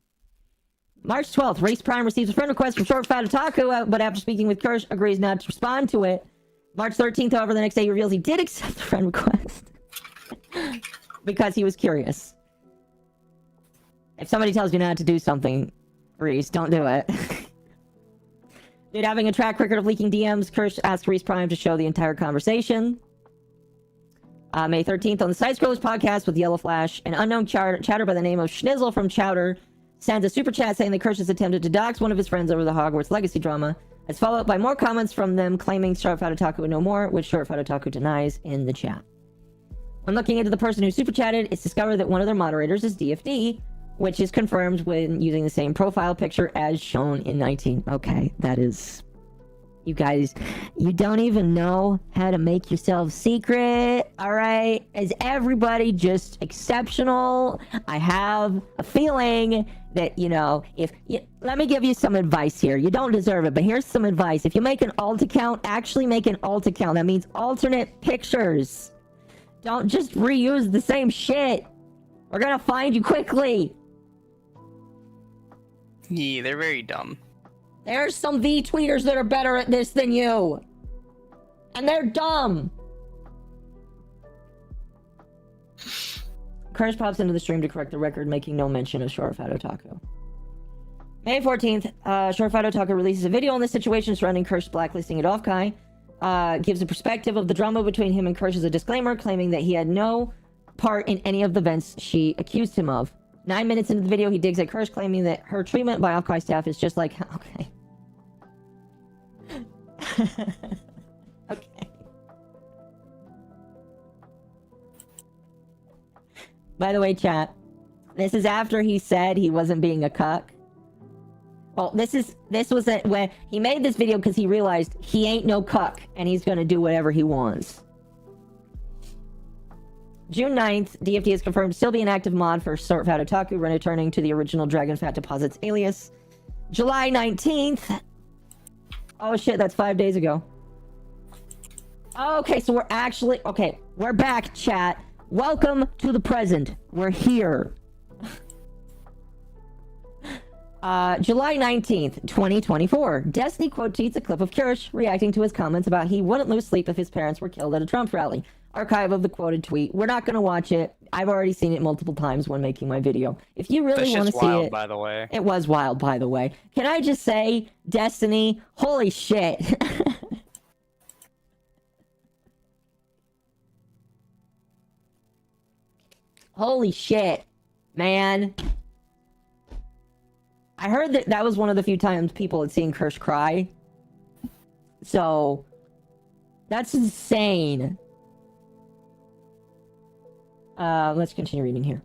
March 12th, Race Prime receives a friend request from Short Fat Otaku, but after speaking with Kirsche, agrees not to respond to it. March 13th, however, the next day he reveals he did accept the friend request. Because he was curious. If somebody tells you not to do something, Reese, don't do it. Dude, having a track record of leaking DMs, Kirsche asked Reese Prime to show the entire conversation. May 13th, on the Side Scrollers podcast with Yellow Flash, an unknown chatter by the name of Schnizzle from Chowder sends a super chat saying that Kirsche has attempted to dox one of his friends over the Hogwarts Legacy drama. It's followed up by more comments from them claiming Short Fat Otaku would know more, which Short Fat Otaku denies in the chat. When looking into the person who super chatted, it's discovered that one of their moderators is DFD, which is confirmed when using the same profile picture as shown in 19. Okay, that is... You guys, you don't even know how to make yourself secret, alright? Is everybody just exceptional? I have a feeling that, you know, let me give you some advice here. You don't deserve it, but here's some advice. If you make an alt account, actually make an alt account. That means alternate pictures. Don't just reuse the same shit. We're gonna find you quickly.
Yeah, they're very dumb.
There's some V-tweeters that are better at this than you. And they're dumb. Kirsche pops into the stream to correct the record, making no mention of Short Fat Otaku. May 14th, Short Fat Otaku releases a video on the situation surrounding Kirsche's blacklisting at Offkai. Gives a perspective of the drama between him and Kirsche as a disclaimer, claiming that he had no part in any of the events she accused him of. 9 minutes into the video, he digs at Kirsche, claiming that her treatment by Offkai staff is just like... Okay. Okay. By the way, chat, this is after he said he wasn't being a cuck. Well, this was when he made this video because he realized he ain't no cuck and he's gonna do whatever he wants. June 9th, DFD is confirmed to still be an active mod for Short Fat Otaku, returning to the original Dragon Fat Deposits alias. July 19th. Oh shit, that's 5 days ago. Okay, so we're actually... Okay, we're back, chat. Welcome to the present. We're here. July 19th, 2024. Destiny quote tweets a clip of Kirsche reacting to his comments about he wouldn't lose sleep if his parents were killed at a Trump rally. Archive of the quoted tweet. We're not going to watch it. I've already seen it multiple times when making my video. If you really want to see it...
by the way.
It was wild, by the way. Can I just say, Destiny, holy shit. Holy shit, man. I heard that that was one of the few times people had seen Kirsche cry. So, that's insane. Let's continue reading here.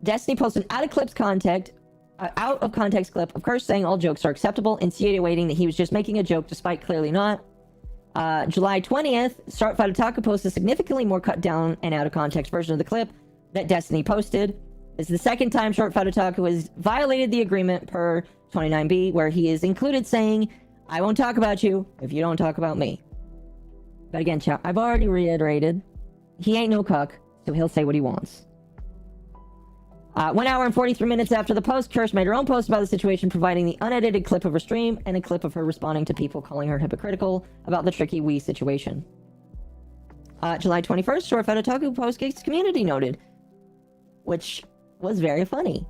Destiny posted out of context clip of Kirsche saying all jokes are acceptable, insinuating that he was just making a joke despite clearly not. July 20th, Short Fat Otaku posted a significantly more cut down and out of context version of the clip that Destiny posted. This is the second time Short Fat Otaku has violated the agreement per 29B, where he is included saying, I won't talk about you if you don't talk about me. But again, chat, I've already reiterated, he ain't no cuck, so he'll say what he wants. 1 hour and 43 minutes after the post, Kirsche made her own post about the situation, providing the unedited clip of her stream and a clip of her responding to people calling her hypocritical about the tricky Wii situation. July 21st, Short Fat Otaku post gets community noted, which was very funny.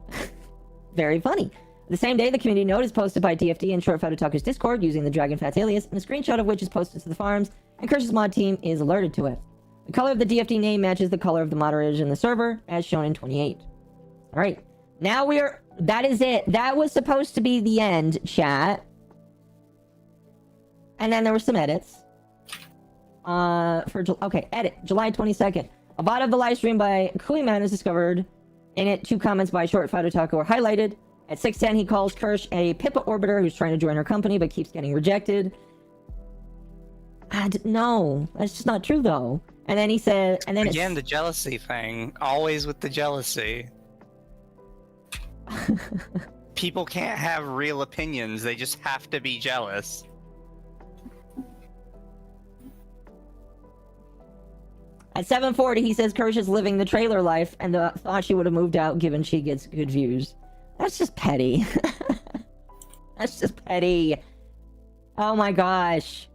Very funny. The same day, the community note is posted by DFD in Short Fat Otaku's Discord using the Dragon Fats alias, and a screenshot of which is posted to the farms, and Kirsche's mod team is alerted to it. The color of the DFD name matches the color of the moderators in the server, as shown in 28. Alright, now that is it. That was supposed to be the end, chat. And then there were some edits. Okay, edit, July 22nd. A bot of the live stream by Kuiman is discovered In it, 2 comments by Short Fat Otaku are highlighted. At 6:10, he calls Kirsche a Pippa orbiter who's trying to join her company but keeps getting rejected. No, that's just not true though. And then he said, and then
again, the jealousy thing. Always with the jealousy. People can't have real opinions. They just have to be jealous.
At 7:40, he says Kirsche is living the trailer life and thought she would have moved out given she gets good views. That's just petty. That's just petty. Oh my gosh.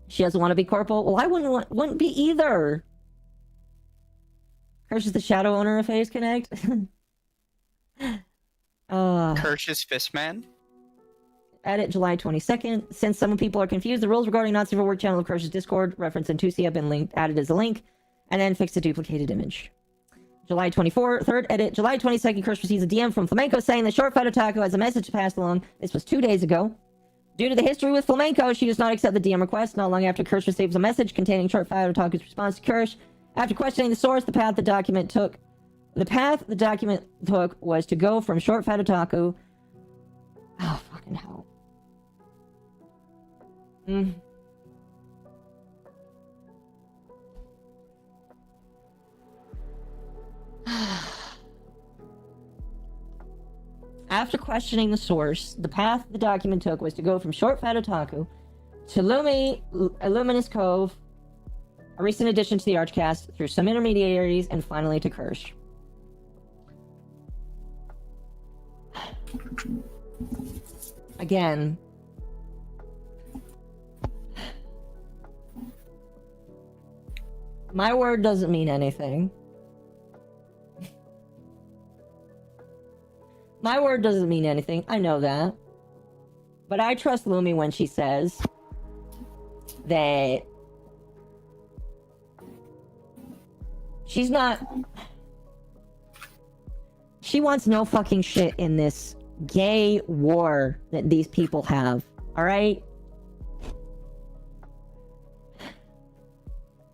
She doesn't want to be corporal? Well, I wouldn't be either. Kirsche is the shadow owner of Phase Connect.
Kirsch's Fistman?
Edit July 22nd. Since some people are confused, the rules regarding not-safe for work channel of Kirsche's Discord reference in 2C have been added as a link, and then fixed a duplicated image. July 24th, third edit. July 22nd, Kirsche receives a DM from Flamenco saying that Short Fat Otaku has a message to pass along. This was 2 days ago. Due to the history with Flamenco, she does not accept the DM request. Not long after, Kirsche receives a message containing Short Fat Otaku's response to Kirsche. After questioning the source, the path the document took was to go from Short Fat Otaku. Oh, fucking hell. After questioning the source, the path the document took was to go from Short Fat Otaku to LuminousCove, a recent addition to the Archcast, through some intermediaries, and finally to Kirsche. Again, my word doesn't mean anything. My word doesn't mean anything. I know that. But I trust Lumi when she says that she's not... She wants no fucking shit in this gay war that these people have. Alright?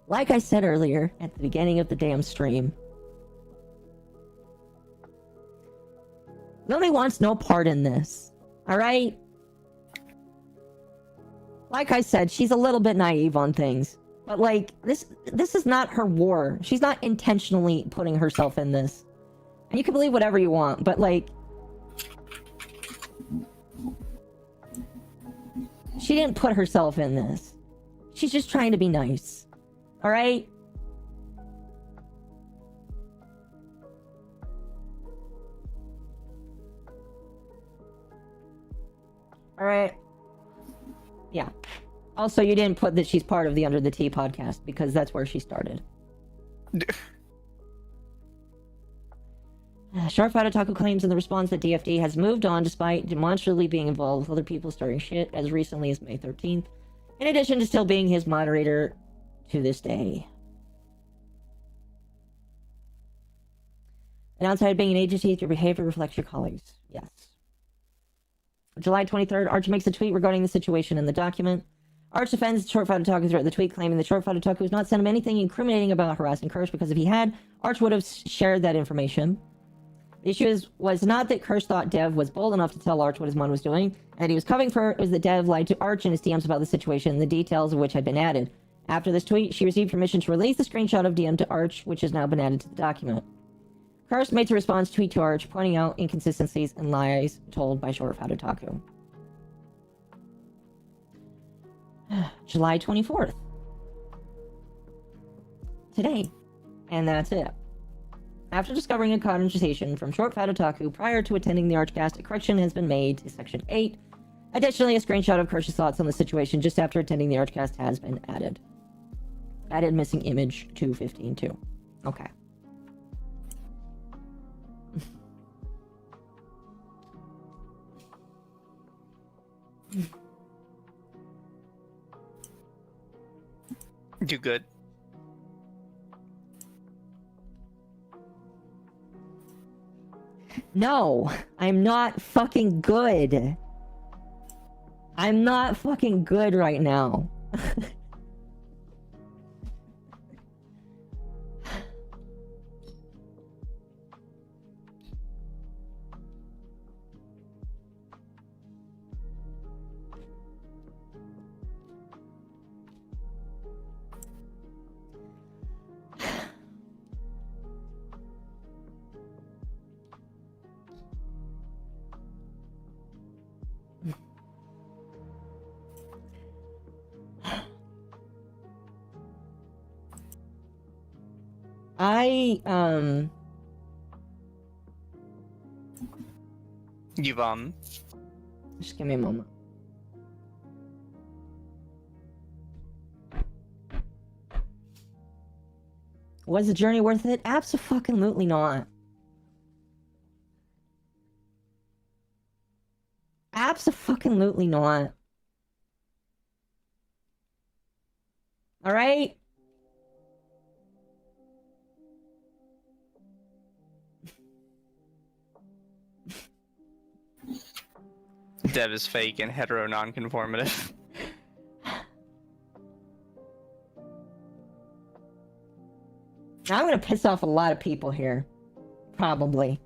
Like I said earlier at the beginning of the damn stream, Lily wants no part in this. Alright? Like I said, she's a little bit naive on things. But like, this is not her war. She's not intentionally putting herself in this. And you can believe whatever you want, but like... She didn't put herself in this. She's just trying to be nice. Alright? Alright. Yeah. Also, you didn't put that she's part of the Under the Tea podcast, because that's where she started. Short Fat Otaku claims in the response that DFD has moved on despite demonstrably being involved with other people starting shit as recently as May 13th, in addition to still being his moderator to this day. And outside being an agency, your behavior reflects your colleagues. Yes. July 23rd, Arch makes a tweet regarding the situation in the document. Arch defends Short Fat Otaku throughout the tweet, claiming that Short Fat Otaku has not sent him anything incriminating about harassing Kirsche, because if he had, Arch would have shared that information. The issue was not that Kirsche thought Dev was bold enough to tell Arch what his mom was doing, and he was covering for her. It was that Dev lied to Arch in his DMs about the situation, the details of which had been added. After this tweet, she received permission to release the screenshot of DM to Arch, which has now been added to the document. Kirsche made a response tweet to Arch, pointing out inconsistencies and lies told by Short Fat Otaku. July 24th. Today. And that's it. After discovering a conversation from Short Fat Otaku prior to attending the Archcast, a correction has been made to Section 8. Additionally, a screenshot of Kirsche's thoughts on the situation just after attending the Archcast has been added. Added missing image 215.2. Okay.
Do good.
No, I'm not fucking good. I'm not fucking good right now.
You've
Just give me a moment. Was the journey worth it? Abso-fucking-lutely not. Abso-fucking-lutely not. Alright?
Dev is fake and hetero non-conformative.
Now I'm gonna piss off a lot of people here. Probably.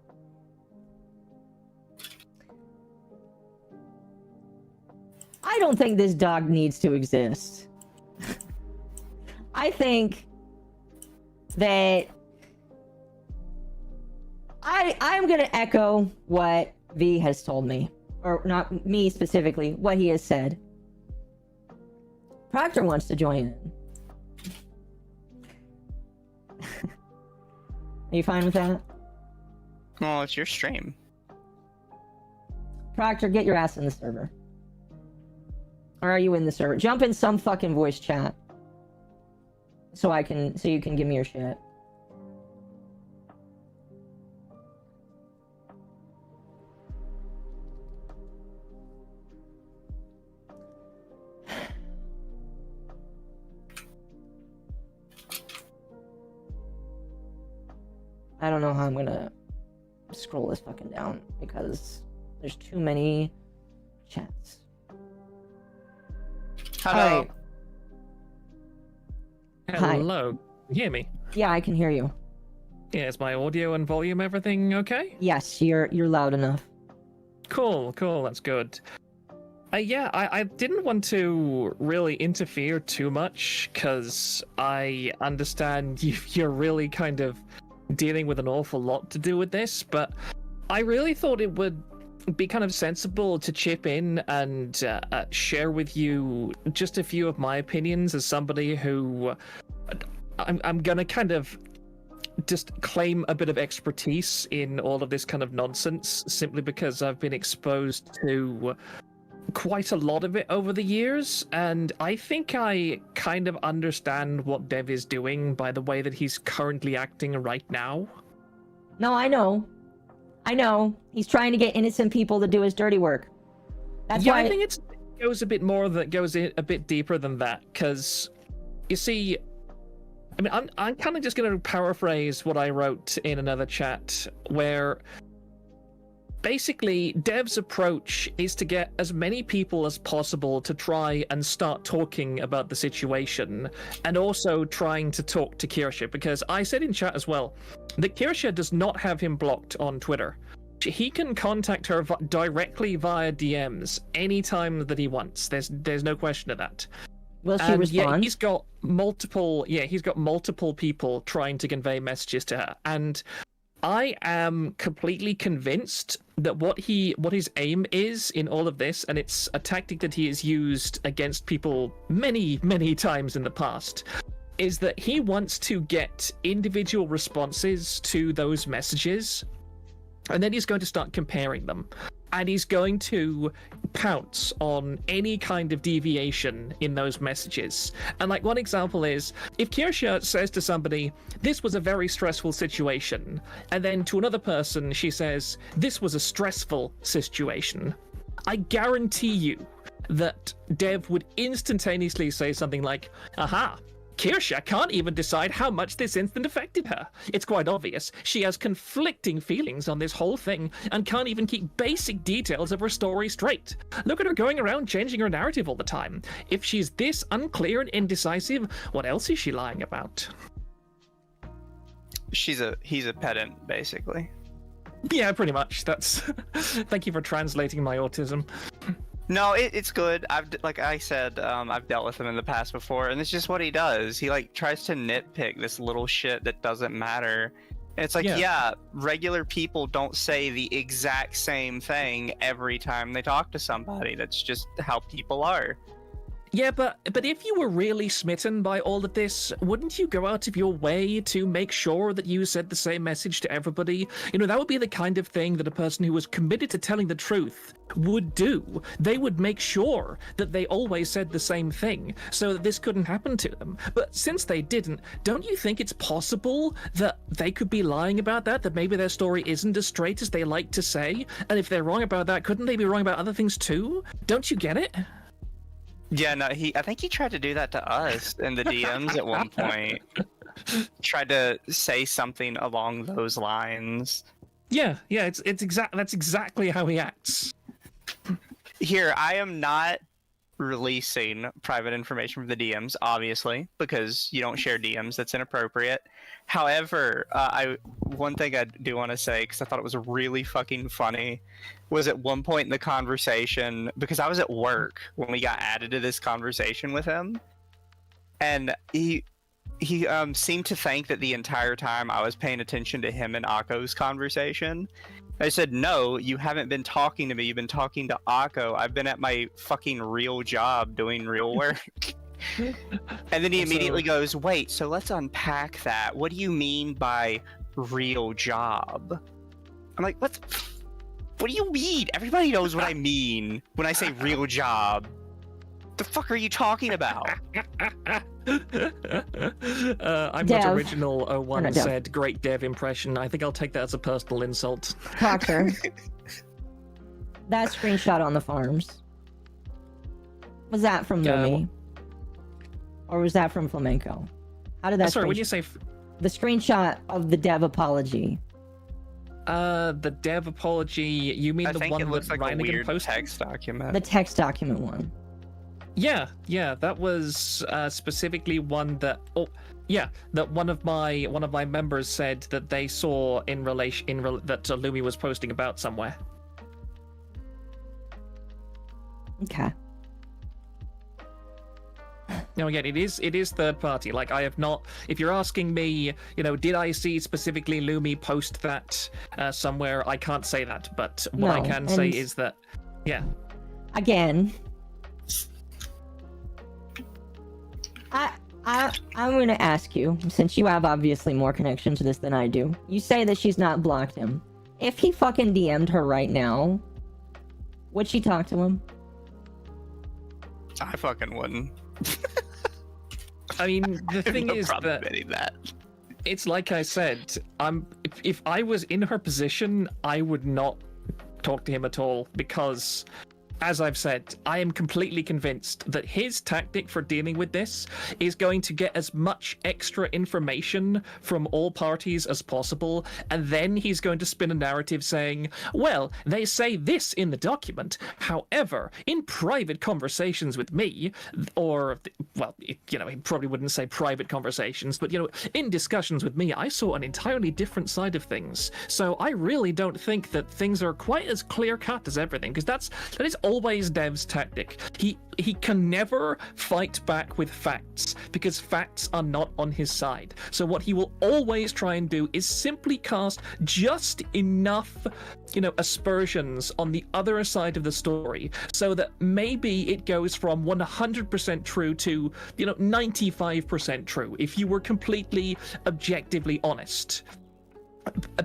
I don't think this dog needs to exist. I think that I'm gonna echo what V has told me. Or not me specifically, what he has said. Proctor wants to join in. Are you fine with that?
Well, it's your stream.
Proctor, get your ass in the server. Or are you in the server? Jump in some fucking voice chat. So you can give me your shit. I don't know how I'm gonna scroll this fucking down because there's too many chats.
Hello.
Hi.
Hello. Can you hear me?
Yeah, I can hear you.
Yeah, is my audio and volume everything okay?
Yes, you're loud enough.
Cool, that's good. Yeah, I didn't want to really interfere too much because I understand you're really kind of dealing with an awful lot to do with this, but I really thought it would be kind of sensible to chip in and share with you just a few of my opinions as somebody who I'm gonna kind of just claim a bit of expertise in all of this kind of nonsense simply because I've been exposed to quite a lot of it over the years, and I think I kind of understand what Dev is doing by the way that he's currently acting right now.
No, I know. He's trying to get innocent people to do his dirty work. That's why
I think it goes a bit more that goes a bit deeper than that, because you see, I mean, I'm kind of just going to paraphrase what I wrote in another chat where basically Dev's approach is to get as many people as possible to try and start talking about the situation, and also trying to talk to Kirsche, because I said in chat as well that Kirsche does not have him blocked on Twitter. He can contact her directly via DMs anytime that he wants. There's no question of that.
will she
And
respond?
yeah, he's got multiple people trying to convey messages to her, and I am completely convinced that what his aim is in all of this, and it's a tactic that he has used against people many, many times in the past, is that he wants to get individual responses to those messages, and then he's going to start comparing them. And he's going to pounce on any kind of deviation in those messages. And like one example is, if Kirsche says to somebody, this was a very stressful situation, and then to another person she says, this was a stressful situation, I guarantee you that Dev would instantaneously say something like, aha, Kirsche can't even decide how much this incident affected her. It's quite obvious. She has conflicting feelings on this whole thing and can't even keep basic details of her story straight. Look at her going around changing her narrative all the time. If she's this unclear and indecisive, what else is she lying about?
He's a pedant, basically.
Yeah, pretty much. That's. Thank you for translating my autism.
No, it's good. Like I said, I've dealt with him in the past before, and it's just what he does. He like tries to nitpick this little shit that doesn't matter. And it's like, yeah, regular people don't say the exact same thing every time they talk to somebody. That's just how people are.
Yeah, but if you were really smitten by all of this, wouldn't you go out of your way to make sure that you said the same message to everybody? You know, that would be the kind of thing that a person who was committed to telling the truth would do. They would make sure that they always said the same thing so that this couldn't happen to them. But since they didn't, don't you think it's possible that they could be lying about that maybe their story isn't as straight as they like to say? And if they're wrong about that, couldn't they be wrong about other things too? Don't you get it?
Yeah, no, I think he tried to do that to us in the DMs at one point. Tried to say something along those lines.
Yeah, that's exactly how he acts.
Here, I am not releasing private information from the DMs, obviously, because you don't share DMs. That's inappropriate. However, one thing I do want to say, because I thought it was really fucking funny, was at one point in the conversation, because I was at work when we got added to this conversation with him, and he seemed to think that the entire time I was paying attention to him and Akko's conversation. I said, no, you haven't been talking to me. You've been talking to Akko. I've been at my fucking real job doing real work. And then he immediately goes, wait, so let's unpack that. What do you mean by real job? I'm like, what do you mean? Everybody knows what I mean when I say real job. The fuck are you talking about?
I'm
Dev.
not original. One
not Dev.
said great Dev impression. I think I'll take that as a personal insult.
Proctor. That screenshot on the farms. Was that from Lumi? Or was that from Flamenco? How did that
Sorry, when you say
the screenshot of the Dev apology?
the Dev apology, you mean
I
the
think
one
it looks
that
like a
Reinigen
weird
posted?
text document.
The text document one.
Yeah, that was specifically one that that one of my members said that they saw that Lumi was posting about somewhere.
Okay.
Now again, it is third party. Like, I have not. If you're asking me, did I see specifically Lumi post that somewhere? I can't say that, but what I can say is that, yeah.
Again, I'm going to ask you, since you have obviously more connection to this than I do. You say that she's not blocked him. If he fucking DM'd her right now, would she talk to him?
I fucking wouldn't.
I mean, the thing
no
is
problem
that
admitting that
it's like I said. If I was in her position, I would not talk to him at all, because, as I've said, I am completely convinced that his tactic for dealing with this is going to get as much extra information from all parties as possible, and then he's going to spin a narrative saying, well, they say this in the document, however, in private conversations with me, or, well, he probably wouldn't say private conversations, but, in discussions with me, I saw an entirely different side of things. So I really don't think that things are quite as clear-cut as everything, because that is always Dev's tactic. He can never fight back with facts, because facts are not on his side. So what he will always try and do is simply cast just enough, aspersions on the other side of the story, so that maybe it goes from 100% true to, 95% true, if you were completely objectively honest.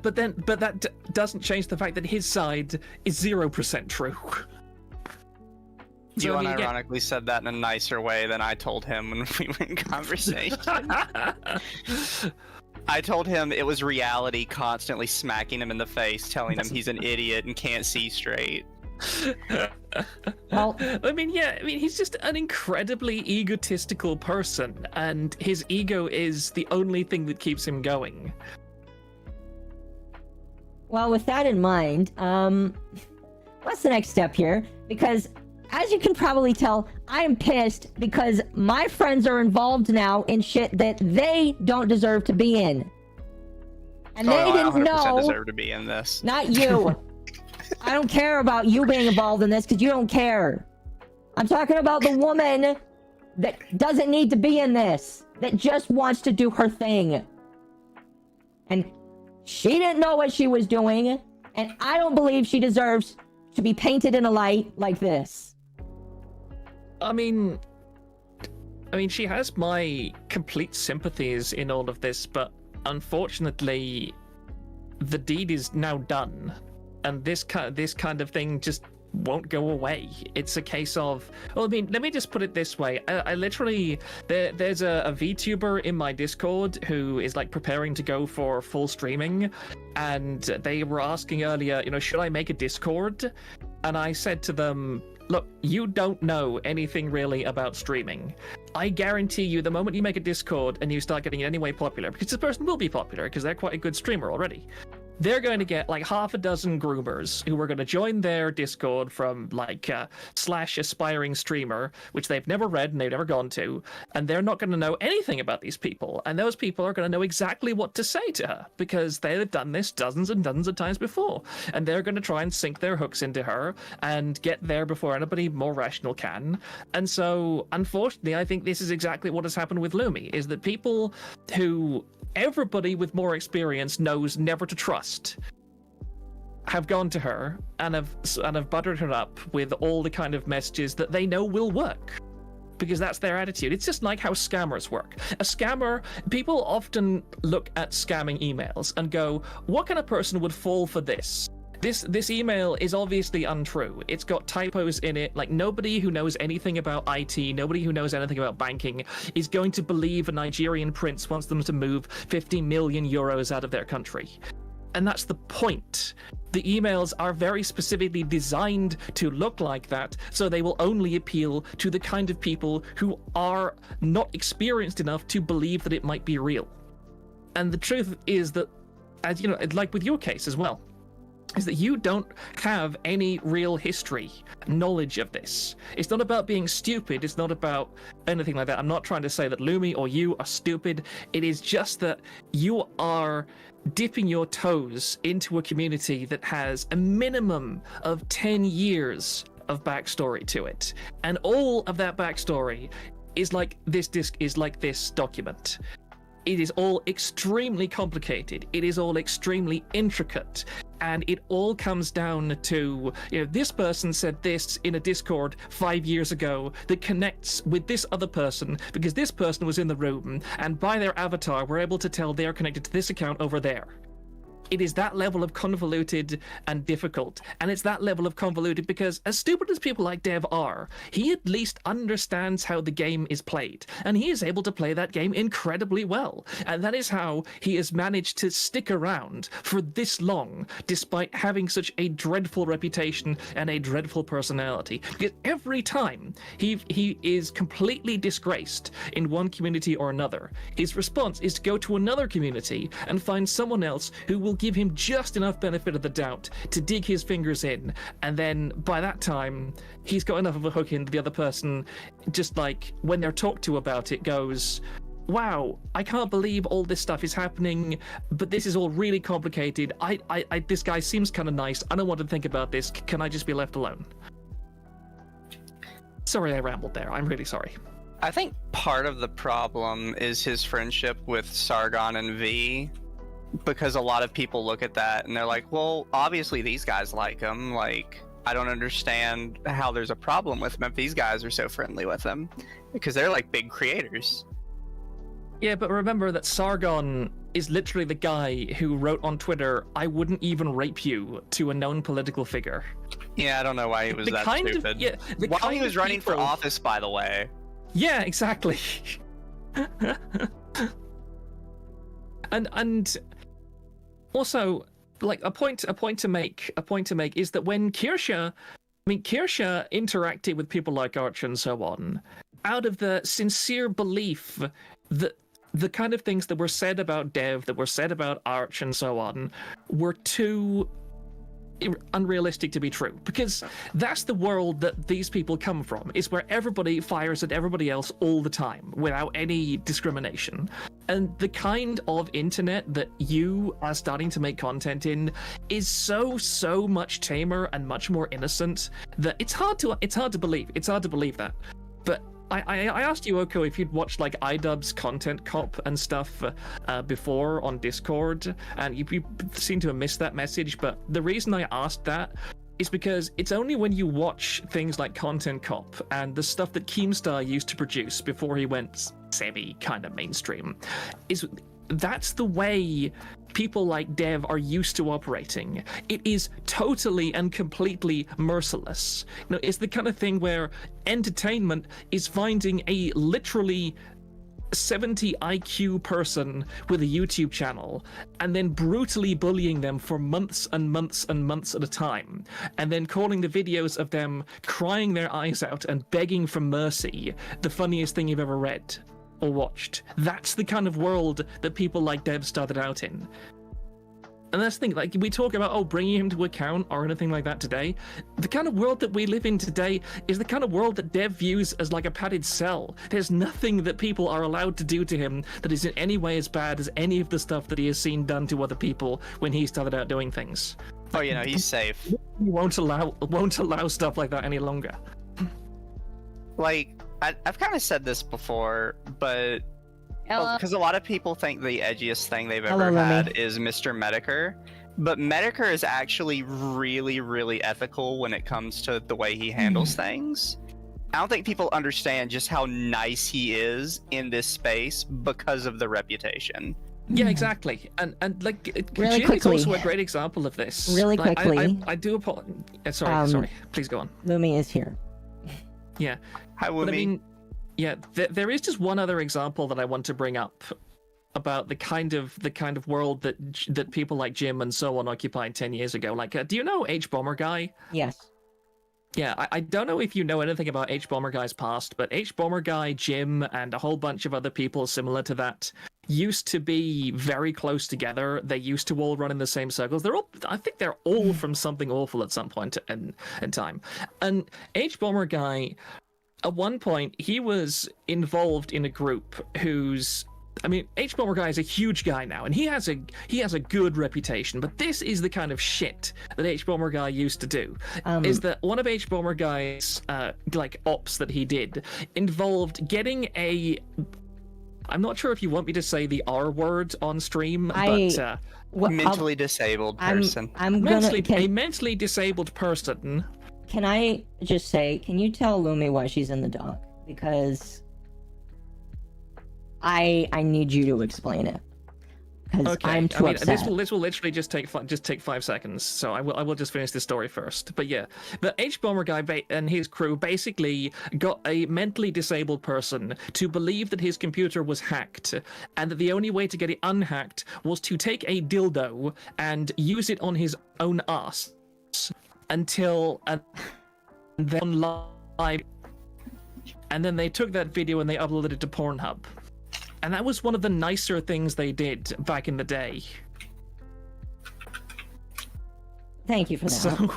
But that doesn't change the fact that his side is 0% true.
You unironically said that in a nicer way than I told him when we were in conversation. I told him it was reality constantly smacking him in the face, telling him he's an idiot and can't see straight.
Well,
he's just an incredibly egotistical person, and his ego is the only thing that keeps him going.
well, with that in mind, what's the next step here? Because, as you can probably tell, I am pissed because my friends are involved now in shit that they don't deserve to be in. And they
I
didn't
100%
know.
deserve to be in this.
Not you. I don't care about you being involved in this because you don't care. I'm talking about the woman that doesn't need to be in this, that just wants to do her thing. And she didn't know what she was doing, and I don't believe she deserves to be painted in a light like this.
I mean, I mean, she has my complete sympathies in all of this, but unfortunately, the deed is now done, and this kind of thing just won't go away. It's a case of, well, I mean, let me just put it this way. I literally, there's a VTuber in my Discord who is like preparing to go for full streaming, and they were asking earlier, should I make a Discord? And I said to them, look, you don't know anything really about streaming. I guarantee you the moment you make a Discord and you start getting it anyway popular, because this person will be popular because they're quite a good streamer already, they're going to get like half a dozen groomers who are going to join their Discord from like slash aspiring streamer, which they've never read and they've never gone to, and they're not going to know anything about these people. And those people are going to know exactly what to say to her because they've done this dozens and dozens of times before. And they're going to try and sink their hooks into her and get there before anybody more rational can. And so, unfortunately, I think this is exactly what has happened with Lumi, is that people who everybody with more experience knows never to trust have gone to her and have buttered her up with all the kind of messages that they know will work, because that's their attitude. It's just like how scammers work. A scammer, people often look at scamming emails and go, what kind of person would fall for this? This email is obviously untrue. It's got typos in it. Like, nobody who knows anything about IT, nobody who knows anything about banking is going to believe a Nigerian prince wants them to move 50 million euros out of their country. And that's the point. The emails are very specifically designed to look like that, so they will only appeal to the kind of people who are not experienced enough to believe that it might be real. And the truth is that, as you know, like with your case as well, is that you don't have any real history, knowledge of this. It's not about being stupid. It's not about anything like that. I'm not trying to say that Lumi or you are stupid. It is just that you are dipping your toes into a community that has a minimum of 10 years of backstory to it. And all of that backstory is like this disc is like this document. It is all extremely complicated. It is all extremely intricate. And it all comes down to, this person said this in a Discord 5 years ago that connects with this other person because this person was in the room, and by their avatar, we're able to tell they're connected to this account over there. It is that level of convoluted and difficult. And it's that level of convoluted because, as stupid as people like Dev are, he at least understands how the game is played. And he is able to play that game incredibly well. And that is how he has managed to stick around for this long, despite having such a dreadful reputation and a dreadful personality. Because every time he is completely disgraced in one community or another, his response is to go to another community and find someone else who will give him just enough benefit of the doubt to dig his fingers in, and then by that time he's got enough of a hook in the other person, just like when they're talked to about it, goes, wow, I can't believe all this stuff is happening, but this is all really complicated. This guy seems kind of nice. I don't want to think about this. Can I just be left alone? Sorry I rambled there. I'm really sorry.
I think part of the problem is his friendship with Sargon and V, because a lot of people look at that and they're like, well, obviously these guys like him. Like, I don't understand how there's a problem with him if these guys are so friendly with him, because they're like big creators.
Yeah, but remember that Sargon is literally the guy who wrote on Twitter, "I wouldn't even rape you," to a known political figure.
Yeah, I don't know why he was that stupid. While he was running for office, by the way.
Yeah, exactly. and also, like, a point to make is that when Kirsche interacted with people like Arch and so on, out of the sincere belief that the kind of things that were said about Dev, that were said about Arch and so on, were too unrealistic to be true, because that's the world that these people come from, is where everybody fires at everybody else all the time without any discrimination. And the kind of internet that you are starting to make content in is so much tamer and much more innocent that it's hard to believe that. But I asked you, Oko, if you'd watched like iDubbbz's Content Cop and stuff before on Discord, and you seem to have missed that message. But the reason I asked that is because it's only when you watch things like Content Cop and the stuff that Keemstar used to produce before he went semi kind of mainstream, that's the way people like Dev are used to operating. It is totally and completely merciless. You know, it's the kind of thing where entertainment is finding a literally 70 IQ person with a YouTube channel and then brutally bullying them for months and months and months at a time, and then calling the videos of them crying their eyes out and begging for mercy the funniest thing you've ever read or watched. That's the kind of world that people like Dev started out in. And that's the thing, like, we talk about, bringing him to account or anything like that today. The kind of world that we live in today is the kind of world that Dev views as like a padded cell. There's nothing that people are allowed to do to him that is in any way as bad as any of the stuff that he has seen done to other people when he started out doing things.
Oh, you know, he's safe.
He won't allow stuff like that any longer.
Like, I've kind of said this before, but because a lot of people think the edgiest thing they've ever had is Mr. Medicare, but Medicare is actually really, really ethical when it comes to the way he handles things. I don't think people understand just how nice he is in this space because of the reputation.
Yeah, exactly. And like,
Really
Jin is
quickly.
also a great example of this.
Really
Like,
quickly.
I do apologize. Sorry. Please go on.
Lumi is here.
Yeah.
Hi,
But I
Wumi.
mean, yeah, there is just one other example that I want to bring up about the kind of world that people like Jim and so on occupied 10 years ago. Like, do you know H Bomber Guy?
Yes.
Yeah, I don't know if you know anything about H Bomber Guy's past, but H Bomber Guy, Jim, and a whole bunch of other people similar to that used to be very close together. They used to all run in the same circles. I think they're all from Something Awful at some point in time. And H Bomber Guy, at one point, he was involved in a group whose... I mean, H Bomber Guy is a huge guy now, and he has a good reputation. But this is the kind of shit that H Bomber Guy used to do. Is that one of H Bomber Guy's like ops that he did involved getting a... I'm not sure if you want me to say the R word on stream, but
Mentally disabled person.
I'm gonna.
a mentally disabled person.
Can I just say? Can you tell Lumi why she's in the dock? Because I need you to explain it. Because
Okay,
I'm too upset.
this will literally just take 5 seconds. So I will just finish this story first. But yeah, the H Bomber Guy and his crew basically got a mentally disabled person to believe that his computer was hacked, and that the only way to get it unhacked was to take a dildo and use it on his own ass until and then live, and then they took that video and they uploaded it to Pornhub. And that was one of the nicer things they did back in the day.
Thank you for that.
So,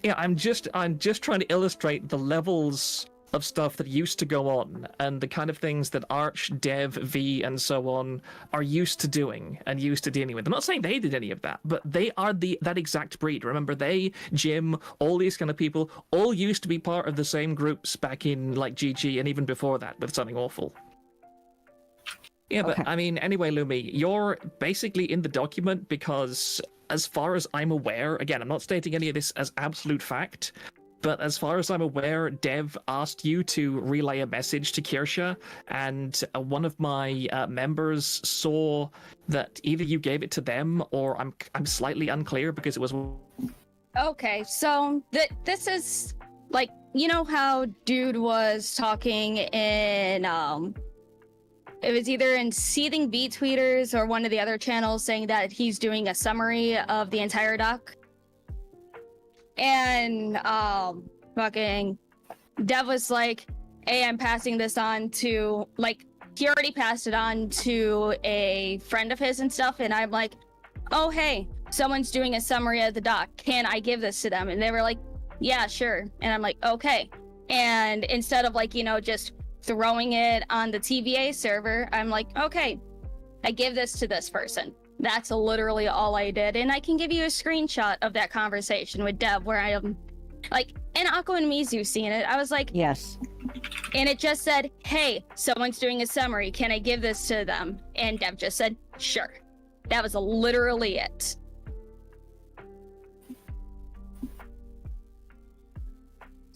yeah, I'm just trying to illustrate the levels of stuff that used to go on and the kind of things that Arch, Dev, V, and so on are used to doing and used to dealing with. I'm not saying they did any of that, but they are that exact breed. Remember, they, Jim, all these kind of people, all used to be part of the same groups back in like GG and even before that with Something Awful. Yeah, but
Okay.
I mean, anyway, Lumi, you're basically in the document because, as far as I'm aware, again, I'm not stating any of this as absolute fact, but as far as I'm aware, Dev asked you to relay a message to Kirsche, and one of my members saw that either you gave it to them, or I'm slightly unclear because it was...
Okay, so this is like, you know how dude was talking in it was either in Seething Beat Tweeters or one of the other channels saying that he's doing a summary of the entire doc. And fucking Dev was like, hey, I'm passing this on to, like, he already passed it on to a friend of his and stuff, and I'm like, oh hey, someone's doing a summary of the doc, can I give this to them? And they were like, yeah, sure. And I'm like, okay. And instead of, like, you know, just throwing it on the TVA server, I'm like, okay, I give this to this person. That's literally all I did. And I can give you a screenshot of that conversation with Dev where I am like, and Akko and Mizu seeing it. I was like,
Yes.
and it just said, hey, someone's doing a summary, can I give this to them? And Dev just said, sure. That was literally it.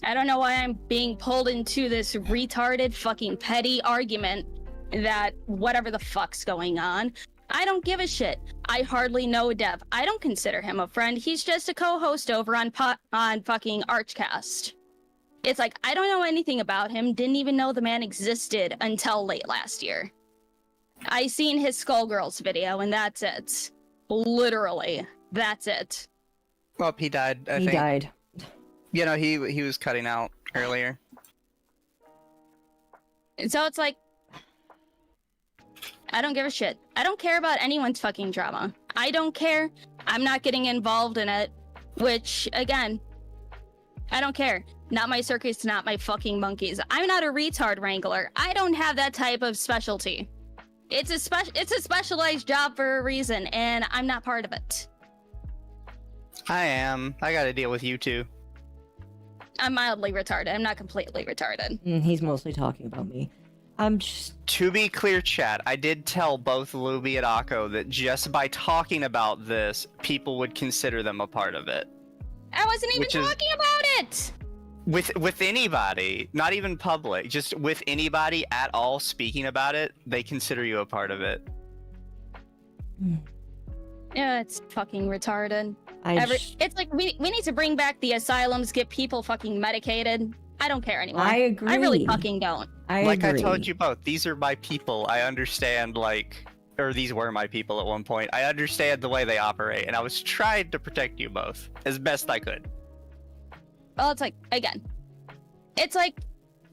I don't know why I'm being pulled into this retarded fucking petty argument that whatever the fuck's going on. I don't give a shit. I hardly know Dev. I don't consider him a friend. He's just a co-host over on fucking Archcast. It's like, I don't know anything about him, didn't even know the man existed until late last year. I seen his Skullgirls video, and that's it. Literally, that's it.
Well, he died, I
He
think.
died.
You know, he was cutting out earlier.
And so it's like, I don't give a shit. I don't care about anyone's fucking drama. I don't care. I'm not getting involved in it. Which, again, I don't care. Not my circus, not my fucking monkeys. I'm not a retard wrangler. I don't have that type of specialty. It's a specialized job for a reason, and I'm not part of it.
I am. I gotta deal with you two.
I'm mildly retarded. I'm not completely retarded.
He's mostly talking about me. I'm just...
To be clear, chat, I did tell both Luby and Akko that just by talking about this, people would consider them a part of it.
I wasn't even
Which is-
talking about it!
With anybody, not even public, just with anybody at all speaking about it, they consider you a part of it.
Yeah, it's fucking retarded.
I
It's like, we need to bring back the asylums, get people fucking medicated. I don't care anymore.
I agree.
I really fucking don't.
I
Like
agree.
I told you both, these are my people. I understand, like, or these were my people at one point. I understand the way they operate, and I was trying to protect you both as best I could.
Well, it's like, again, it's like,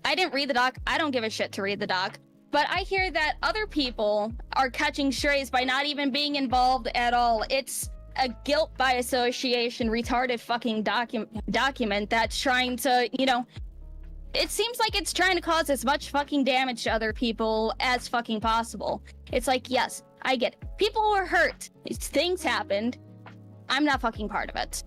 I didn't read the doc. I don't give a shit to read the doc. But I hear that other people are catching strays by not even being involved at all. It's a guilt by association, retarded fucking document that's trying to, you know, it seems like it's trying to cause as much fucking damage to other people as fucking possible. It's like, yes, I get it. People were hurt. Things happened. I'm not fucking part of it.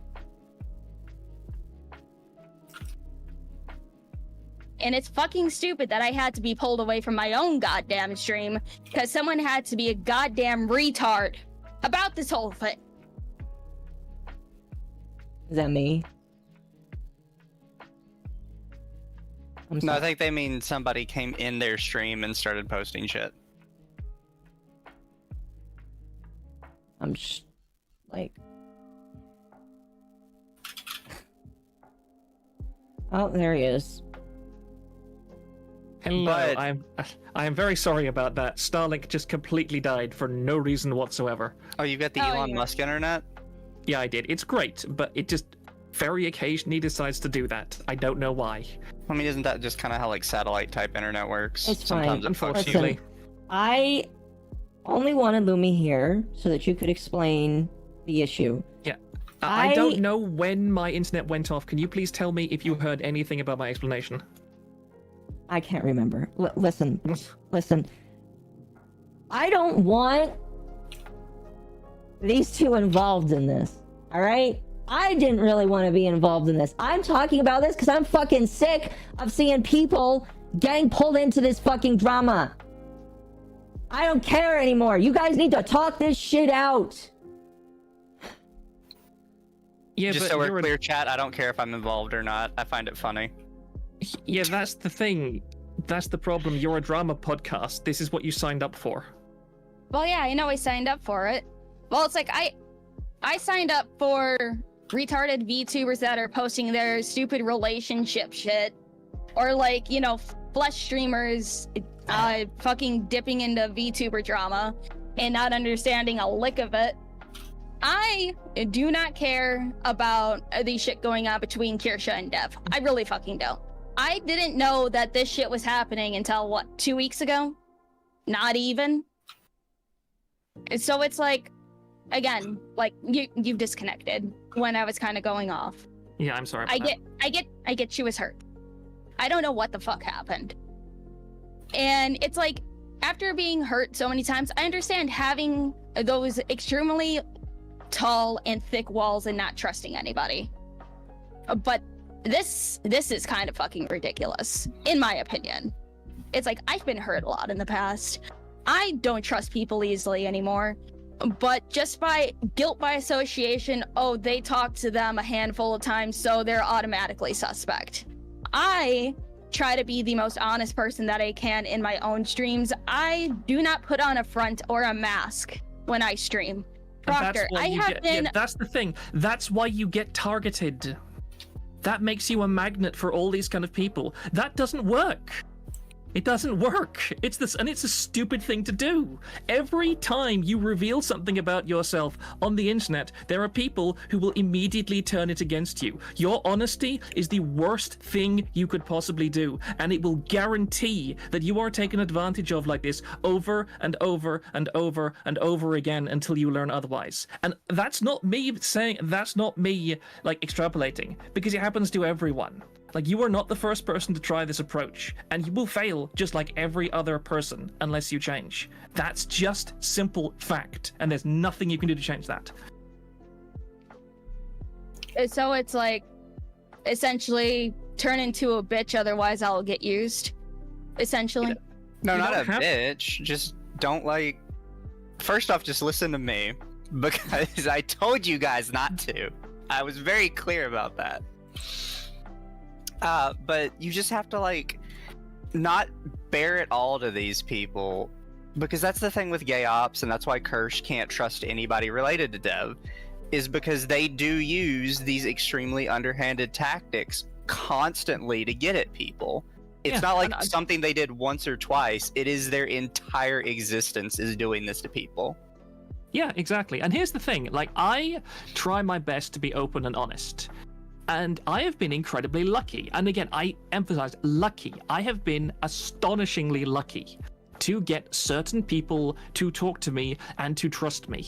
And it's fucking stupid that I had to be pulled away from my own goddamn stream because someone had to be a goddamn retard about this whole thing.
Is that me? I'm
No, I
sorry.
think they mean somebody came in their stream and started posting shit.
I'm just like... Oh, there he is.
Hello,
But-
I am very sorry about that. Starlink just completely died for no reason whatsoever.
Oh, you got the
Oh,
Elon
yeah.
Musk internet?
Yeah, I did. It's great, but it just very occasionally decides to do that. I don't know why.
I mean, isn't that just kind of how like satellite type internet works?
It's fine.
Sometimes it fucks you.
Unfortunately.
I only wanted Lumi here so that you could explain the issue.
I don't know when my internet went off. Can you please tell me if you heard anything about my explanation?
I can't remember. Listen. I don't want these two involved in this. All right? I didn't really want to be involved in this. I'm talking about this because I'm fucking sick of seeing people getting pulled into this fucking drama. I don't care anymore. You guys need to talk this shit out.
Yeah,
Just
but
so we're
you're
clear, chat, I don't care if I'm involved or not. I find it funny.
Yeah, that's the thing. That's the problem. You're a drama podcast. This is what you signed up for.
Well, yeah, I know I signed up for it. Well, it's like I signed up for retarded VTubers that are posting their stupid relationship shit, or like, you know, flesh streamers fucking dipping into VTuber drama and not understanding a lick of it. I do not care about the shit going on between Kirsche and Dev. I really fucking don't. I didn't know that this shit was happening until, what, 2 weeks ago? Not even. And so it's like, again, like, you've disconnected when I was kind of going off.
Yeah, I'm sorry. About
I get she was hurt. I don't know what the fuck happened. And it's like, after being hurt so many times, I understand having those extremely tall and thick walls and not trusting anybody. But this is kind of fucking ridiculous, in my opinion. It's like, I've been hurt a lot in the past. I don't trust people easily anymore. But just by guilt by association, oh, they talked to them a handful of times, so they're automatically suspect. I try to be the most honest person that I can in my own streams. I do not put on a front or a mask when I stream. Proctor, I have been.
Yeah, that's the thing. That's why you get targeted. That makes you a magnet for all these kind of people. That doesn't work. It doesn't work. It's a stupid thing to do. Every time you reveal something about yourself on the internet, there are people who will immediately turn it against you. Your honesty is the worst thing you could possibly do, and it will guarantee that you are taken advantage of like this over and over and over and over again until you learn otherwise. And that's not me like extrapolating, because it happens to everyone. Like, you are not the first person to try this approach, and you will fail just like every other person unless you change. That's just simple fact, and there's nothing you can do to change that.
So it's like, essentially, turn into a bitch, otherwise I'll get used. Essentially.
No,
You
not a
don't have-
bitch. Just don't like. First off, just listen to me, because I told you guys not to. I was very clear about that. But you just have to, like, not bear it all to these people, because that's the thing with gay ops, and that's why Kirsche can't trust anybody related to Dev, is because they do use these extremely underhanded tactics constantly to get at people. It's
Yeah,
not like
and
something they did once or twice. It is their entire existence is doing this to people.
Yeah, exactly. And here's the thing, like, I try my best to be open and honest. And I have been incredibly lucky. And again, I emphasize lucky. I have been astonishingly lucky to get certain people to talk to me and to trust me.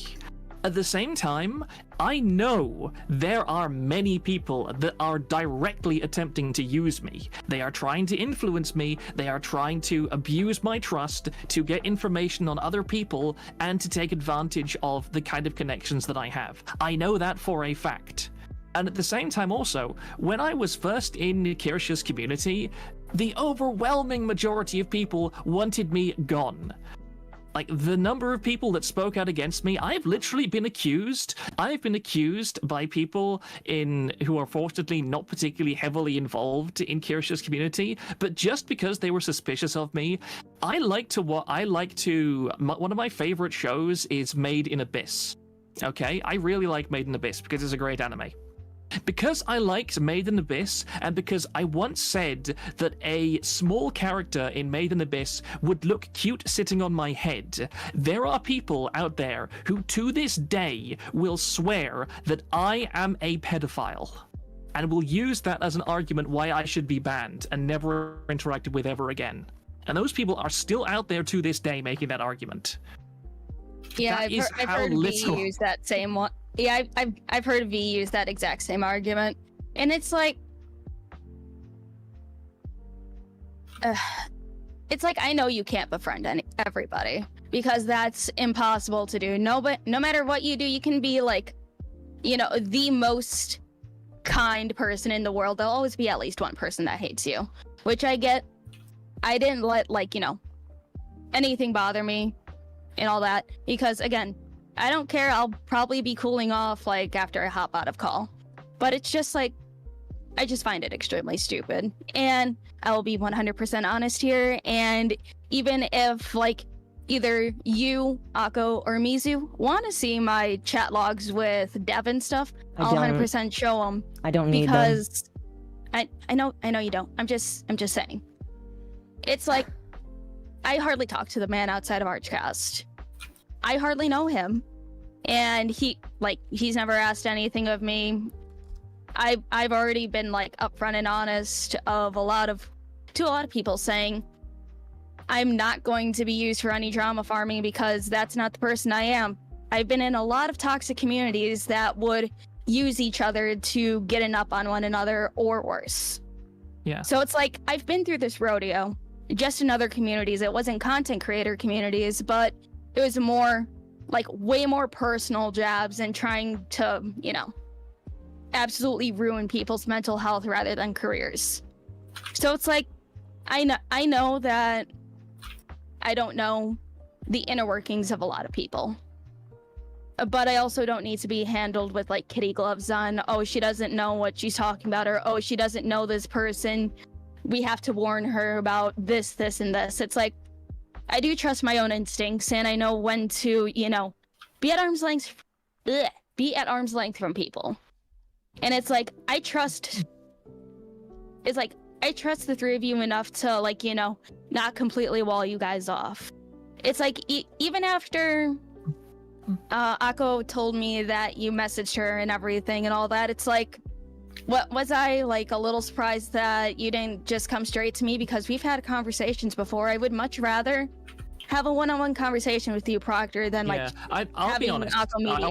At the same time, I know there are many people that are directly attempting to use me. They are trying to influence me. They are trying to abuse my trust, to get information on other people, and to take advantage of the kind of connections that I have. I know that for a fact. And at the same time also, when I was first in Kirsche's community, the overwhelming majority of people wanted me gone. Like, the number of people that spoke out against me, I've literally been accused. I've been accused by people who are fortunately not particularly heavily involved in Kirsche's community, but just because they were suspicious of me. One of my favorite shows is Made in Abyss. Okay, I really like Made in Abyss because it's a great anime. Because I liked Made in Abyss, and because I once said that a small character in Made in Abyss would look cute sitting on my head, there are people out there who to this day will swear that I am a pedophile, and will use that as an argument why I should be banned and never interacted with ever again. And those people are still out there to this day making that argument.
Yeah,
That
I've heard V use that same one. Yeah, I've heard V use that exact same argument, and it's like, I know you can't befriend everybody because that's impossible to do. No, but no matter what you do, you can be like, the most kind person in the world. There'll always be at least one person that hates you, which I get. I didn't let anything bother me and all that because, again, I don't care. I'll probably be cooling off after I hop out of call. But it's just I just find it extremely stupid. And I will be 100% honest here. And even if either you, Akko, or Mizu want to see my chat logs with Dev and stuff, I'll 100% show them.
I don't need them.
Because I know you don't. I'm just saying. It's I hardly talk to the man outside of Archcast. I hardly know him, and he's never asked anything of me. I've already been upfront and honest to a lot of people saying I'm not going to be used for any drama farming because that's not the person I am. I've been in a lot of toxic communities that would use each other to get an up on one another or worse.
Yeah.
So it's I've been through this rodeo just in other communities. It wasn't content creator communities, but it was more way more personal jabs and trying to, absolutely ruin people's mental health rather than careers. So it's I know that I don't know the inner workings of a lot of people, but I also don't need to be handled with kitty gloves on. Oh, she doesn't know what she's talking about, or oh, she doesn't know this person. we have to warn her about this, this, and this. It's like, I do trust my own instincts, and I know when to, you know, be at arm's length from people. And it's like, I trust the three of you enough to, like, you know, not completely wall you guys off. It's like, even after Akko told me that you messaged her and everything and all that, it's like, what was I, like, a little surprised that you didn't just come straight to me? Because we've had conversations before. I would much rather have a one-on-one conversation with you, Proctor, than like
I'll be honest.
Akko mediate.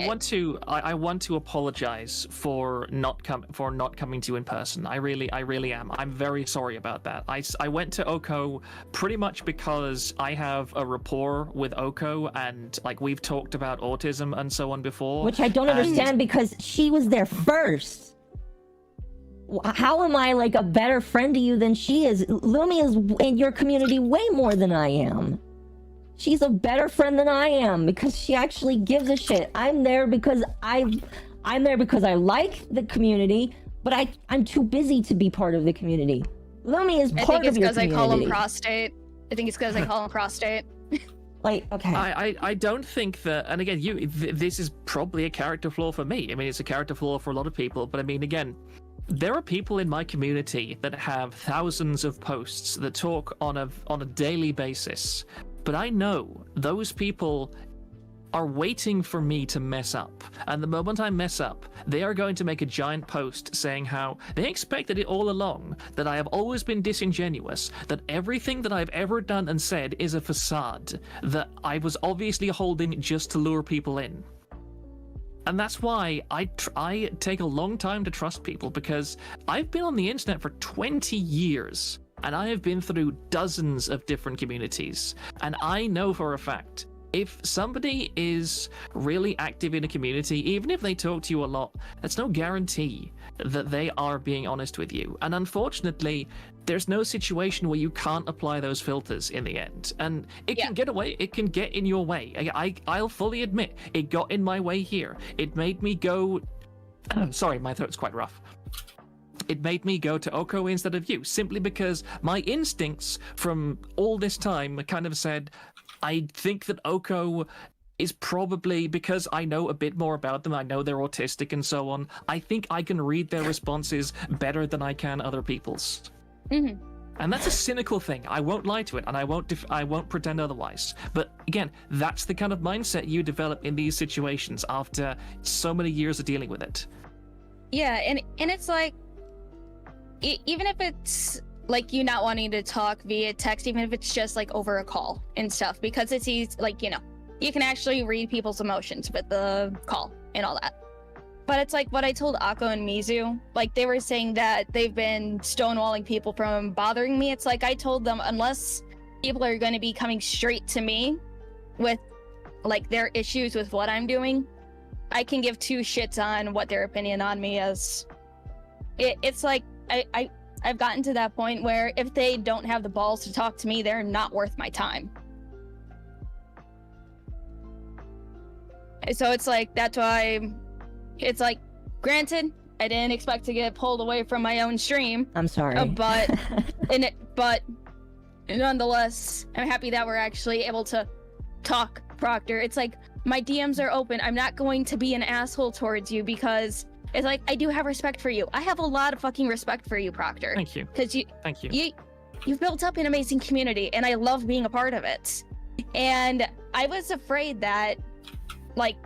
I want to apologize for not coming to you in person. I really am. I'm very sorry about that. I went to Oko pretty much because I have a rapport with Oko, and like we've talked about autism and so on before.
Which I don't understand because she was there first. How am I like a better friend to you than she is? Lumi is in your community way more than I am. She's a better friend than I am because she actually gives a shit. I'm there because I like the community, but I'm too busy to be part of the community. Lumi is part of your community.
I think it's because I call him prostate. I think it's because I call him prostate.
Like, okay.
I don't think that, and again, this is probably a character flaw for me. I mean, it's a character flaw for a lot of people, but I mean, again, there are people in my community that have thousands of posts that talk on a daily basis. But I know those people are waiting for me to mess up. And the moment I mess up, they are going to make a giant post saying how they expected it all along, that I have always been disingenuous, that everything that I've ever done and said is a facade, that I was obviously holding just to lure people in. And that's why I take a long time to trust people, because I've been on the internet for 20 years. And I have been through dozens of different communities, and I know for a fact, if somebody is really active in a community, even if they talk to you a lot, that's no guarantee that they are being honest with you. And unfortunately, there's no situation where you can't apply those filters in the end. And it can get away, it can get in your way. I'll fully admit, it got in my way here. It made me go... Sorry, my throat's quite rough. It made me go to Oko instead of you, simply because my instincts from all this time kind of said, I think that Oko is probably, because I know a bit more about them, I know they're autistic and so on, I think I can read their responses better than I can other people's.
Mm-hmm.
And that's a cynical thing. I won't lie to it, and I won't pretend otherwise. But again, that's the kind of mindset you develop in these situations after so many years of dealing with it.
Yeah, and it's like, even if it's like you not wanting to talk via text, even if it's just like over a call and stuff, because it's easy, like, you know, you can actually read people's emotions with the call and all that. But it's like what I told Akko and Mizu, like they were saying that they've been stonewalling people from bothering me. It's like I told them, unless people are going to be coming straight to me with like their issues with what I'm doing, I can give two shits on what their opinion on me is. It's like I've gotten to that point where if they don't have the balls to talk to me, they're not worth my time. So it's like, that's why it's like, granted, I didn't expect to get pulled away from my own stream.
I'm sorry.
But nonetheless, I'm happy that we're actually able to talk, Proctor. It's like, my DMs are open. I'm not going to be an asshole towards you because it's like, I do have respect for you. I have a lot of fucking respect for you, Proctor.
Thank you.
Because
Thank you.
You've built up an amazing community, and I love being a part of it. And I was afraid that, like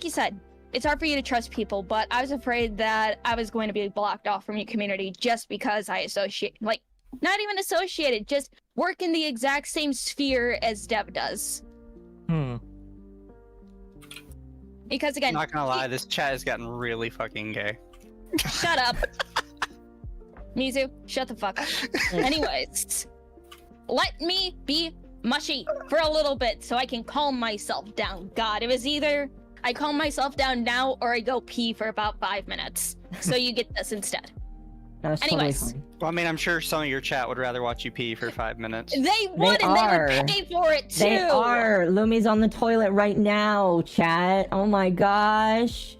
you said, it's hard for you to trust people, but I was afraid that I was going to be blocked off from your community just because I associate, like, not even associated, just work in the exact same sphere as Dev does. Because again,
I'm not gonna lie, this chat has gotten really fucking gay.
Shut up. Mizu, shut the fuck up. Anyways, let me be mushy for a little bit so I can calm myself down. God, it was either I calm myself down now or I go pee for about 5 minutes. So you get this instead.
No, it's
Anyways.
totally fine.
Well, I mean, I'm sure some of your chat would rather watch you pee for 5 minutes.
They would, and they would pay for it too.
They are. Lumi's on the toilet right now, chat. Oh my gosh.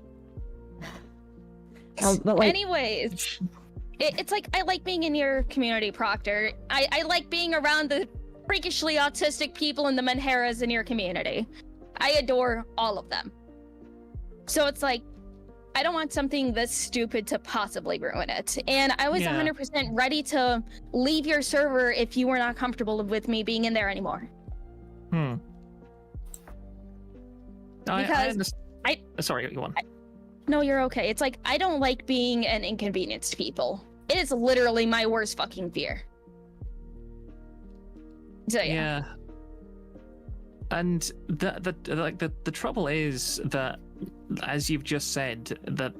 But like,
Anyways, it's like I like being in your community, Proctor. I like being around the freakishly autistic people and the Menheras in your community. I adore all of them. So it's like, I don't want something this stupid to possibly ruin it. And I was 100% ready to leave your server if you were not comfortable with me being in there anymore. Because
sorry, you want?
No, you're okay. It's like, I don't like being an inconvenience to people. It is literally my worst fucking fear. So
yeah. And the trouble is that, as you've just said, that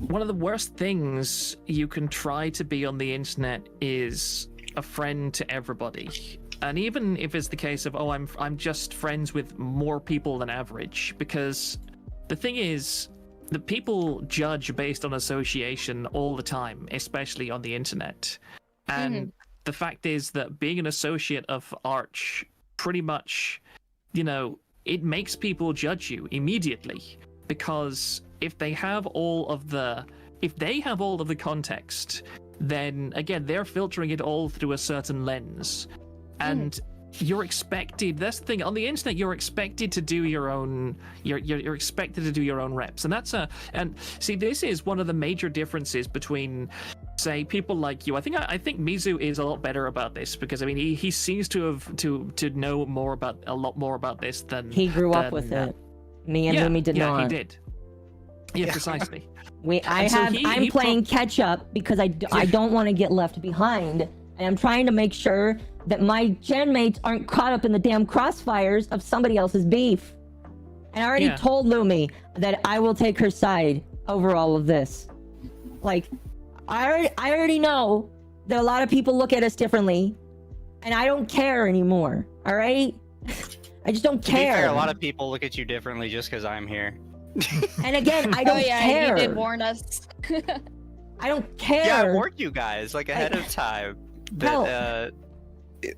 one of the worst things you can try to be on the internet is a friend to everybody. And even if it's the case of, oh, I'm just friends with more people than average, because the thing is that people judge based on association all the time, especially on the internet. And the fact is that being an associate of Arch pretty much, you know, it makes people judge you immediately, because if they have all of the context, then again, they're filtering it all through a certain lens. And you're expected, that's the thing, on the internet, you're expected to do your own, you're expected to do your own reps. And and see, this is one of the major differences between, say, people like you. I think Mizu is a lot better about this, because I mean, he seems to have to know a lot more about this than
he grew up with it. Me and Lumi did not.
Yeah, he did. Yeah, precisely.
I'm playing catch up because I don't want to get left behind, and I'm trying to make sure that my gen mates aren't caught up in the damn crossfires of somebody else's beef. And I already told Lumi that I will take her side over all of this. Like, I already know that a lot of people look at us differently, and I don't care anymore. All right, I just don't care.
To be fair, a lot of people look at you differently just because I'm here.
And again, I don't care.
You did warn us.
I don't care.
Yeah, I warned you guys like ahead of time that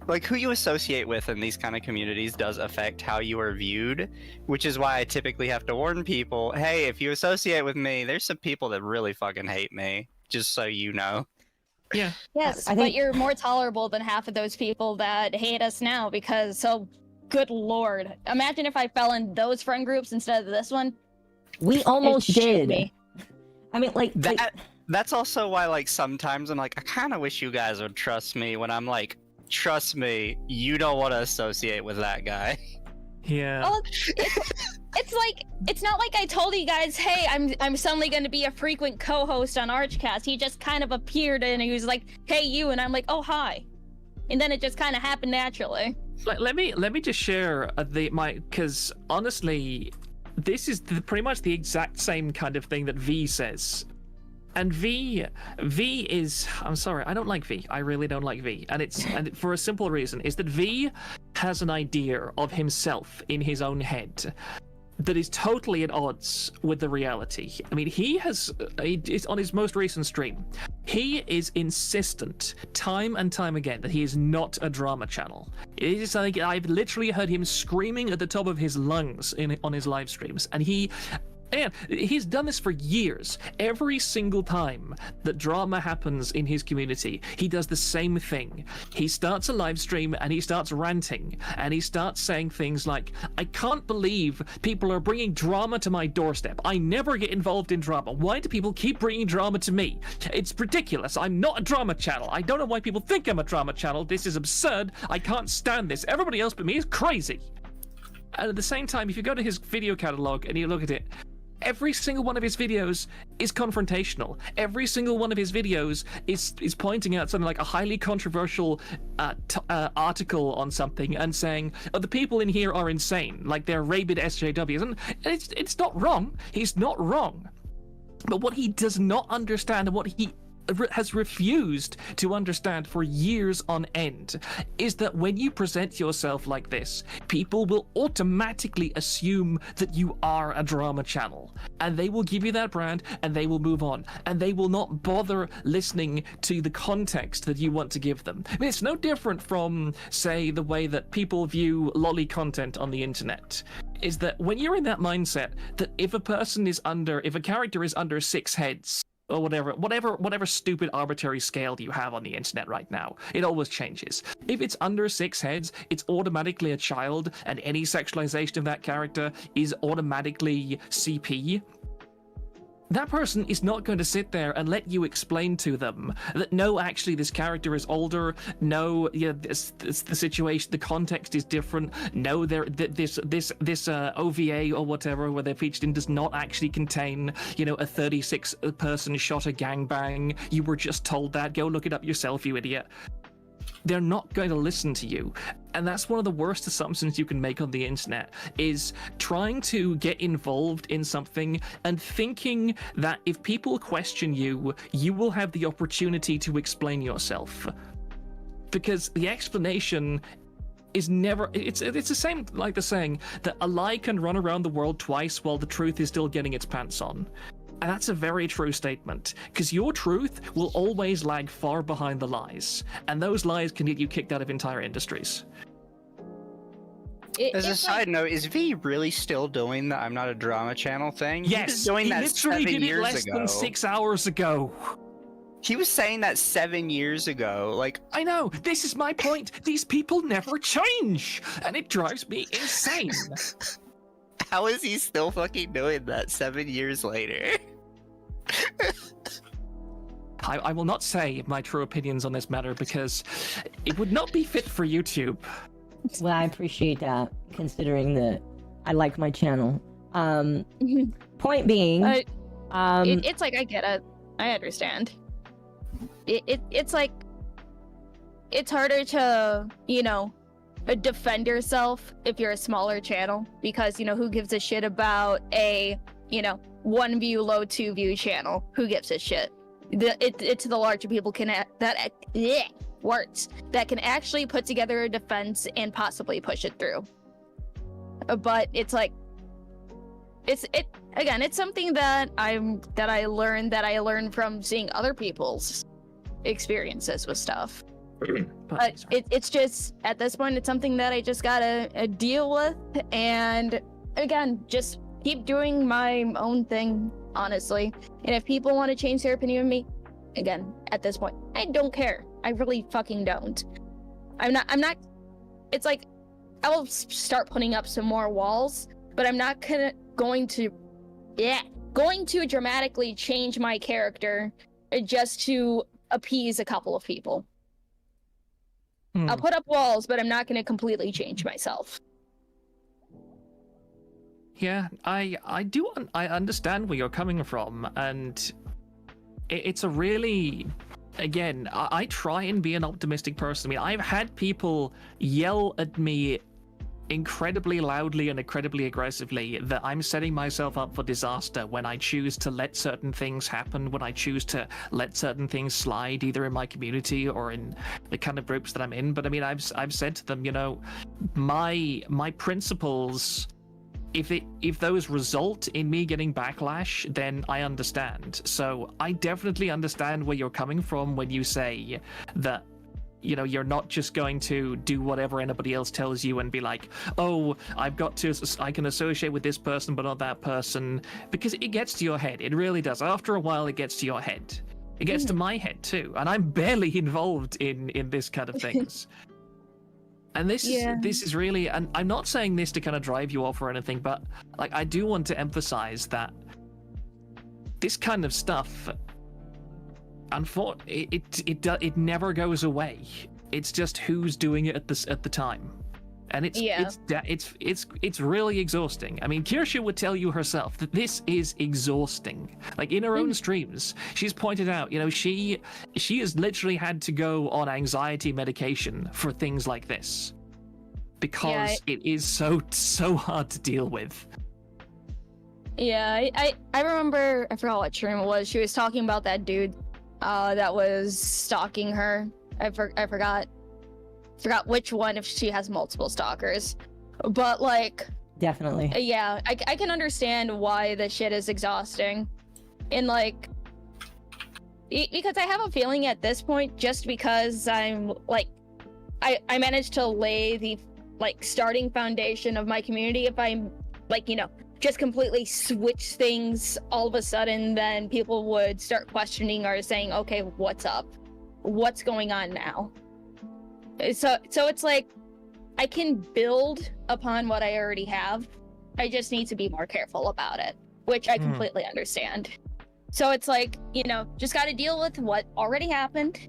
like who you associate with in these kind of communities does affect how you are viewed, which is why I typically have to warn people, hey, if you associate with me, there's some people that really fucking hate me, just so you know.
Yeah.
Yes, but you're more tolerable than half of those people that hate us now, because, so, good lord. Imagine if I fell in those friend groups instead of this one.
We almost did.
Me.
I mean, like...
That's also why, like, sometimes I'm like, I kind of wish you guys would trust me when I'm like, trust me, you don't want to associate with that guy.
Yeah.
Well, it's like, it's not like I told you guys, hey, I'm suddenly going to be a frequent co-host on Archcast. He just kind of appeared and he was like, hey, you, and I'm like, oh, hi. And then it just kind of happened naturally.
Let me just share because honestly, this is pretty much the exact same kind of thing that V says. And V is, I'm sorry, I don't like V. I really don't like V. And for a simple reason, is that V has an idea of himself in his own head that is totally at odds with the reality. I mean, it's on his most recent stream, he is insistent time and time again that he is not a drama channel. It is like, I've literally heard him screaming at the top of his lungs on his live streams, and he's done this for years. Every single time that drama happens in his community, he does the same thing. He starts a live stream and he starts ranting, and he starts saying things like, I can't believe people are bringing drama to my doorstep. I never get involved in drama. Why do people keep bringing drama to me? It's ridiculous. I'm not a drama channel. I don't know why people think I'm a drama channel. This is absurd. I can't stand this. Everybody else but me is crazy. And at the same time, if you go to his video catalog and you look at it, every single one of his videos is confrontational. Every single one of his videos is pointing out something like a highly controversial article on something and saying, oh, the people in here are insane, like they're rabid SJWs. And it's not wrong. He's not wrong. But what he does not understand, and what he has refused to understand for years on end, is that when you present yourself like this, people will automatically assume that you are a drama channel, and they will give you that brand and they will move on, and they will not bother listening to the context that you want to give them. I mean, it's no different from, say, the way that people view lolly content on the internet. Is that when you're in that mindset that if a character is under 6 heads, or whatever stupid arbitrary scale you have on the internet right now. It always changes. If it's under 6 heads, it's automatically a child, and any sexualization of that character is automatically CP. That person is not going to sit there and let you explain to them that no, actually, this character is older. No, the situation, the context is different. No, this OVA or whatever where they're featured in does not actually contain, a 36-person shotter gangbang. You were just told that. Go look it up yourself, you idiot. They're not going to listen to you. And that's one of the worst assumptions you can make on the internet, is trying to get involved in something and thinking that if people question you, you will have the opportunity to explain yourself. Because the explanation is never, it's the same like the saying that a lie can run around the world twice while the truth is still getting its pants on. And that's a very true statement, because your truth will always lag far behind the lies, and those lies can get you kicked out of entire industries.
As a side note, is V really still doing the "I'm not a drama" channel thing?
Yes,
he was doing that
literally
7
did it
years
less
ago.
than 6 hours ago.
He was saying that 7 years ago. Like,
I know, this is my point. These people never change, and it drives me insane.
how is he still fucking doing that 7 years later?
I will not say my true opinions on this matter because it would not be fit for YouTube.
Well, I appreciate that, considering that I like my channel. Point being,
it's like, I get it. I understand. It's like, it's harder to, defend yourself if you're a smaller channel, because, who gives a shit about a, 1 view, low 2 view channel? Who gives a shit? It's the larger people that can actually put together a defense and possibly push it through. But it's like, it's something that I learned from seeing other people's experiences with stuff. But it's just, at this point, it's something that I just gotta deal with, and again, just keep doing my own thing, honestly. And if people want to change their opinion of me, again, at this point, I don't care. I really fucking don't. I'm not, it's like, I will start putting up some more walls, but I'm not going to dramatically change my character just to appease a couple of people. I'll put up walls, but I'm not going to completely change myself.
Yeah, I understand where you're coming from, and it's a really, again, I try and be an optimistic person. I mean, I've had people yell at me incredibly loudly and incredibly aggressively that I'm setting myself up for disaster when I choose to let certain things happen, when I choose to let certain things slide, either in my community or in the kind of groups that I'm in. But I mean, I've said to them, my principles, if those result in me getting backlash, then I understand. So I definitely understand where you're coming from when you say that, you're not just going to do whatever anybody else tells you and be like, oh, I can associate with this person but not that person, because it gets to your head. It really does. After a while, it gets to your head. It gets to my head too, and I'm barely involved in this kind of things. And this is really, and I'm not saying this to kind of drive you off or anything, but like, I do want to emphasize that this kind of stuff, it never goes away. It's just who's doing it at the time, and it's really exhausting. I mean, Kirsche would tell you herself that this is exhausting. Like, in her own streams, she's pointed out, she has literally had to go on anxiety medication for things like this, because it is so hard to deal with.
Yeah, I remember, I forgot what stream it was. She was talking about that dude that was stalking her. I forgot which one, if she has multiple stalkers. But like,
definitely.
Yeah, I can understand why the shit is exhausting. And like, because I have a feeling at this point, just because I'm like, I managed to lay the like starting foundation of my community. If I'm like, just completely switch things all of a sudden, then people would start questioning or saying, okay, what's up? What's going on now? So it's like, I can build upon what I already have. I just need to be more careful about it, which I completely understand. So it's like, you know, just got to deal with what already happened,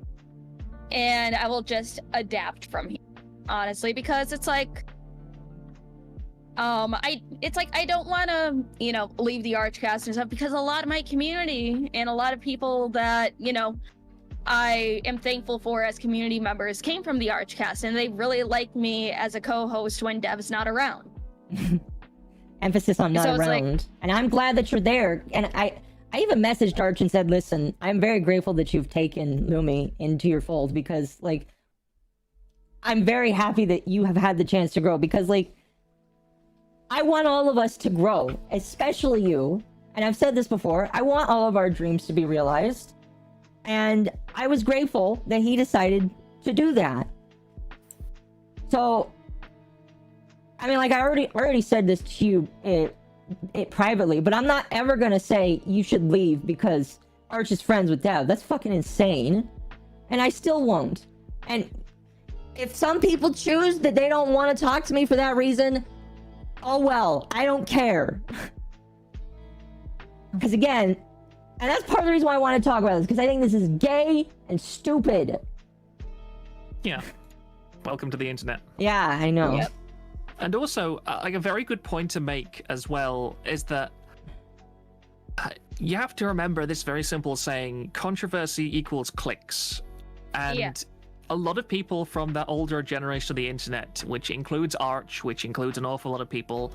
and I will just adapt from here, honestly, because it's like, I don't want to, you know, leave the Archcast and stuff, because a lot of my community and a lot of people that, you know, I am thankful for as community members came from the Archcast, and they really like me as a co-host when Dev's not around.
Emphasis on not
So it's like-
around. And I'm glad that you're there. And I even messaged Arch and said, listen, I'm very grateful that you've taken Lumi into your fold, because, like, I'm very happy that you have had the chance to grow, because, like, I want all of us to grow, especially you. And I've said this before, I want all of our dreams to be realized. And I was grateful that he decided to do that. So, I mean, like, I already said this to you it privately, but I'm not ever gonna say you should leave because Arch is friends with Dev. That's fucking insane. And I still won't. And if some people choose that they don't want to talk to me for that reason, oh well, I don't care. Because again, and that's part of the reason why I want to talk about this, because I think this is gay and stupid.
Yeah. Welcome to the internet.
Yeah, I know.
Yep.
And also, like, a very good point to make as well is that you have to remember this very simple saying: controversy equals clicks. And
Yeah.
a lot of people from the older generation of the internet, which includes Arch, which includes an awful lot of people,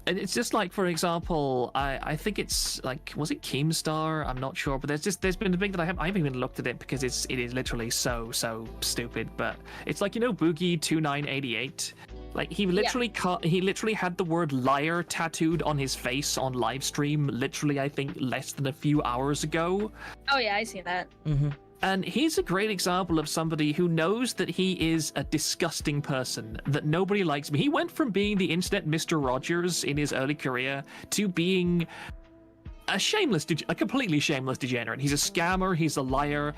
and it's just like, for example, I think it's like, was it Keemstar? I'm not sure, but there's been a big that I haven't even looked at it because it is literally so stupid. But it's like, you know, Boogie 2988. Like, he literally had the word liar tattooed on his face on live stream, literally, I think, less than a few hours ago.
Oh yeah, I see that.
Mm-hmm.
And he's a great example of somebody who knows that he is a disgusting person, that nobody likes him. He went from being the internet Mr. Rogers in his early career to being a completely shameless degenerate. He's a scammer, he's a liar,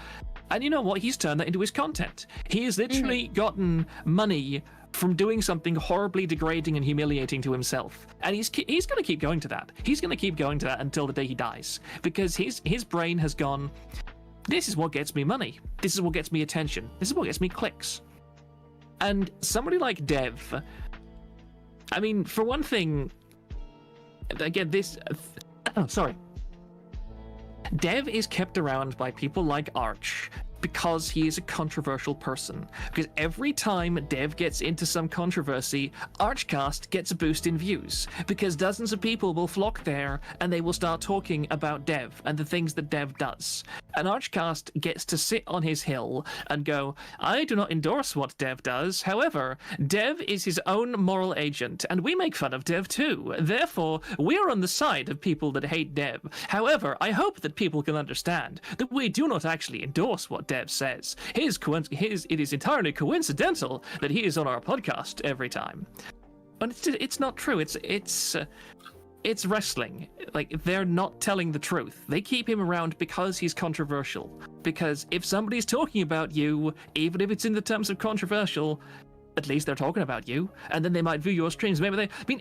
and you know what? He's turned that into his content. He has literally gotten money from doing something horribly degrading and humiliating to himself. And he's going to keep going to that. He's going to keep going to that until the day he dies, because his brain has gone, this is what gets me money. This is what gets me attention. This is what gets me clicks. And somebody like Dev, I mean, for one thing, again, Dev is kept around by people like Arch because he is a controversial person. Because every time Dev gets into some controversy, Archcast gets a boost in views. Because dozens of people will flock there and they will start talking about Dev and the things that Dev does. And Archcast gets to sit on his hill and go, I do not endorse what Dev does. However, Dev is his own moral agent, and we make fun of Dev too. Therefore, we're on the side of people that hate Dev. However, I hope that people can understand that we do not actually endorse what Dev says. It is entirely coincidental that he is on our podcast every time. But it's not true. It's wrestling. Like, they're not telling the truth. They keep him around because he's controversial. Because if somebody's talking about you, even if it's in the terms of controversial, at least they're talking about you, and then they might view your streams.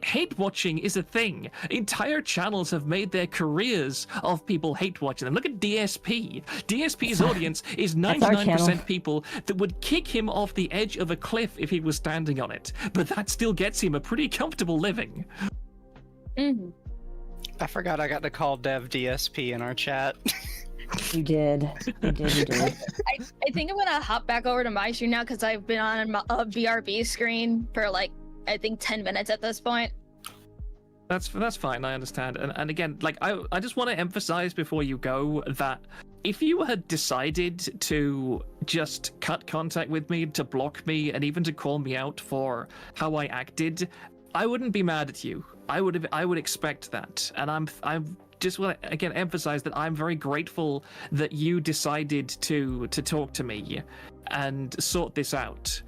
Hate watching is a thing. Entire channels have made their careers of people hate watching them. Look at DSP. DSP's audience is 99% people that would kick him off the edge of a cliff if he was standing on it. But that still gets him a pretty comfortable living.
Mm-hmm.
I forgot I got to call Dev DSP in our chat.
You did. You did.
I think I'm gonna hop back over to my stream now because I've been on a VRB screen for like, I think 10 minutes at this point.
That's fine, I understand. And again, like, I just want to emphasize before you go that if you had decided to just cut contact with me, to block me, and even to call me out for how I acted, I wouldn't be mad at you. I would expect that. And I'm just want to again emphasize that I'm very grateful that you decided to talk to me and sort this out,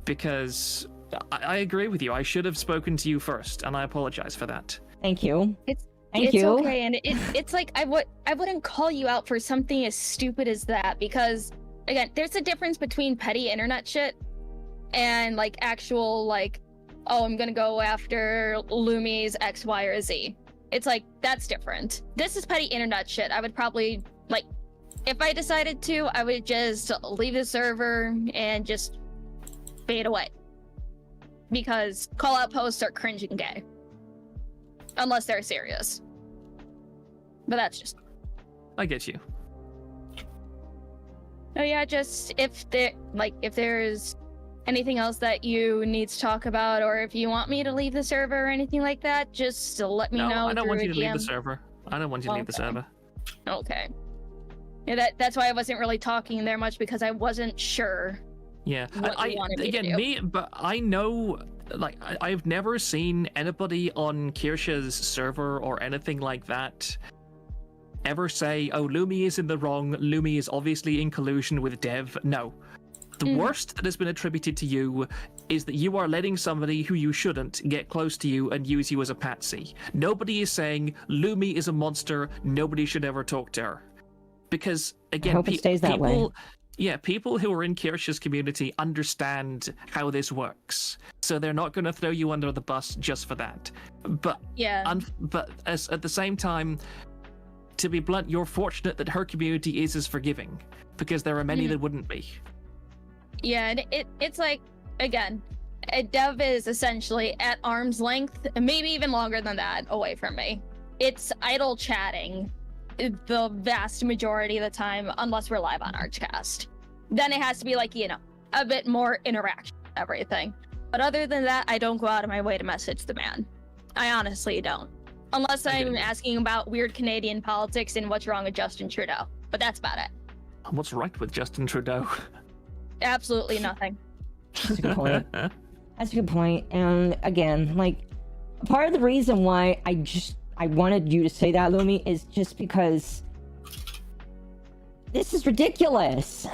because I agree with you. I should have spoken to you first, and I apologize for that.
Thank you.
It's
Thank you.
okay, and it's like I wouldn't call you out for something as stupid as that, because again, there's a difference between petty internet shit and like actual like, oh, I'm gonna go after Lumi's X, Y, or Z. It's like, that's different. This is petty internet shit. I would probably, like, if I decided to, I would just leave the server and just fade away. Because call-out posts are cringe and gay. Unless they're serious. But that's just...
I get you.
Oh yeah, just if there's anything else that you need to talk about, or if you want me to leave the server or anything like that, just let me know.
No, I don't want
through
you to leave the
DM.
server. I don't want you to leave the
Okay.
server.
Okay. Yeah, that's why I wasn't really talking there much, because I wasn't sure.
Yeah,
What you wanted me to do.
but I know, like, I've never seen anybody on Kirsche's server or anything like that ever say, oh, Lumi is in the wrong, Lumi is obviously in collusion with Dev. No. The worst that has been attributed to you is that you are letting somebody who you shouldn't get close to you and use you as a patsy. Nobody is saying Lumi is a monster, nobody should ever talk to her. Because, again,
hope it stays that way.
people... Yeah, people who are in Kirsche's community understand how this works, so they're not going to throw you under the bus just for that. But
Yeah.
At the same time, to be blunt, you're fortunate that her community is as forgiving, because there are many that wouldn't be.
Yeah, and it's like, again, Dev is essentially at arm's length, and maybe even longer than that, away from me. It's idle chatting the vast majority of the time, unless we're live on Archcast. Then it has to be like, you know, a bit more interaction, everything. But other than that, I don't go out of my way to message the man. I honestly don't. Unless I'm asking about weird Canadian politics and what's wrong with Justin Trudeau. But that's about it.
What's right with Justin Trudeau?
Absolutely nothing.
That's a good point. That's a good point. And again, like, part of the reason why I wanted you to say that, Lumi, is just because this is ridiculous.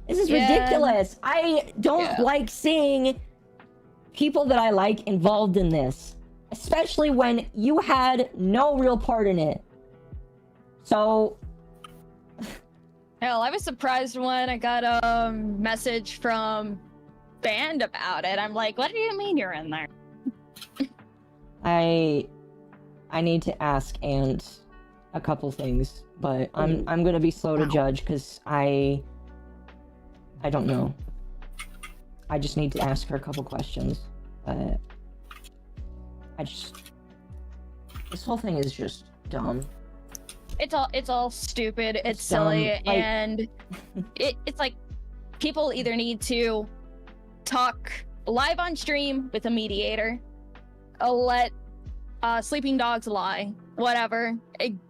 This is ridiculous. I don't like seeing people that I like involved in this, especially when you had no real part in it. So,
Hell, I was surprised when I got a message from Band about it. I'm like, what do you mean you're in there?
I need to ask and a couple things, but I'm gonna be slow to judge because I don't know. I just need to ask her a couple questions. But this whole thing is just dumb.
It's all stupid. It's
dumb,
silly,
like-
and it's like people either need to talk live on stream with a mediator, let sleeping dogs lie, whatever.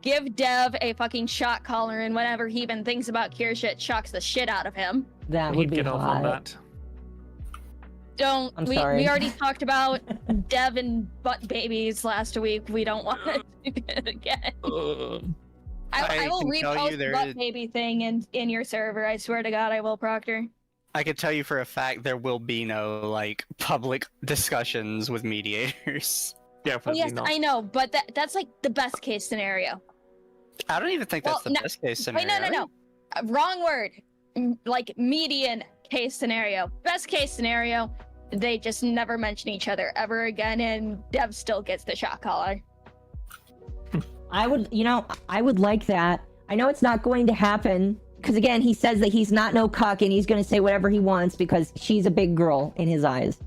Give Dev a fucking shot collar, and whenever he even thinks about Kirsche, it shocks the shit out of him.
That
He'd
would be
get off on
hot.
that.
I'm
We
sorry.
already talked about Dev and butt babies last week. We don't want to do it again. I
I
will
can tell you
repost
there
the butt
is-
baby thing in your server. I swear to God, I will, Proctor.
I can tell you for a fact there will be no like public discussions with mediators.
Well,
Definitely
yes,
not.
I know, but that's like the best case scenario.
I don't even think that's
Well,
the
no-
best case
Wait,
scenario.
no. Wrong word. Like median case scenario. Best case scenario, they just never mention each other ever again, and Dev still gets the shot collar.
I would like that. I know it's not going to happen because again, he says that he's not no cuck and he's going to say whatever he wants because she's a big girl in his eyes.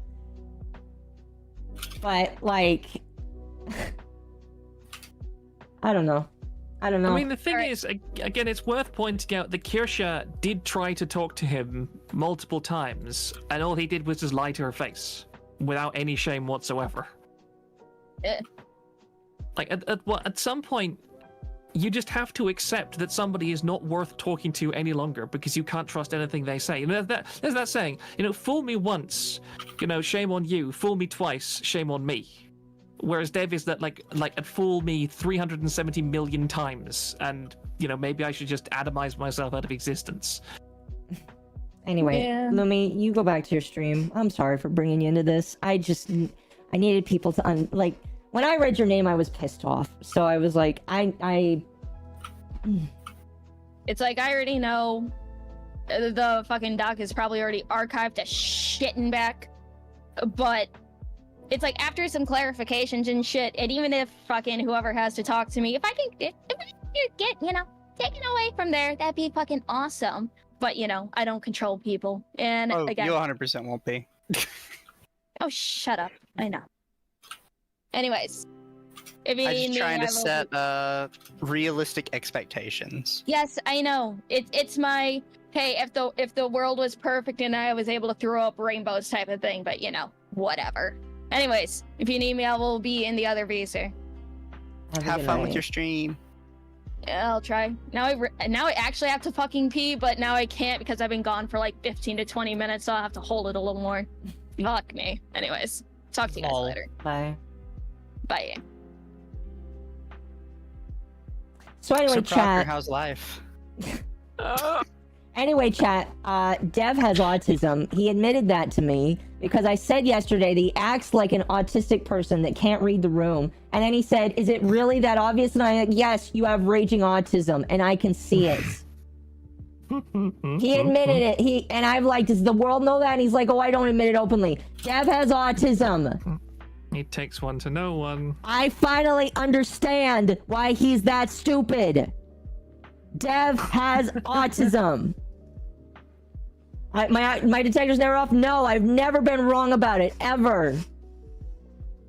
But like, I don't know.
I mean, the thing is, again, it's worth pointing out that Kirsche did try to talk to him multiple times, and all he did was just lie to her face, without any shame whatsoever. Like, at some point, you just have to accept that somebody is not worth talking to any longer because you can't trust anything they say. You know, there's that saying, you know, fool me once, you know, shame on you. Fool me twice, shame on me. Whereas Dev is that like fool me 370 million times, and you know maybe I should just atomize myself out of existence.
Anyway,
Yeah.
Lumi, you go back to your stream. I'm sorry for bringing you into this. I needed people to like when I read your name, I was pissed off. So I was like,
It's like I already know the fucking doc is probably already archived to shitting back, but it's like after some clarifications and shit, and even if fucking whoever has to talk to me, if I can get taken away from there, that'd be fucking awesome. But I don't control people, and
Oh,
again,
you 100% won't be.
oh shut up, I know. Anyways, if you
I'm
need
just
me,
trying
I
to
will
set realistic expectations.
Yes, I know. It's my hey, if the world was perfect and I was able to throw up rainbows type of thing, but whatever. Anyways, if you need me, I will be in the other visa.
Have fun with your stream.
Yeah, I'll try. Now I actually have to fucking pee, but now I can't because I've been gone for like 15 to 20 minutes, so I'll have to hold it a little more. Fuck me. Anyways, talk to you guys later.
bye.
Bye.
So anyway,
So Proctor,
chat.
how's life?
Anyway, chat, Dev has autism. He admitted that to me because I said yesterday that he acts like an autistic person that can't read the room. And then he said, is it really that obvious? And I'm like, yes, you have raging autism and I can see it. He admitted it. And I'm like, does the world know that? And he's like, oh, I don't admit it openly. Dev has autism.
It takes one to know one.
I finally understand why he's that stupid. Dev has autism. My detector's never off. No, I've never been wrong about it, ever.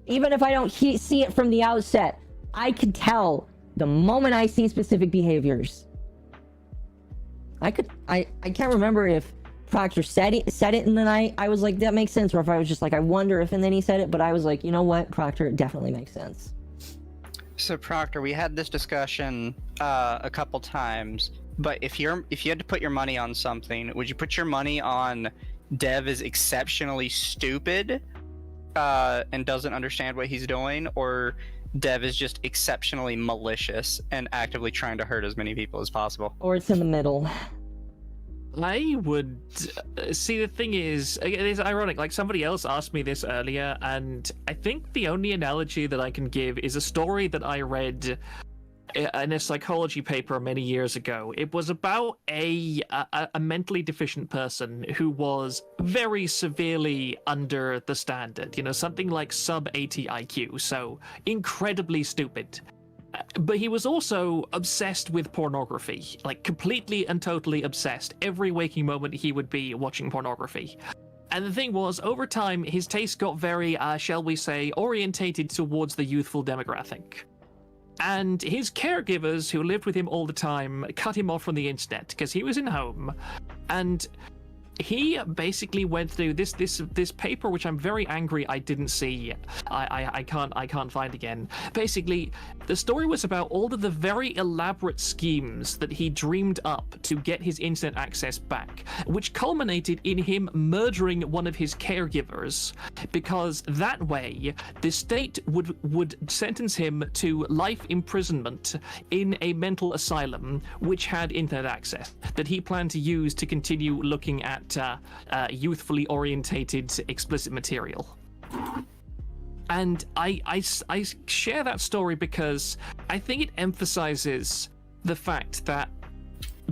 Even if I don't see it from the outset, I can tell the moment I see specific behaviors. I can't remember if Proctor said it in the night. I was like, that makes sense. Or if I was just like, I wonder if, and then he said it. But I was like, you know what, Proctor, it definitely makes sense.
So Proctor, we had this discussion a couple times, but if you had to put your money on something, would you put your money on Dev is exceptionally stupid and doesn't understand what he's doing, or Dev is just exceptionally malicious and actively trying to hurt as many people as possible?
Or it's in the middle.
I would see. The thing is, it is ironic. Like somebody else asked me this earlier, and I think the only analogy that I can give is a story that I read in a psychology paper many years ago. It was about a mentally deficient person who was very severely under the standard. Something like sub 80 IQ, so incredibly stupid. But he was also obsessed with pornography, like completely and totally obsessed. Every waking moment he would be watching pornography. And the thing was, over time, his taste got very, shall we say, orientated towards the youthful demographic. And his caregivers, who lived with him all the time, cut him off from the internet because he was in home. And he basically went through this paper, which I'm very angry I didn't see. I can't find again. Basically, the story was about all of the very elaborate schemes that he dreamed up to get his internet access back, which culminated in him murdering one of his caregivers, because that way the state would sentence him to life imprisonment in a mental asylum which had internet access that he planned to use to continue looking at youthfully orientated explicit material. And I share that story because I think it emphasizes the fact that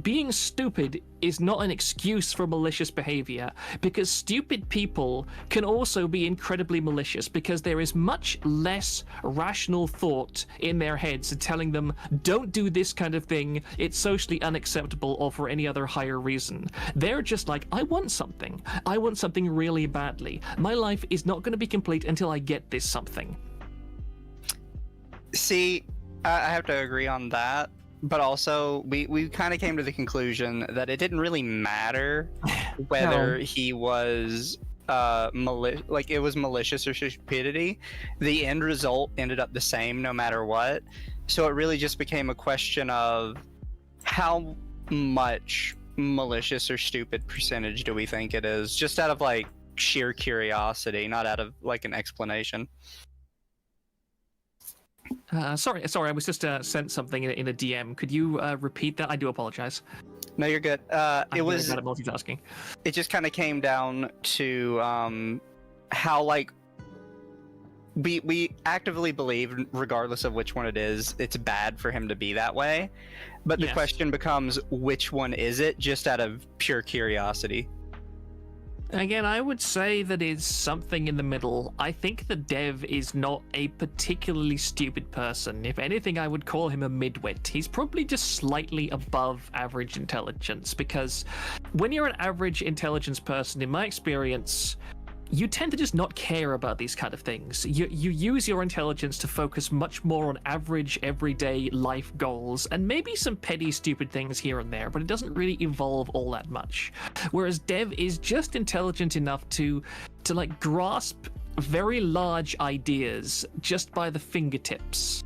being stupid is not an excuse for malicious behavior, because stupid people can also be incredibly malicious because there is much less rational thought in their heads telling them, don't do this kind of thing, it's socially unacceptable, or for any other higher reason. They're just like, I want something really badly. My life is not going to be complete until I get this something.
See, I have to agree on that. But also, we kind of came to the conclusion that it didn't really matter whether he was it was malicious or stupidity. The end result ended up the same no matter what. So it really just became a question of how much malicious or stupid percentage do we think it is, just out of like sheer curiosity, not out of like an explanation.
Sorry, I was just sent something in a DM. Could you repeat that? I do apologize.
No, you're good.
I'm really bad at multitasking.
It just kind of came down to how like we actively believe, regardless of which one it is, it's bad for him to be that way. But the
Yes.
question becomes, which one is it? Just out of pure curiosity.
Again, I would say that it's something in the middle. I think that Dev is not a particularly stupid person. If anything, I would call him a midwit. He's probably just slightly above average intelligence, because when you're an average intelligence person, in my experience, you tend to just not care about these kind of things. You use your intelligence to focus much more on average, everyday life goals, and maybe some petty, stupid things here and there, but it doesn't really evolve all that much. Whereas Dev is just intelligent enough to like grasp very large ideas just by the fingertips.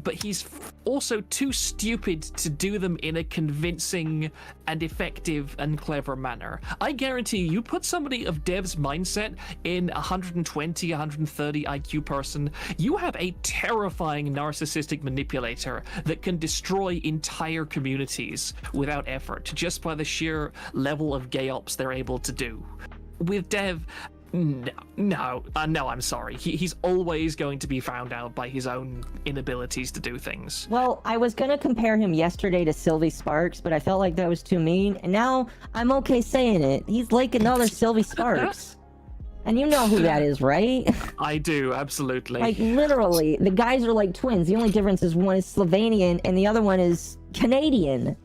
But he's also too stupid to do them in a convincing and effective and clever manner. I guarantee you put somebody of Dev's mindset in 120, 130 IQ person, you have a terrifying narcissistic manipulator that can destroy entire communities without effort, just by the sheer level of gay ops they're able to do. With Dev, no, I'm sorry. He's always going to be found out by his own inabilities to do things.
Well, I was gonna compare him yesterday to Sylvie Sparks, but I felt like that was too mean, and now I'm okay saying it. He's like another Sylvie Sparks. And you know who that is, right?
I do, absolutely.
Like, literally, the guys are like twins. The only difference is one is Slovenian and the other one is Canadian.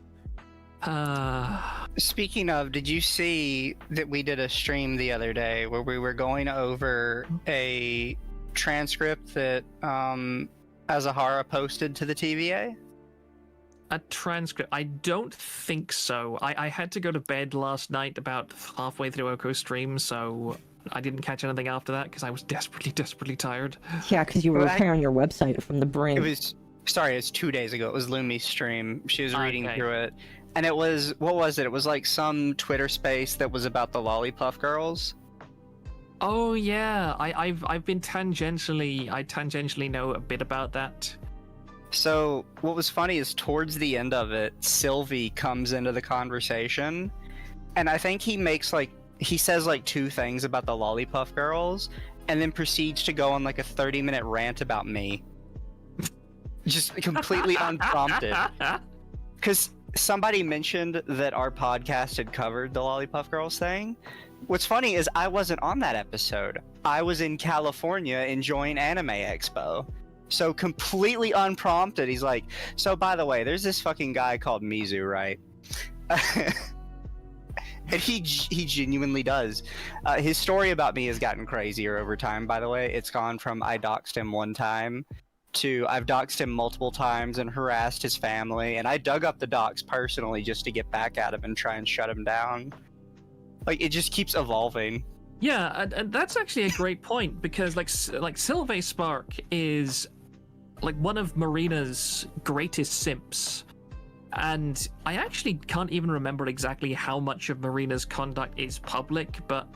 Speaking of, did you see that we did a stream the other day where we were going over a transcript that Azahara posted to the TVA?
A transcript? I don't think so. I had to go to bed last night about halfway through Oko's stream, so I didn't catch anything after that because I was desperately tired.
Yeah, because you were
Well,
repairing your website from the brink.
It was 2 days ago. It was Lumi's stream. She was reading
Okay.
through it. And it was, what was it? It was like some Twitter space that was about the Lollipop girls.
Oh yeah, I've been tangentially know a bit about that.
So what was funny is towards the end of it, Sylvie comes into the conversation, and I think he says like two things about the Lollipop girls, and then proceeds to go on like a 30-minute rant about me. Just completely unprompted. Because somebody mentioned that our podcast had covered the Lollipop Girls thing. What's funny is I wasn't on that episode. I was in California enjoying Anime Expo. So completely unprompted, he's like, so by the way, there's this fucking guy called Mizu, right? And he genuinely does. His story about me has gotten crazier over time, by the way. It's gone from I doxed him one time to I've doxed him multiple times and harassed his family, and I dug up the dox personally just to get back at him and try and shut him down. Like, it just keeps evolving.
Yeah, and that's actually a great point, because like Sylvie Spark is like one of Marina's greatest simps. And I actually can't even remember exactly how much of Marina's conduct is public, but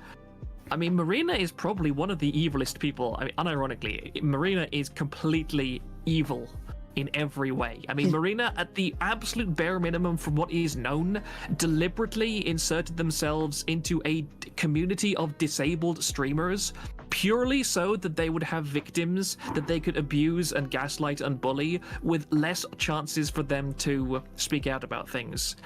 I mean, Marina is probably one of the evilest people. I mean, unironically, Marina is completely evil in every way. I mean, Marina, at the absolute bare minimum from what is known, deliberately inserted themselves into a community of disabled streamers purely so that they would have victims that they could abuse and gaslight and bully with less chances for them to speak out about things.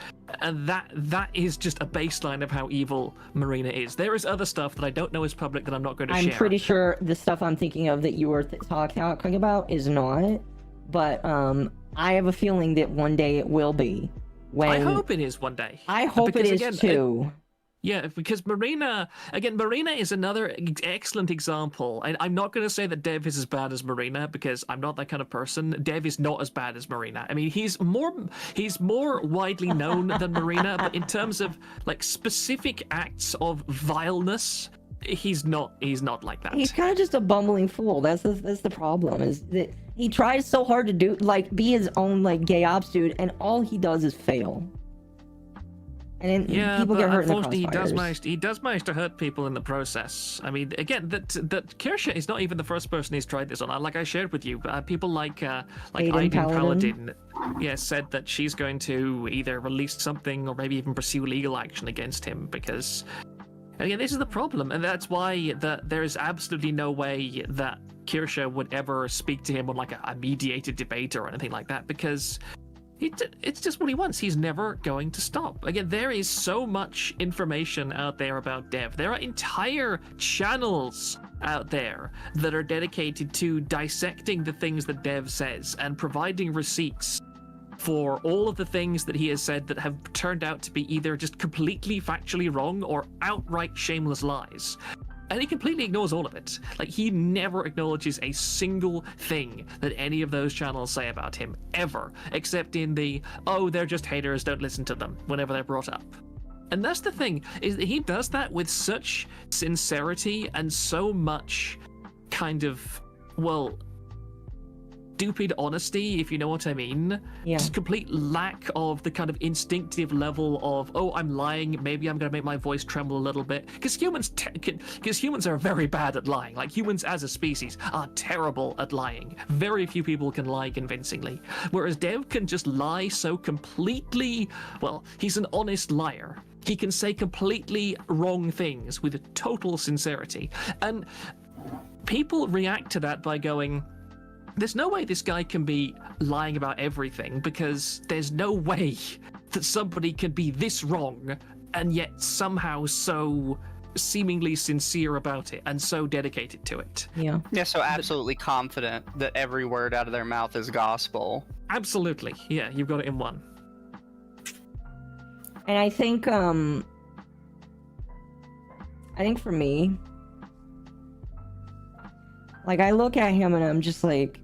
And that is just a baseline of how evil Marina is. There is other stuff that I don't know is public that I'm not going to share.
I'm pretty sure the stuff I'm thinking of that you were talking about is not, but I have a feeling that one day it will be.
I hope it is one day.
I hope it is too.
Yeah, because Marina is another excellent example. And I'm not going to say that Dev is as bad as Marina, because I'm not that kind of person. Dev is not as bad as Marina. I mean, he's more widely known than Marina, but in terms of like specific acts of vileness, he's not like that.
He's kind of just a bumbling fool. That's the problem, is that he tries so hard to be his own like gay ops dude, and all he does is fail. And then
Yeah,
people
but
get hurt in the
unfortunately,
crossfires.
he does manage to hurt people in the process. I mean, again, that Kirsche is not even the first person he's tried this on. Like I shared with you, people like Aiden Paladin, yeah, said that she's going to either release something or maybe even pursue legal action against him because, again, this is the problem, and that's why there is absolutely no way that Kirsche would ever speak to him on like a mediated debate or anything like that because. It's just what he wants. He's never going to stop. Again, there is so much information out there about Dev. There are entire channels out there that are dedicated to dissecting the things that Dev says and providing receipts for all of the things that he has said that have turned out to be either just completely factually wrong or outright shameless lies. And he completely ignores all of it. Like, he never acknowledges a single thing that any of those channels say about him, ever, except in the, oh, they're just haters, don't listen to them, whenever they're brought up. And that's the thing, is that he does that with such sincerity and so much kind of, well, stupid honesty, if you know what I mean.
Yeah.
Just complete lack of the kind of instinctive level of, oh, I'm lying, maybe I'm going to make my voice tremble a little bit. Because humans are very bad at lying. Like, humans as a species are terrible at lying. Very few people can lie convincingly. Whereas Dev can just lie so completely, well, he's an honest liar. He can say completely wrong things with total sincerity. And people react to that by going, there's no way this guy can be lying about everything because there's no way that somebody can be this wrong and yet somehow so seemingly sincere about it and so dedicated to it.
Yeah.
Yeah, so absolutely confident that every word out of their mouth is gospel.
Absolutely. Yeah, you've got it in one.
And I think for me, like, I look at him and I'm just like,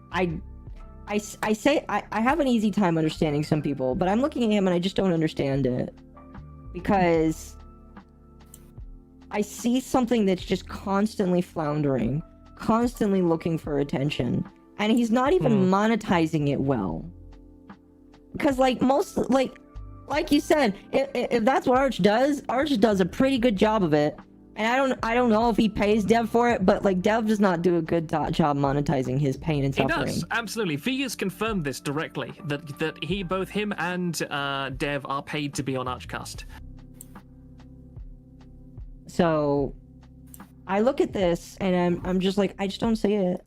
I say I have an easy time understanding some people, but I'm looking at him and I just don't understand it. Because I see something that's just constantly floundering, constantly looking for attention, and he's not even monetizing it well. Because like you said, if that's what Arch does a pretty good job of it. And I don't know if he pays Dev for it, but like Dev does not do a good job monetizing his pain and suffering.
He does, absolutely. V has confirmed this directly, that both him and Dev are paid to be on Archcast.
So I look at this and I'm just like, I just don't see it.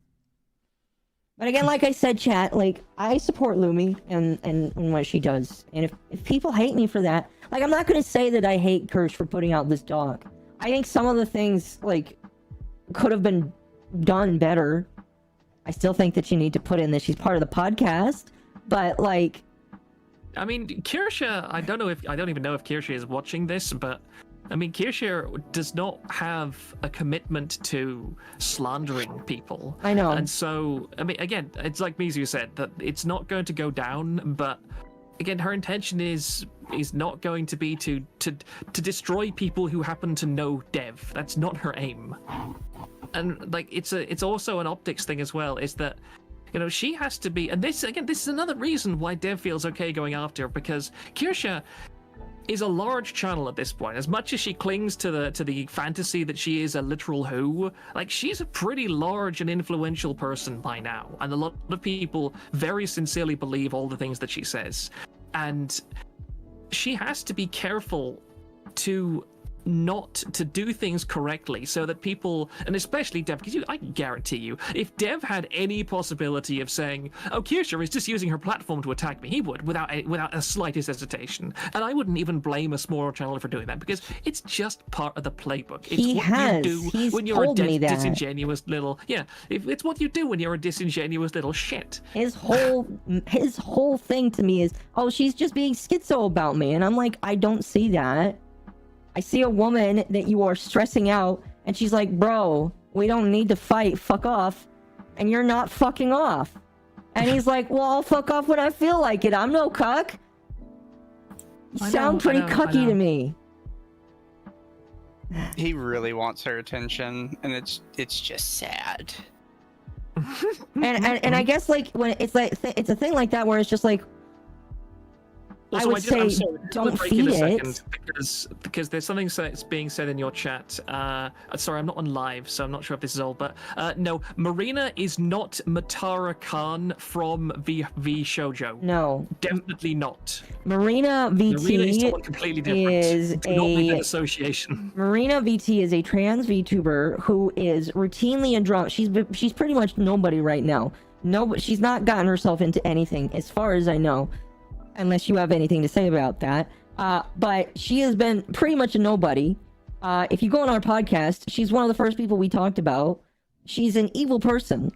But again, like I said, chat, like, I support Lumi and what she does. And if people hate me for that, like, I'm not gonna say that I hate Kirsche for putting out this doc. I think some of the things, like, could have been done better. I still think that you need to put in that she's part of the podcast, but, like...
I mean, Kirsche, I don't even know if Kirsche is watching this, but, I mean, Kirsche does not have a commitment to slandering people.
I know.
And so, I mean, again, it's like Mizu said, that it's not going to go down, but, again, her intention is not going to be to destroy people who happen to know Dev. That's not her aim. And like it's also an optics thing as well, is that, you know, she has to be, and this is another reason why Dev feels okay going after her, because Kirsche is a large channel at this point. As much as she clings to the fantasy that she is a literal who, like, she's a pretty large and influential person by now, and a lot of people very sincerely believe all the things that she says. And she has to be careful to not to do things correctly so that people, and especially Dev, because I can guarantee you, if Dev had any possibility of saying, oh, Kirsche is just using her platform to attack me, he would without a slightest hesitation. And I wouldn't even blame a smaller channel for doing that, because it's just part of the playbook. It's what you do when you're a disingenuous little, it's what you do when you're a disingenuous little shit.
His whole thing to me is, oh, she's just being schizo about me, and I'm like, I don't see that. I see a woman that you are stressing out, and she's like, bro, we don't need to fight, fuck off. And you're not fucking off. And he's like, well, I'll fuck off when I feel like it. I'm no cuck. You sound pretty cucky to me.
He really wants her attention, and it's just sad.
and I guess, like, when it's like, it's a thing like that where it's just like,
Also,
would say
I'm sorry,
don't
break in
feed
a second,
it.
because there's something that's being said in your chat. Sorry, I'm not on live, so I'm not sure if this is all. But no, Marina is not Matara Khan from V Shoujo.
No,
Definitely not.
Marina VT
Marina is someone completely different.
is
Do not make that
a
association.
Marina VT is a trans VTuber who is routinely in drama. She's pretty much nobody right now. No, she's not gotten herself into anything, as far as I know. Unless you have anything to say about that. But she has been pretty much a nobody. If you go on our podcast, she's one of the first people we talked about. She's an evil person.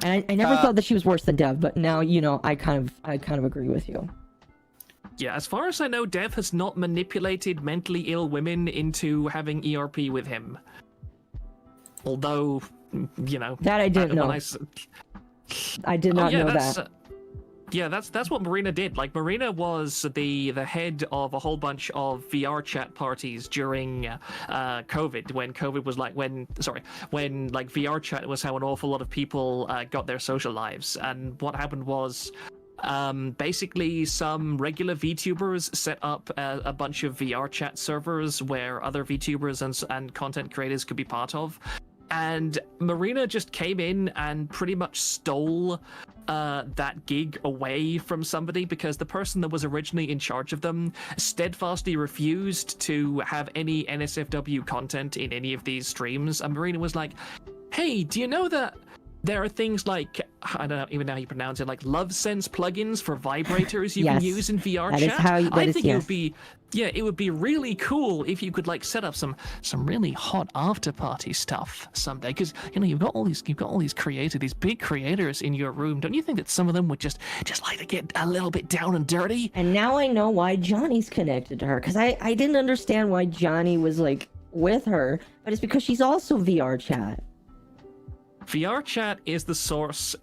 And I never thought that she was worse than Dev, but now, you know, I kind of agree with you.
Yeah, as far as I know, Dev has not manipulated mentally ill women into having ERP with him. Although, you know...
That I didn't know. I did not know that.
Yeah, that's what Marina did. Like, Marina was the head of a whole bunch of VR chat parties during COVID, when COVID was when like VR chat was how an awful lot of people got their social lives. And what happened was, basically some regular VTubers set up a bunch of VR chat servers where other VTubers and content creators could be part of. And Marina just came in and pretty much stole that gig away from somebody, because the person that was originally in charge of them steadfastly refused to have any NSFW content in any of these streams. And Marina was like, hey, do you know that there are things like, I don't know even how you pronounce it, like LoveSense plugins for vibrators you can use in VR
that
chat?
Is how you,
I think it would be really cool if you could like set up some really hot after party stuff someday, because you know you've got all these creators, these big creators in your room. Don't you think that some of them would just like to get a little bit down and dirty?
And now I know why Johnny's connected to her, because I didn't understand why Johnny was like with her, but it's because she's also VR chat.
VR chat is the source.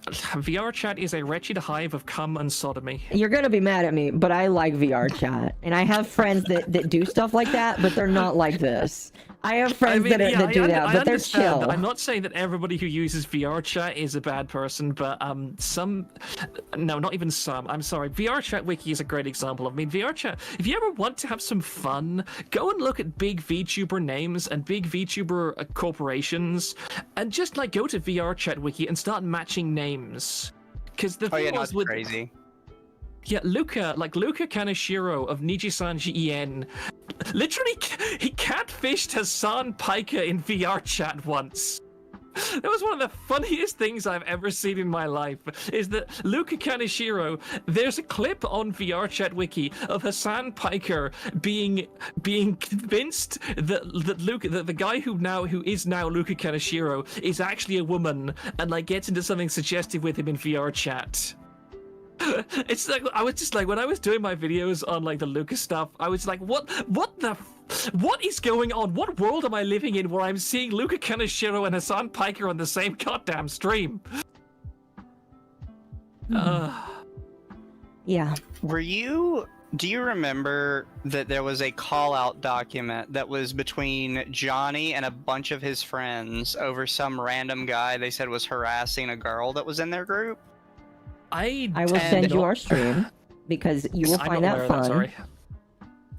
VR chat is a wretched hive of cum and sodomy.
You're gonna be mad at me, but I like VR chat, and I have friends that do stuff like that, but they're not like this. I have friends that do that, but they're chill.
I'm not saying that everybody who uses VR chat is a bad person, but not even some. I'm sorry. VR chat wiki is a great example. I mean, VR chat. If you ever want to have some fun, go and look at big VTuber names and big VTuber corporations, and just like go to VR chat wiki and start matching names. Because the thing was with
crazy.
Yeah, Luca Kaneshiro of Nijisan Gen, literally, he catfished Hassan Piker in VR chat once. That was one of the funniest things I've ever seen in my life, is that Luca Kaneshiro, there's a clip on VR chat wiki of Hassan Piker being convinced that the guy who is now Luca Kaneshiro is actually a woman, and like gets into something suggestive with him in VR chat. It's like, I was just like, when I was doing my videos on like the Lucas stuff, I was like, what is going on? What world am I living in where I'm seeing Luca Kaneshiro and Hassan Piker on the same goddamn stream?
Yeah.
Do you remember that there was a call-out document that was between Johnny and a bunch of his friends over some random guy they said was harassing a girl that was in their group?
I will send you our stream, because you will find that fun.
Sorry.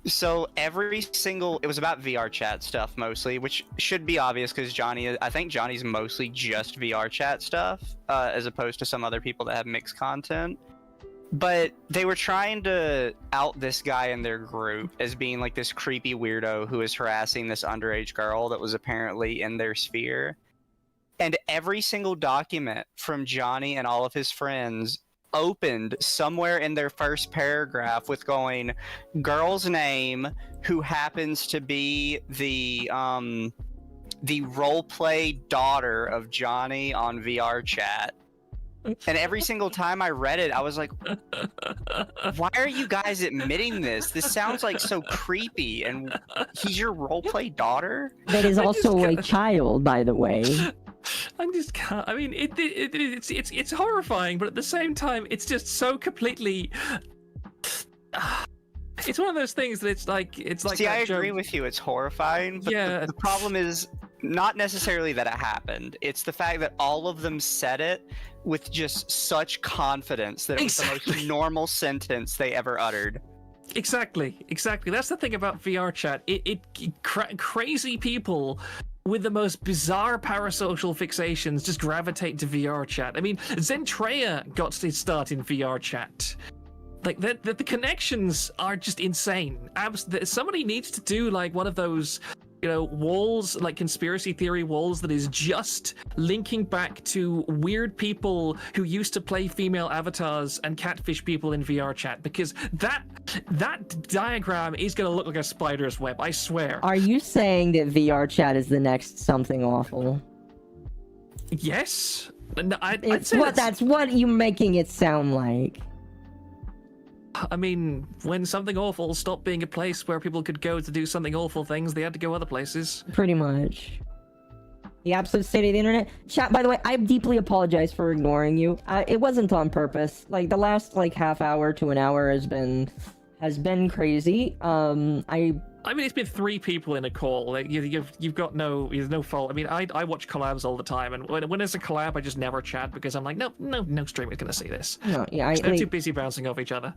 So it was about VR chat stuff mostly, which should be obvious because I think Johnny's mostly just VR chat stuff, as opposed to some other people that have mixed content. But they were trying to out this guy in their group as being like this creepy weirdo who is harassing this underage girl that was apparently in their sphere. And every single document from Johnny and all of his friends opened somewhere in their first paragraph with going, girl's name, who happens to be the roleplay daughter of Johnny on VR chat. And every single time I read it, I was like, why are you guys admitting this? This sounds like so creepy. And he's your roleplay daughter?
That is also a child, by the way.
I just can't. I mean, it's horrifying, but at the same time, it's just so completely. It's one of those things that it's like.
See, I agree with you. It's horrifying, but the problem is not necessarily that it happened. It's the fact that all of them said it with just such confidence that it was the most normal sentence they ever uttered.
Exactly. That's the thing about VR chat. Crazy people with the most bizarre parasocial fixations just gravitate to VR chat. I mean, Zentreya got its start in VR chat. Like, the connections are just insane. Somebody needs to do, like, one of those, walls, like conspiracy theory walls that is just linking back to weird people who used to play female avatars and catfish people in VR chat, because that diagram is going to look like a spider's web, I swear.
Are you saying that VR chat is the next something awful?
Yes.
That's what you're making it sound like.
I mean, when something awful stopped being a place where people could go to do something awful things, they had to go other places.
Pretty much. The absolute state of the internet. Chat, by the way, I deeply apologize for ignoring you. It wasn't on purpose. Like, the last, half hour to an hour has been crazy.
I mean, it's been 3 people in a call. Like, you've got no fault. I mean, I watch collabs all the time, and when there's a collab, I just never chat because I'm like, no streamer's gonna see this.
No, yeah,
they're too busy bouncing off each other.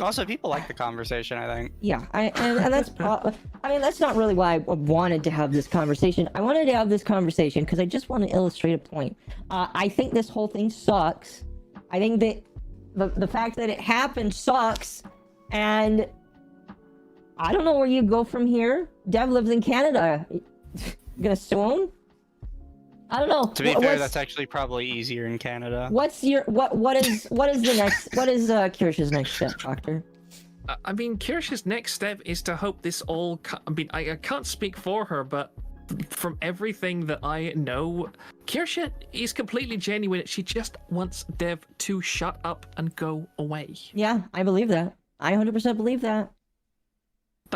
Also, people like the conversation, I think.
Yeah, and that's that's not really why I wanted to have this conversation. I wanted to have this conversation because I just want to illustrate a point. I think this whole thing sucks. I think that the fact that it happened sucks, and I don't know where you go from here. Dev lives in Canada. You gonna sue him? I don't know.
To be fair, that's actually probably easier in Canada.
What is the next? What is Kirsche's next step, Doctor?
I mean, Kirsche's next step is to hope this all. I mean, I can't speak for her, but from everything that I know, Kirsche is completely genuine. She just wants Dev to shut up and go away.
Yeah, I believe that. I 100% believe that.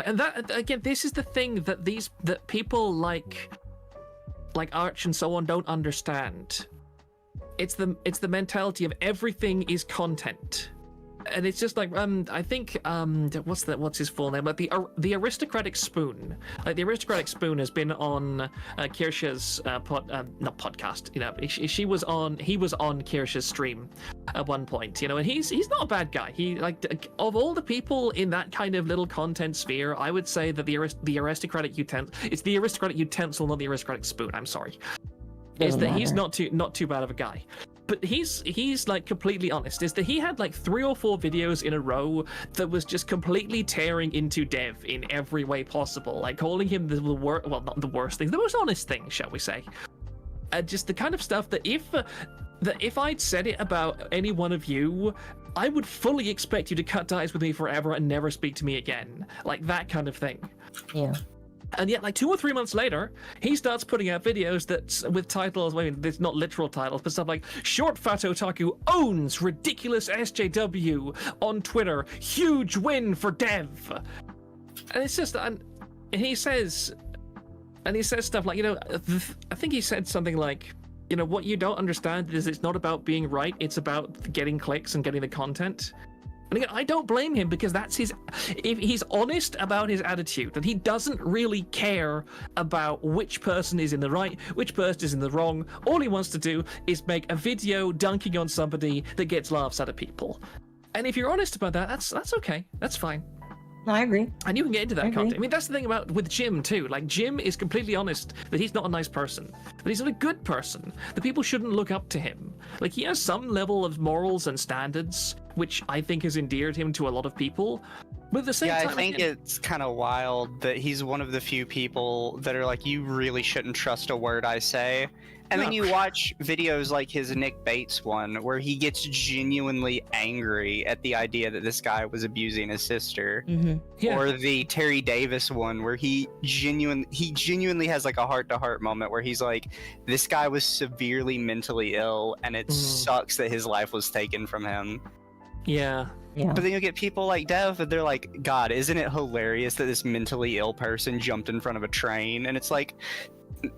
And that, again, this is the thing that people like Arch and so on don't understand. It's the mentality of everything is content. And it's just like I think what's his full name? Like the aristocratic spoon. Like the aristocratic spoon has been on Kirsche's not podcast. He was on Kirsche's stream at one point. And he's not a bad guy. He of all the people in that kind of little content sphere, I would say that the aristocratic utensil. It's the aristocratic utensil, not the aristocratic spoon. I'm sorry. Is that he's not too bad of a guy. But he's like completely honest, is that he had like 3 or 4 videos in a row that was just completely tearing into Dev in every way possible, like calling him the worst, well, not the worst thing, the most honest thing, shall we say. Just the kind of stuff that if I'd said it about any one of you, I would fully expect you to cut ties with me forever and never speak to me again. Like that kind of thing.
Yeah.
And yet, like 2 or 3 months later, he starts putting out videos with titles, I mean, it's not literal titles, but stuff like, Short Fat Otaku owns ridiculous SJW on Twitter, huge win for Dev. And it's just, and he says stuff like, I think he said something like, what you don't understand is it's not about being right, it's about getting clicks and getting the content. And again, I don't blame him because that's if he's honest about his attitude, that he doesn't really care about which person is in the right, which person is in the wrong. All he wants to do is make a video dunking on somebody that gets laughs out of people. And if you're honest about that, that's okay. That's fine.
No, I agree.
And you can get into that content. I mean, that's the thing with Jim, too. Like, Jim is completely honest that he's not a nice person, that he's not a good person, that people shouldn't look up to him. Like, he has some level of morals and standards, which I think has endeared him to a lot of people. But at the same time,
I think it's kind of wild that he's one of the few people that are like, you really shouldn't trust a word I say. And then you watch videos like his Nick Bates one, where he gets genuinely angry at the idea that this guy was abusing his sister.
Mm-hmm.
Yeah.
Or the Terry Davis one, where he genuinely has like a heart-to-heart moment where he's like, this guy was severely mentally ill, and it sucks that his life was taken from him.
Yeah.
Yeah.
But then you get people like Dev, and they're like, God, isn't it hilarious that this mentally ill person jumped in front of a train? And it's like,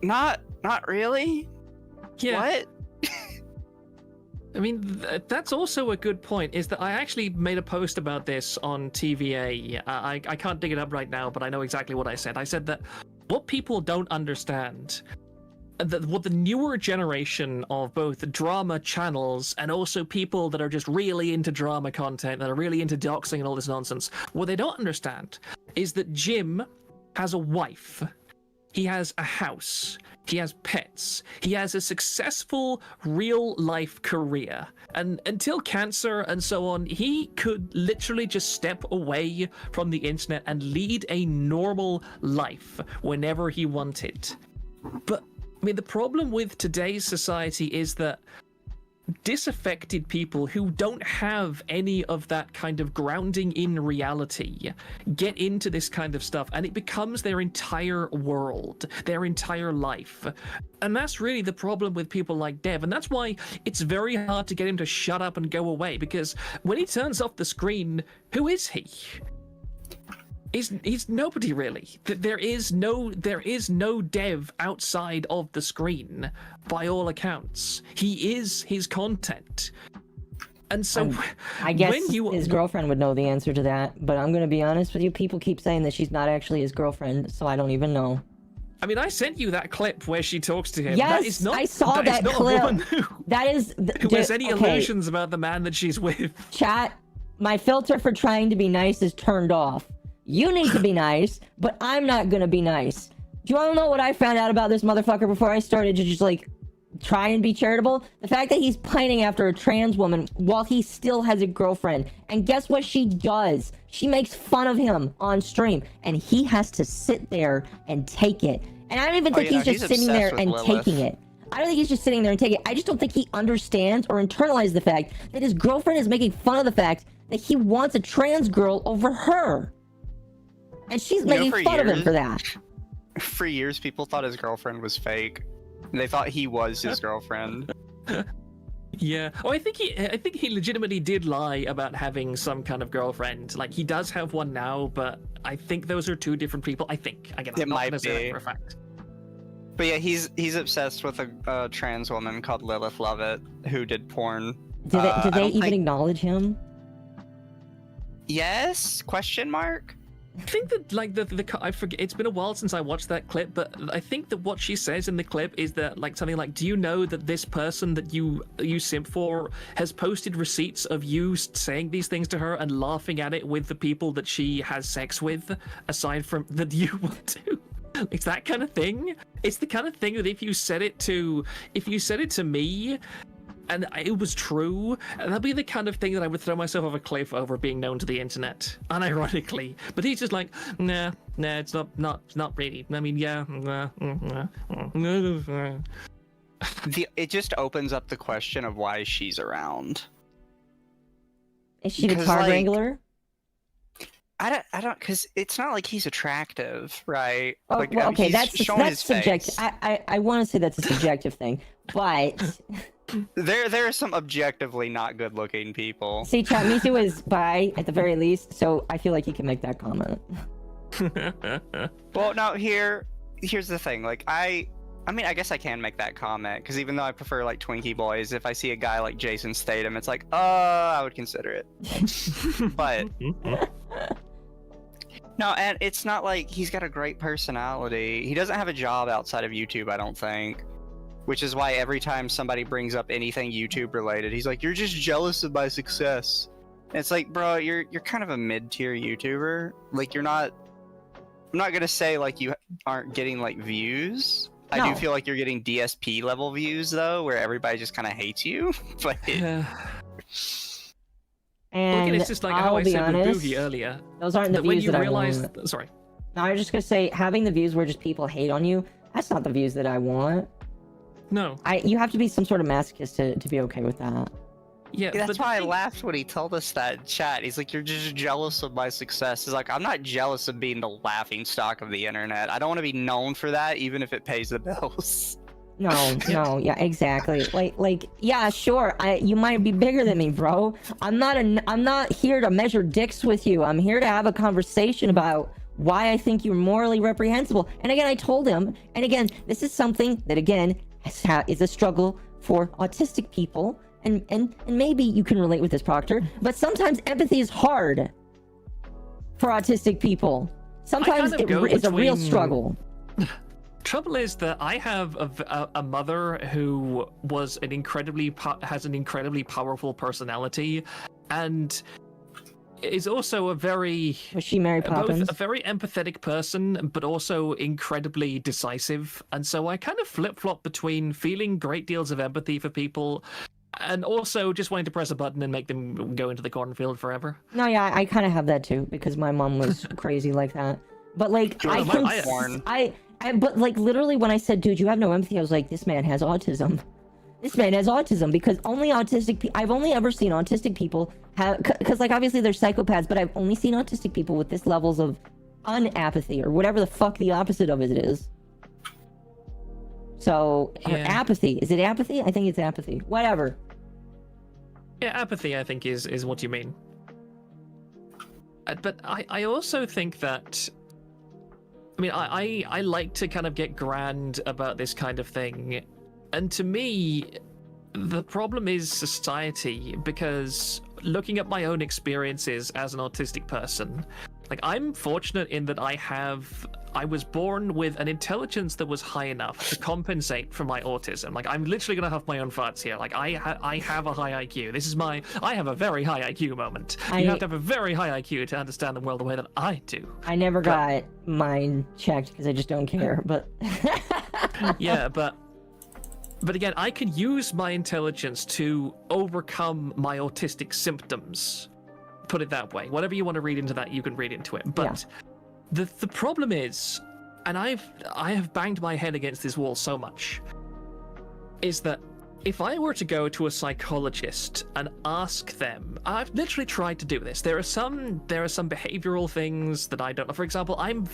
not really.
Yeah.
What?
I mean, that's also a good point, is that I actually made a post about this on TVA. I can't dig it up right now, but I know exactly what I said. I said that what people don't understand, what the newer generation of both drama channels and also people that are just really into drama content, that are really into doxing and all this nonsense, what they don't understand is that Jim has a wife. He has a house. He has pets. He has a successful real-life career. And until cancer and so on, he could literally just step away from the internet and lead a normal life whenever he wanted. But, I mean, the problem with today's society is that disaffected people who don't have any of that kind of grounding in reality get into this kind of stuff, and it becomes their entire world, their entire life. And that's really the problem with people like Dev, and that's why it's very hard to get him to shut up and go away, because when he turns off the screen, who is he? He's nobody really. There is no Dev outside of the screen, by all accounts. He is his content. And so
I guess his girlfriend would know the answer to that, but I'm gonna be honest with you, people keep saying that she's not actually his girlfriend, so I don't even know.
I mean, I sent you that clip where she talks to him.
Yes,
that is not,
I saw that
is
clip.
Not a woman who has any illusions about the man that she's with.
Chat, my filter for trying to be nice is turned off. You need to be nice, but I'm not gonna be nice. Do you want to know what I found out about this motherfucker before I started to just, like, try and be charitable? The fact that he's pining after a trans woman while he still has a girlfriend. And guess what she does? She makes fun of him on stream. And he has to sit there and take it. And I don't even think he's just sitting there and taking it. I don't think he's just sitting there and taking it. I just don't think he understands or internalizes the fact that his girlfriend is making fun of the fact that he wants a trans girl over her. And she's making fun of him for that.
For years, people thought his girlfriend was fake. They thought he was his girlfriend.
Yeah. Oh, I think he legitimately did lie about having some kind of girlfriend. Like, he does have one now, but I think those are two different people. I think. Again, I'm not gonna say that for a fact.
But yeah, he's obsessed with a trans woman called Lilith Lovett who did porn.
Did they even acknowledge him?
Yes? Question mark?
I think that, like, I forget, it's been a while since I watched that clip, but I think that what she says in the clip is that, like, something like, do you know that this person that you simp for has posted receipts of you saying these things to her and laughing at it with the people that she has sex with, aside from that you want to? It's that kind of thing. It's the kind of thing that if you said it to me, and it was true, and that'd be the kind of thing that I would throw myself off a cliff over being known to the internet, unironically. But he's just like, nah, it's not really. I mean, yeah.
It just opens up the question of why she's around.
Is she the car wrangler?
I don't, because it's not like he's attractive, right?
Oh,
like,
well, okay, that's subjective.
Face.
I want to say that's a subjective thing, but
there are some objectively not good-looking people.
See, chat, Mizu is bi at the very least, so I feel like he can make that comment.
Well, no, here's the thing. Like, I mean, I guess I can make that comment, because even though I prefer, like, Twinkie boys, if I see a guy like Jason Statham, it's like, I would consider it. But no, and it's not like he's got a great personality. He doesn't have a job outside of YouTube, I don't think. Which is why every time somebody brings up anything YouTube related, he's like, "You're just jealous of my success." And it's like, bro, you're kind of a mid-tier YouTuber. Like, you're not. I'm not gonna say like you aren't getting like views. No. I do feel like you're getting DSP level views though, where everybody just kind of hates you. But
and
it's just like how I said with Boogie earlier.
Those aren't the views that I want.
Sorry.
No, I was just gonna say, having the views where just people hate on you, that's not the views that I want.
No.
You have to be some sort of masochist to be okay with that.
Yeah,
that's why I laughed when he told us that in chat. He's like, "You're just jealous of my success." He's like, "I'm not jealous of being the laughing stock of the internet. I don't want to be known for that, even if it pays the bills."
No, yeah, exactly. Like, yeah, sure. You might be bigger than me, bro. I'm not here to measure dicks with you. I'm here to have a conversation about why I think you're morally reprehensible. And again, I told him. And again, this is something that again is a struggle for autistic people. and maybe you can relate with this, Proctor, but sometimes empathy is hard for autistic people. Sometimes
kind of
it's a real
between-
struggle.
Trouble is that I have a mother who was has an incredibly powerful personality, and is also a very
Was she Mary Poppins?
both a very empathetic person, but also incredibly decisive. And so I kind of flip-flop between feeling great deals of empathy for people, and also just wanting to press a button and make them go into the cornfield forever.
No, yeah, I kind of have that too, because my mom was crazy like that. But like, but like literally when I said, dude, you have no empathy, I was like, this man has autism. This man has autism, because only autistic people, I've only ever seen autistic people have, because like obviously they're psychopaths, but I've only seen autistic people with this levels of unapathy, or whatever the fuck the opposite of it is. So, or apathy. Is it apathy? I think it's apathy. Whatever.
Yeah, apathy, I think, is what you mean. But I also think that, I mean, I like to kind of get grand about this kind of thing. And to me, the problem is society, because looking at my own experiences as an autistic person, like, I'm fortunate in that I was born with an intelligence that was high enough to compensate for my autism. Like, I'm literally gonna have my own farts here. Like, I have a high IQ. This is I have a very high IQ moment. You have to have a very high IQ to understand the world the way that I do.
I never got mine checked because I just don't care, but...
Yeah, but again, I can use my intelligence to overcome my autistic symptoms. Put it that way. Whatever you want to read into that, you can read into it. But the problem is, and I have banged my head against this wall so much, is that if I were to go to a psychologist and ask them, I've literally tried to do this. There are some behavioral things that I don't know. For example, I'm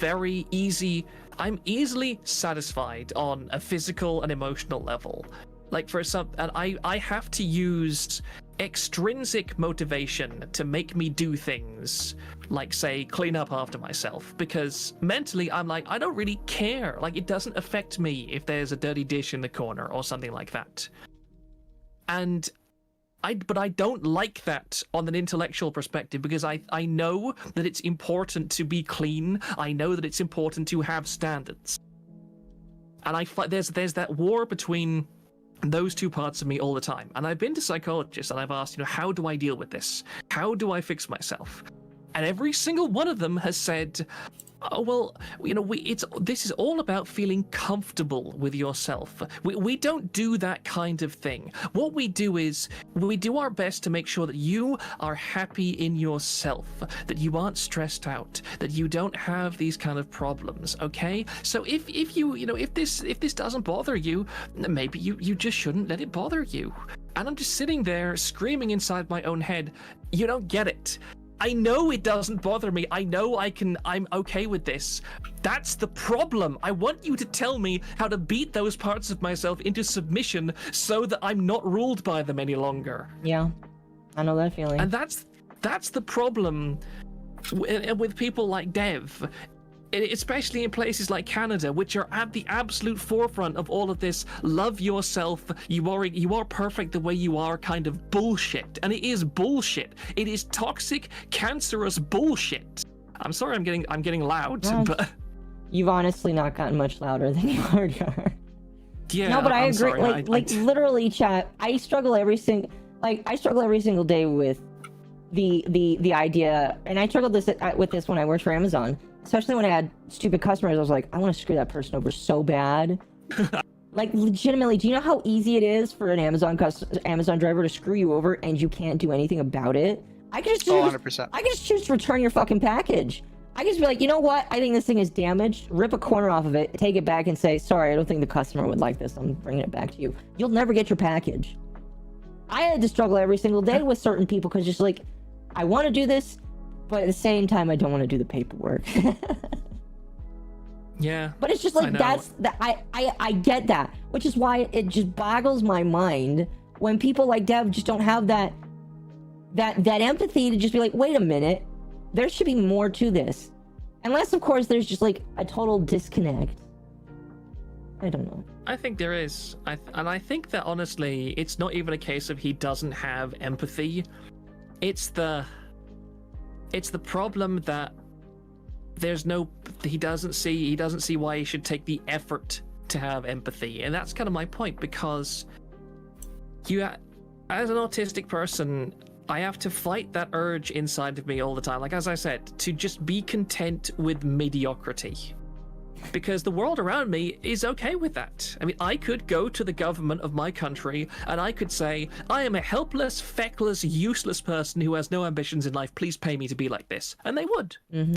easily satisfied on a physical and emotional level. Like and I have to use extrinsic motivation to make me do things, like, say, clean up after myself, because mentally I'm like, I don't really care. Like, it doesn't affect me if there's a dirty dish in the corner or something like that. And but I don't like that on an intellectual perspective, because I know that it's important to be clean. I know that it's important to have standards. And there's that war between those two parts of me all the time. And I've been to psychologists and I've asked, how do I deal with this? How do I fix myself? And every single one of them has said, oh, well, this is all about feeling comfortable with yourself. We don't do that kind of thing. What we do is we do our best to make sure that you are happy in yourself, that you aren't stressed out, that you don't have these kind of problems. Okay? So if this doesn't bother you, maybe you just shouldn't let it bother you. And I'm just sitting there screaming inside my own head, you don't get it. I know it doesn't bother me. I know I'm okay with this. That's the problem. I want you to tell me how to beat those parts of myself into submission so that I'm not ruled by them any longer.
Yeah, I know that feeling.
And that's the problem with people like Dev, especially in places like Canada, which are at the absolute forefront of all of this love yourself, you are perfect the way you are kind of bullshit. And it is bullshit. It is toxic, cancerous bullshit. I'm sorry I'm getting loud, but
you've honestly not gotten much louder than you already are.
Yeah.
No, but I agree.
Sorry.
Literally, chat, I struggle every single day with the idea, and I struggled with this when I worked for Amazon. Especially when I had stupid customers, I was like, I want to screw that person over so bad. Like, legitimately, do you know how easy it is for an Amazon driver to screw you over and you can't do anything about it? I can just choose,
100%.
I can just choose to return your fucking package. I can just be like, you know what? I think this thing is damaged. Rip a corner off of it, take it back, and say, sorry, I don't think the customer would like this. I'm bringing it back to you. You'll never get your package. I had to struggle every single day with certain people because just like, I want to do this, but at the same time, I don't want to do the paperwork.
Yeah.
But it's just like, I get that, which is why it just boggles my mind when people like Dev just don't have that empathy to just be like, wait a minute, there should be more to this. Unless, of course, there's just like a total disconnect. I don't know.
I think there is. And I think that honestly, it's not even a case of he doesn't have empathy. It's the problem that he doesn't see why he should take the effort to have empathy. And that's kind of my point, because as an autistic person, I have to fight that urge inside of me all the time. Like, as I said, to just be content with mediocrity. Because the world around me is okay with that. I mean, I could go to the government of my country and I could say, I am a helpless, feckless, useless person who has no ambitions in life. Please pay me to be like this. And they would. Mm-hmm.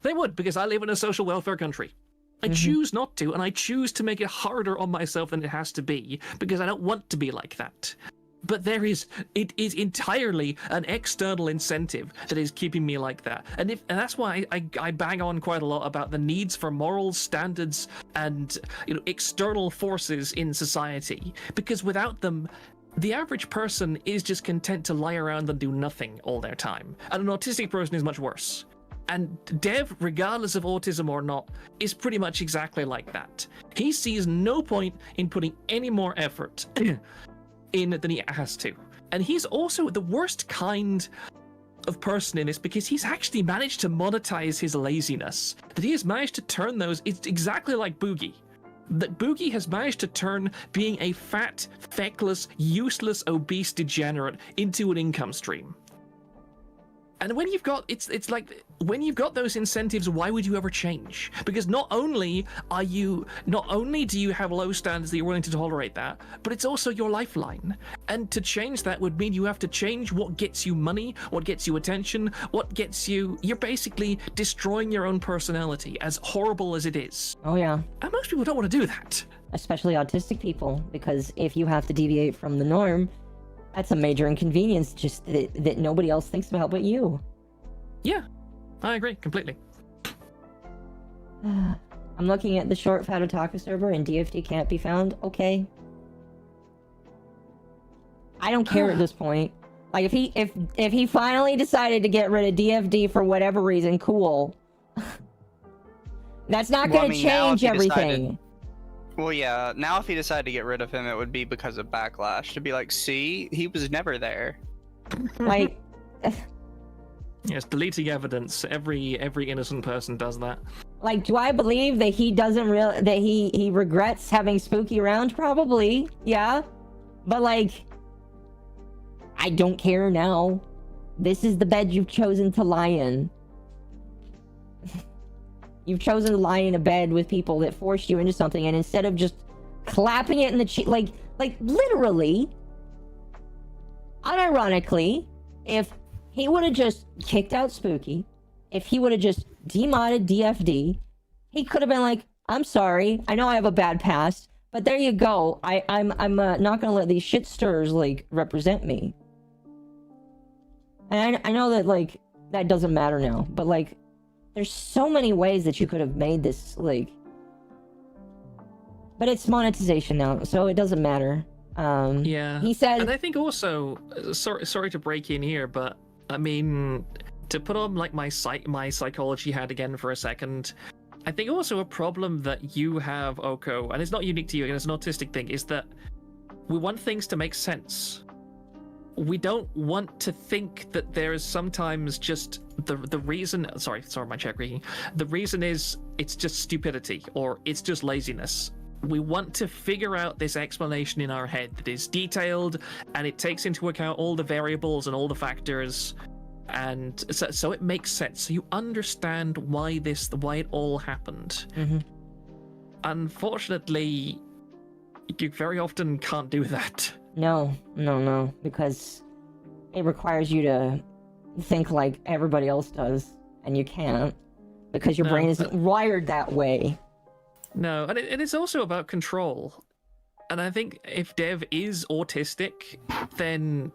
They would, because I live in a social welfare country. I choose not to, and I choose to make it harder on myself than it has to be, because I don't want to be like that. But it is entirely an external incentive that is keeping me like that. And that's why I bang on quite a lot about the needs for moral standards and external forces in society. Because without them, the average person is just content to lie around and do nothing all their time. And an autistic person is much worse. And Dev, regardless of autism or not, is pretty much exactly like that. He sees no point in putting any more effort in than he has to. And he's also the worst kind of person in this, because he's actually managed to monetize his laziness. That he has managed to turn those, it's exactly like Boogie. That Boogie has managed to turn being a fat, feckless, useless, obese degenerate into an income stream. And when you've got, it's like, when you've got those incentives, why would you ever change? Because not only do you have low standards that you're willing to tolerate that, but it's also your lifeline. And to change that would mean you have to change what gets you money, what gets you attention, you're basically destroying your own personality, as horrible as it is.
Oh yeah.
And most people don't want to do that.
Especially autistic people, because if you have to deviate from the norm, that's a major inconvenience, just that nobody else thinks about but you.
Yeah, I agree completely.
I'm looking at the short fat otaku server and DFD can't be found. Okay. I don't care at this point. Like, if he finally decided to get rid of DFD for whatever reason, cool. That's not gonna change everything.
Well, yeah, now if he decided to get rid of him, it would be because of backlash. To be like, see, he was never there.
Like...
Yes, deleting evidence. Every innocent person does that.
Like, do I believe that he doesn't that he regrets having Spooky around? Probably, yeah. But, like, I don't care now. This is the bed you've chosen to lie in. You've chosen to lie in a bed with people that forced you into something, and instead of just clapping it in the cheek, like literally, unironically, if he would have just kicked out Spooky, if he would have just demodded DFD, he could have been like, I'm sorry, I know I have a bad past, but there you go. I'm not gonna let these shit stirrers, like, represent me. And I know that, like, that doesn't matter now, but, like, there's so many ways that you could have made this, like... But it's monetization now, so it doesn't matter.
Yeah.
He said...
And I think also, sorry to break in here, but, I mean, to put on, like, my psychology hat again for a second, I think also a problem that you have, Oko, and it's not unique to you, and it's an autistic thing, is that we want things to make sense. We don't want to think that there is sometimes just the reason. Sorry, my check reading. The reason is it's just stupidity or it's just laziness. We want to figure out this explanation in our head that is detailed and it takes into account all the variables and all the factors, and so it makes sense. So you understand why it all happened.
Mm-hmm.
Unfortunately, you very often can't do that.
No, because it requires you to think like everybody else does, and you can't, because your brain isn't wired that way.
No, and it's also about control. And I think if Dev is autistic, then...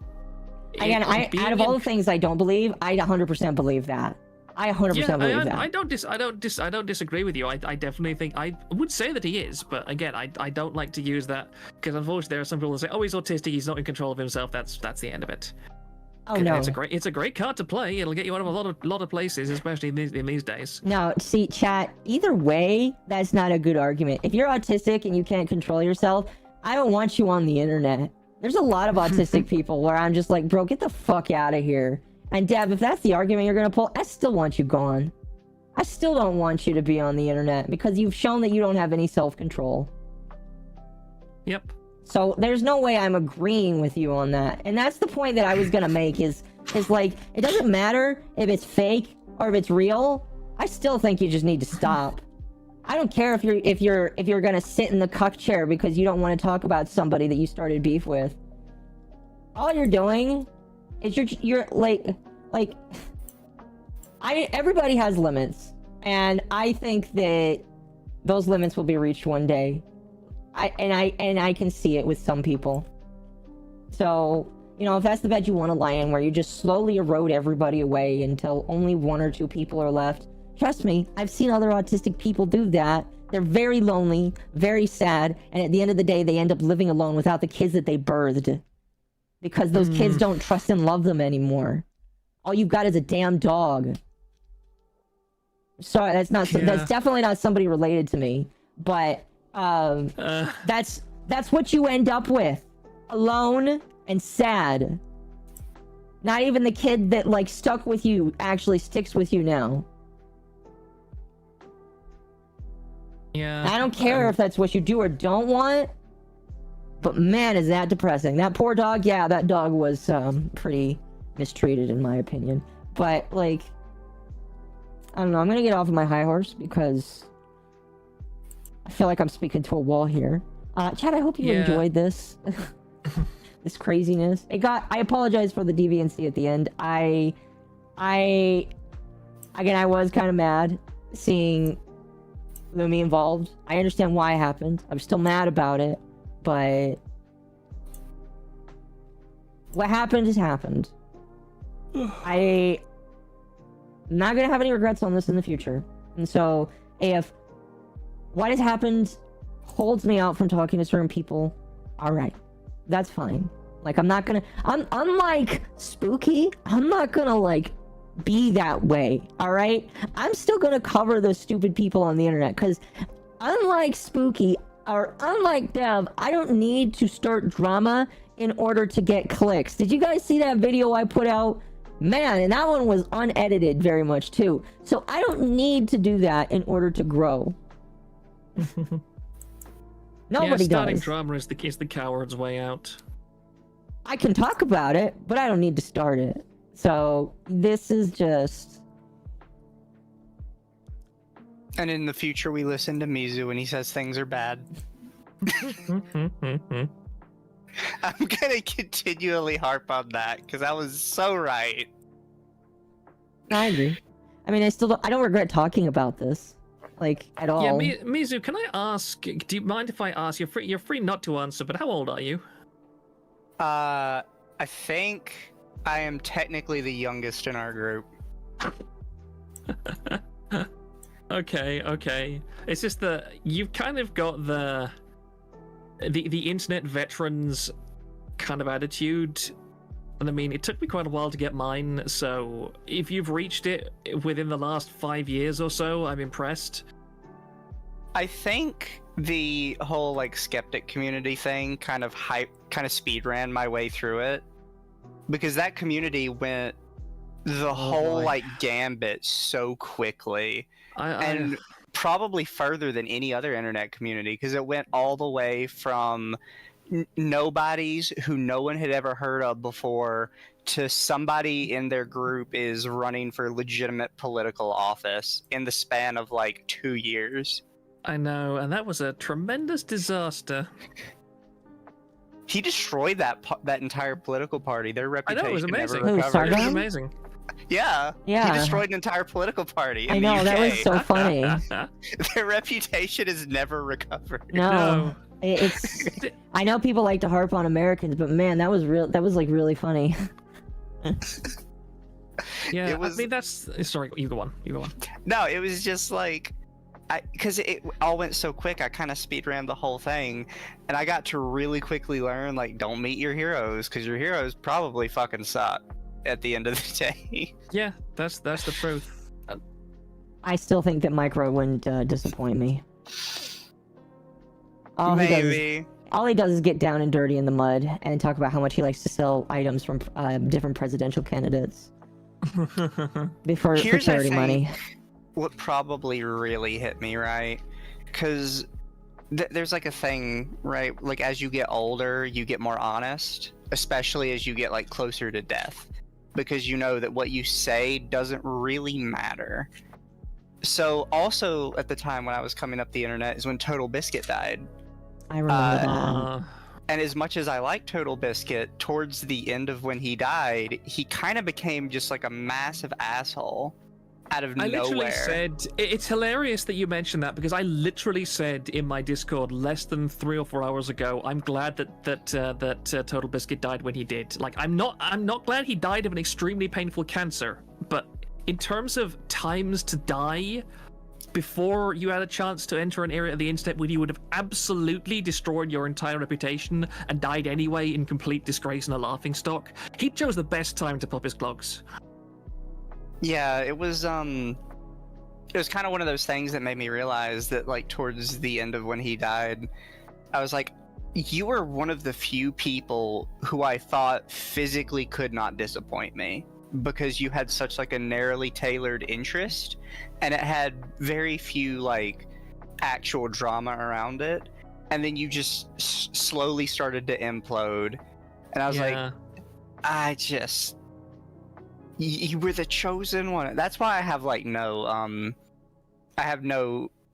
Again, out of all the things I don't believe, I 100% believe that. I 100% believe that.
I don't disagree with you. I definitely think, I would say that he is, but again, I don't like to use that, because unfortunately there are some people that say, oh, he's autistic, he's not in control of himself, that's the end of it.
Oh no.
It's a great card to play. It'll get you out of a lot of places, especially in these days.
No, see, chat, either way, that's not a good argument. If you're autistic and you can't control yourself, I don't want you on the internet. There's a lot of autistic people where I'm just like, bro, get the fuck out of here. And Dev, if that's the argument you're gonna pull, I still want you gone. I still don't want you to be on the internet because you've shown that you don't have any self-control.
Yep.
So there's no way I'm agreeing with you on that. And that's the point that I was gonna make is like, it doesn't matter if it's fake or if it's real. I still think you just need to stop. I don't care if you're gonna sit in the cuck chair because you don't want to talk about somebody that you started beef with. All you're doing is you're everybody has limits, and I think that those limits will be reached one day. I can see it with some people. So, you know, if that's the bed you want to lie in, where you just slowly erode everybody away until only 1 or 2 people are left, trust me, I've seen other autistic people do that. They're very lonely, very sad, and at the end of the day, they end up living alone without the kids that they birthed. Because those kids don't trust and love them anymore. All you've got is a damn dog. Sorry, that's definitely not somebody related to me. But that's what you end up with. Alone and sad. Not even the kid that like stuck with you actually sticks with you now.
Yeah.
I don't care if that's what you do or don't want. But man, is that depressing. That poor dog, yeah, that dog was pretty mistreated in my opinion. But like, I don't know, I'm gonna get off of my high horse because I feel like I'm speaking to a wall here. Chad, I hope you enjoyed this. This craziness. I apologize for the deviancy at the end. Again, I was kind of mad seeing Lumi involved. I understand why it happened. I'm still mad about it, but what happened has happened. I'm not gonna have any regrets on this in the future. And so, if what has happened holds me out from talking to certain people, alright. That's fine. Like, unlike Spooky, I'm not gonna, like, be that way, alright? I'm still gonna cover those stupid people on the internet, because unlike Spooky, or unlike Dev, I don't need to start drama in order to get clicks. Did you guys see that video I put out? Man, and that one was unedited very much, too. So I don't need to do that in order to grow. Nobody
starting
does.
drama is the coward's way out.
I can talk about it, but I don't need to start it. So this is just...
And in the future, we listen to Mizu when he says things are bad. I'm gonna continually harp on that because I was so right.
I agree. I mean, I don't regret talking about this, like, at all.
Yeah, Mizu, can I ask? Do you mind if I ask? You're free not to answer, but how old are you?
I think I am technically the youngest in our group.
Okay. It's just that you've kind of got the internet veterans kind of attitude. And I mean, it took me quite a while to get mine, so if you've reached it within the last 5 years or so, I'm impressed.
I think the whole like skeptic community thing kind of speed ran my way through it, because that community went the whole like gambit so quickly, and probably further than any other internet community, because it went all the way from nobodies who no one had ever heard of before to somebody in their group is running for legitimate political office in the span of like 2 years.
I know, and that was a tremendous disaster.
He destroyed that entire political party. Their reputation
I know, it was amazing.
never recovered.
It was amazing.
Yeah. He destroyed an entire political party.
I know, that was so funny.
Their reputation is never recovered.
No. It's. I know people like to harp on Americans, but man, that was real. That was like really funny.
Yeah,
It was-
I mean that's. Sorry, you go on.
No, it was just like, because it all went so quick, I kind of speed ran the whole thing, and I got to really quickly learn, like, don't meet your heroes, because your heroes probably fucking suck. at the end of the day.
Yeah, that's the truth.
I still think that Micro wouldn't disappoint me. All
Maybe.
All he does is get down and dirty in the mud and talk about how much he likes to sell items from different presidential candidates for
Here's, I
charity money.
think, what probably really hit me, right? Because there's like a thing, right? Like as you get older, you get more honest, especially as you get like closer to death, because you know that what you say doesn't really matter. So also at the time when I was coming up the internet is when Total Biscuit died.
I remember that.
And as much as I like Total Biscuit, towards the end of when he died, he kind of became just like a massive asshole out of
I
nowhere.
literally said, it's hilarious that you mentioned that, because I literally said in my Discord less than 3 or 4 hours ago, I'm glad that Total Biscuit died when he did. Like, I'm not glad he died of an extremely painful cancer, but in terms of times to die, before you had a chance to enter an area of the internet where you would have absolutely destroyed your entire reputation and died anyway in complete disgrace and a laughingstock, he chose the best time to pop his clogs.
Yeah, it was kind of one of those things that made me realize that, like, towards the end of when he died, I was like, you were one of the few people who I thought physically could not disappoint me, because you had such like a narrowly tailored interest, and it had very few like actual drama around it, and then you just slowly started to implode, and I was like, you were the chosen one. That's why I have like no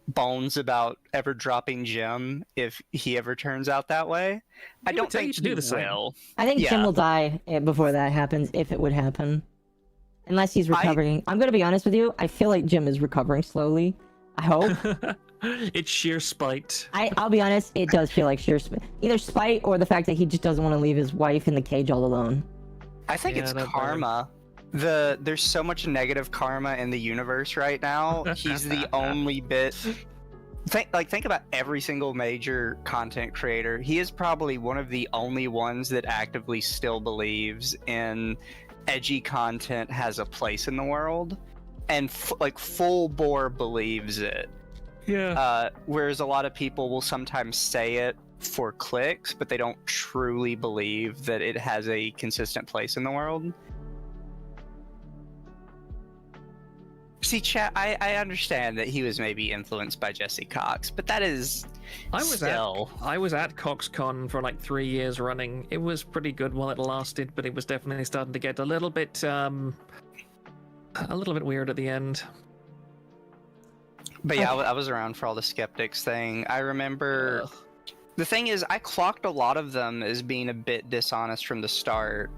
bones about ever dropping Jim if he ever turns out that way. I don't think he will.
I think Jim will die before that happens, if it would happen. Unless he's recovering. I'm gonna be honest with you, I feel like Jim is recovering slowly. I hope.
It's sheer spite.
I'll be honest, it does feel like sheer spite. Either spite or the fact that he just doesn't want to leave his wife in the cage all alone.
I think it's karma. There's so much negative karma in the universe right now. He's the only bit. Think about every single major content creator. He is probably one of the only ones that actively still believes in edgy content has a place in the world, and full bore believes it.
Yeah.
Whereas a lot of people will sometimes say it for clicks, but they don't truly believe that it has a consistent place in the world. See, chat, I understand that he was maybe influenced by Jesse Cox, but that is I was
at CoxCon for like 3 years running. It was pretty good while it lasted, but it was definitely starting to get a little bit weird at the end.
But yeah, I was around for all the skeptics thing. I remember the thing is, I clocked a lot of them as being a bit dishonest from the start.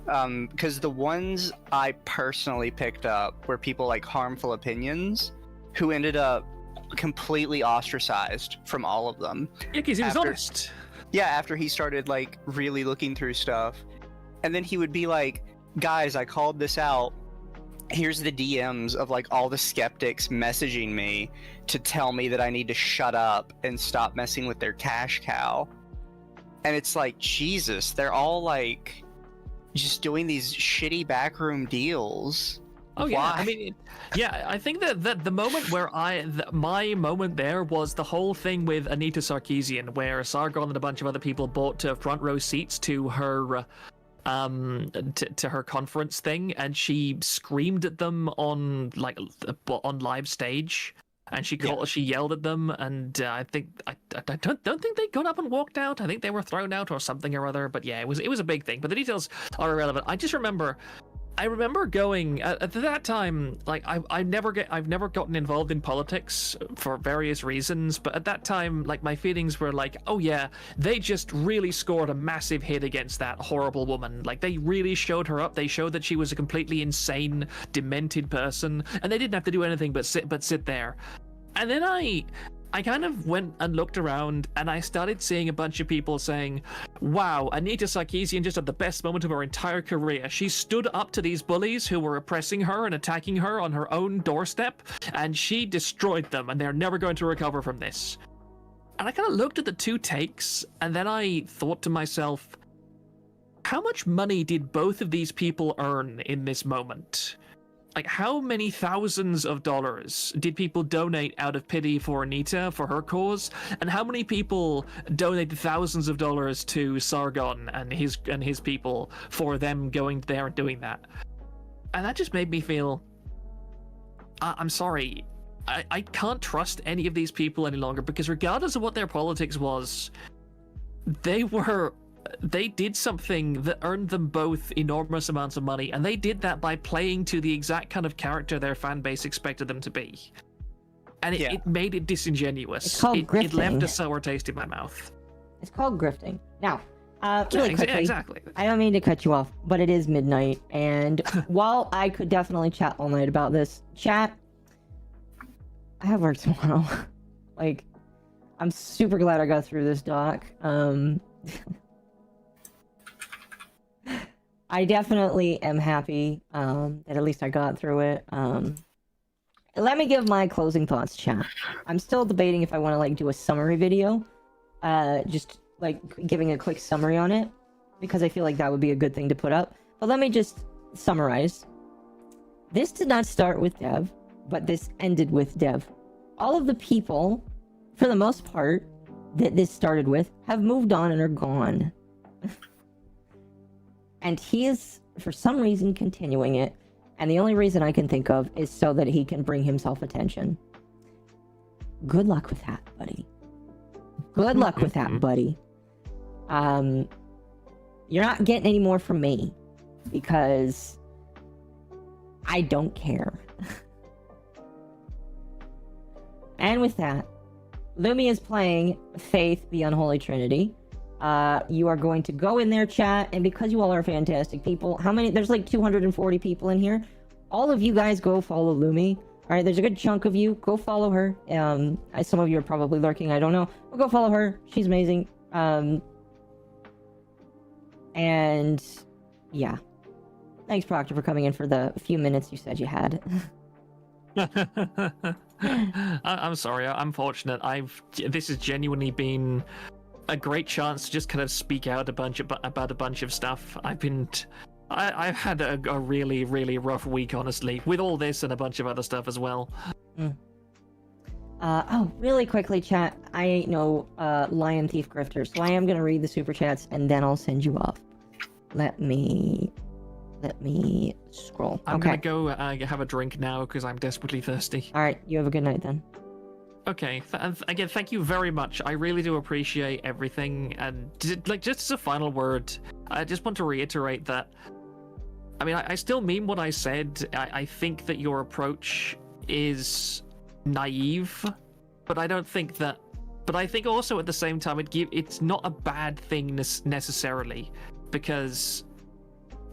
Because the ones I personally picked up were people like Harmful Opinions, who ended up completely ostracized from all of them.
Yeah, because he was honest.
Yeah, after he started like really looking through stuff. And then he would be like, guys, I called this out. Here's the DMs of like all the skeptics messaging me to tell me that I need to shut up and stop messing with their cash cow. And it's like, Jesus, they're all like just doing these shitty backroom deals.
Oh yeah,
Why?
I mean, I think that the moment where my moment there was the whole thing with Anita Sarkeesian, where Sargon and a bunch of other people bought front row seats to her to her conference thing, and she screamed at them on live stage, and she yelled at them, and I don't think they got up and walked out. I think they were thrown out or something or other. But yeah, it was a big thing. But the details are irrelevant. I remember going at that time, like I've never gotten involved in politics for various reasons, but at that time, like my feelings were like, oh yeah, they just really scored a massive hit against that horrible woman. Like they really showed her up. They showed that she was a completely insane, demented person, and they didn't have to do anything but sit there. And then I kind of went and looked around, and I started seeing a bunch of people saying, wow, Anita Sarkeesian just had the best moment of her entire career. She stood up to these bullies who were oppressing her and attacking her on her own doorstep, and she destroyed them, and they're never going to recover from this. And I kind of looked at the two takes, and then I thought to myself, how much money did both of these people earn in this moment? Like, how many thousands of dollars did people donate out of pity for Anita, for her cause? And how many people donated thousands of dollars to Sargon and his people for them going there and doing that? And that just made me feel, I'm sorry, I can't trust any of these people any longer, because regardless of what their politics was, they did something that earned them both enormous amounts of money, and they did that by playing to the exact kind of character their fan base expected them to be. And it made it disingenuous.
It's called grifting.
It left a sour taste in my mouth.
It's called grifting. Now, really quickly,
exactly.
I don't mean to cut you off, but it is midnight, and while I could definitely chat all night about this, chat, I have work tomorrow. Like, I'm super glad I got through this doc. I definitely am happy that at least I got through it. Let me give my closing thoughts, chat. I'm still debating if I want to like do a summary video, just like giving a quick summary on it, because I feel like that would be a good thing to put up. But let me just summarize. This did not start with Dev, but this ended with Dev. All of the people, for the most part, that this started with have moved on and are gone. And he is, for some reason, continuing it. And the only reason I can think of is so that he can bring himself attention. Good luck with that, buddy. Good luck with that, buddy. You're not getting any more from me, because I don't care. And with that, Lumi is playing Faith, the Unholy Trinity. You are going to go in there, chat, and because you all are fantastic people, how many? There's like 240 people in here. All of you guys go follow Lumi. All right, there's a good chunk of you. Go follow her. Some of you are probably lurking. I don't know. But go follow her. She's amazing. And yeah. Thanks, Proctor, for coming in for the few minutes you said you had.
I'm sorry. I'm fortunate. This has genuinely been a great chance to just kind of speak out about a bunch of stuff. I've had a really, really rough week, honestly, with all this and a bunch of other stuff as well.
Oh, really quickly, chat. I ain't no lion thief grifter, so I am gonna read the super chats and then I'll send you off. Let me scroll.
I'm gonna go have a drink now because I'm desperately thirsty.
All right, you have a good night then.
Okay, again, thank you very much. I really do appreciate everything. And just as a final word, I just want to reiterate that, I mean, I still mean what I said. I think that your approach is naive, but I don't think that. But I think also at the same time, it's not a bad thing necessarily, because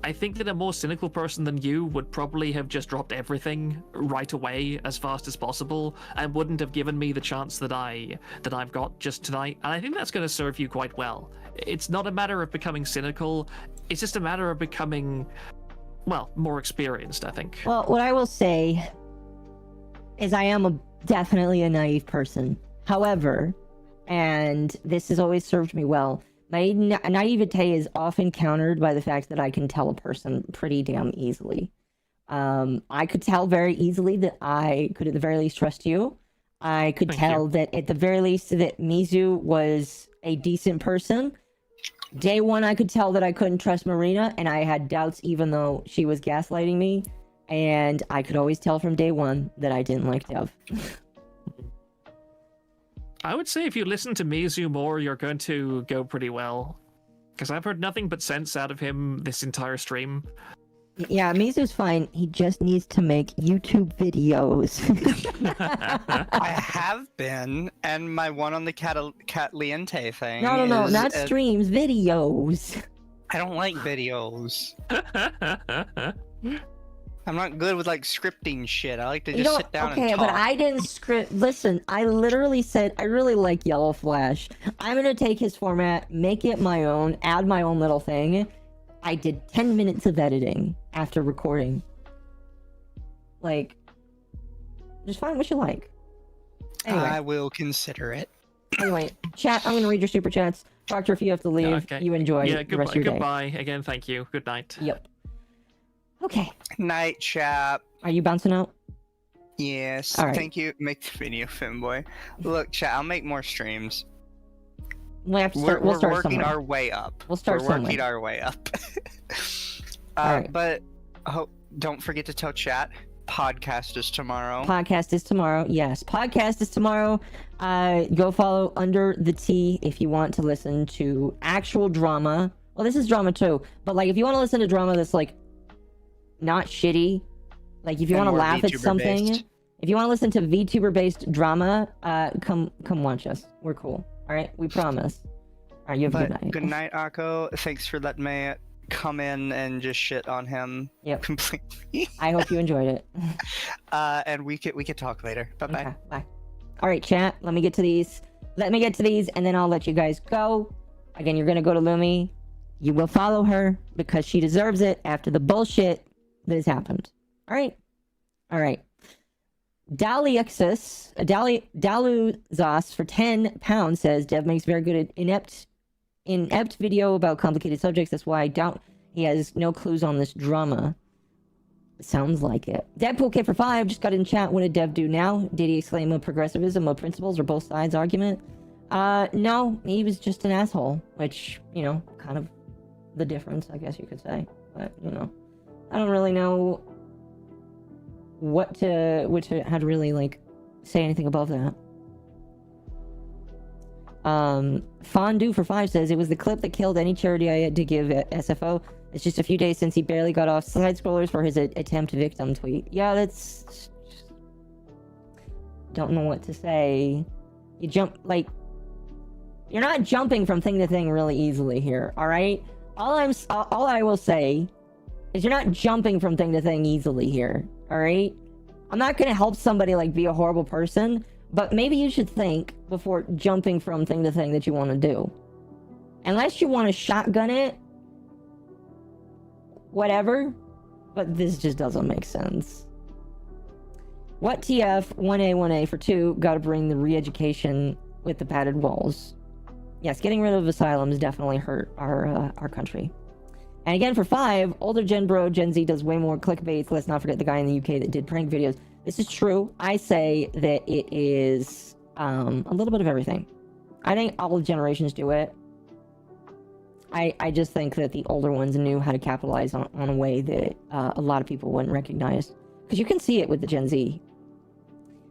I think that a more cynical person than you would probably have just dropped everything right away as fast as possible and wouldn't have given me the chance that I've got just tonight. And I think that's going to serve you quite well. It's not a matter of becoming cynical. It's just a matter of becoming, well, more experienced, I think.
Well, what I will say is I am definitely a naive person. However, and this has always served me well, my naivete is often countered by the fact that I can tell a person pretty damn easily. I could tell very easily that I could at the very least trust you. I could tell that at the very least that Mizu was a decent person. Day one, I could tell that I couldn't trust Marina, and I had doubts even though she was gaslighting me. And I could always tell from day one that I didn't like Dev.
I would say if you listen to Mizu more, you're going to go pretty well. Because I've heard nothing but sense out of him this entire stream.
Yeah, Mizu's fine. He just needs to make YouTube videos.
I have been, and my one on the Catliente thing.
No, not streams, videos.
I don't like videos. I'm not good with like scripting shit. I like to just sit down and talk.
Okay, but I didn't script. Listen, I literally said I really like Yellow Flash. I'm gonna take his format, make it my own, add my own little thing. I did 10 minutes of editing after recording. Like, just find what you like. Anyway.
I will consider it.
Anyway, chat, I'm gonna read your super chats. Proctor, if you have to leave,
Okay.
you enjoy
Yeah,
the rest of your day.
goodbye. Again, thank you. Good night.
Yep. Okay.
Night, chap.
Are you bouncing out?
Yes.
All right.
Thank you. Make the video, Finboy. Look, chat. I'll make more streams.
We have to start.
We're
We'll start
working
somewhere.
our way up.
We'll start
We're working
somewhere.
our way up.
Alright.
But don't forget to tell chat. Podcast is tomorrow.
Podcast is tomorrow. Yes, podcast is tomorrow. Go follow Under the Tea if you want to listen to actual drama. Well, this is drama too, but like if you want to listen to drama that's like not shitty, like if you
And
want to
more
laugh at
VTuber
something,
based.
if you want to listen to VTuber based drama, come watch us. We're cool. All right, we promise. All right, you have a good
But
night.
good night, Akko. Thanks for letting me come in and just shit on him
Yep.
completely.
I hope you enjoyed it.
And we could talk later. Bye bye.
Okay, bye. All right, chat. Let me get to these, and then I'll let you guys go. Again, you're gonna go to Lumi. You will follow her because she deserves it after the bullshit that has happened. All right. Daluzos for £10 says Dev makes very good inept video about complicated subjects. That's why I doubt he has no clues on this drama. Sounds like it. Deadpool K for 5 just got in chat. What did Dev do now? Did he exclaim a progressivism of principles or both sides argument? No, he was just an asshole, which, you know, kind of the difference, I guess you could say. But, you know, I don't really know how to really, like, say anything above that. Fondue for 5 says, it was the clip that killed any charity I had to give at SFO. It's just a few days since he barely got off side scrollers for his attempt victim tweet. Yeah, that's... Don't know what to say. You jump, like... You're not jumping from thing to thing really easily here, alright? All I will say is you're not jumping from thing to thing easily here, alright? I'm not gonna help somebody, like, be a horrible person, but maybe you should think before jumping from thing to thing that you want to do. Unless you want to shotgun it, whatever, but this just doesn't make sense. What TF, 1A for 2, gotta bring the re-education with the padded walls. Yes, getting rid of asylums definitely hurt our country. And again, for 5, older Gen Z does way more clickbaits. Let's not forget the guy in the UK that did prank videos. This is true. I say that it is a little bit of everything. I think all generations do it. I just think that the older ones knew how to capitalize on a way that a lot of people wouldn't recognize. Because you can see it with the Gen Z.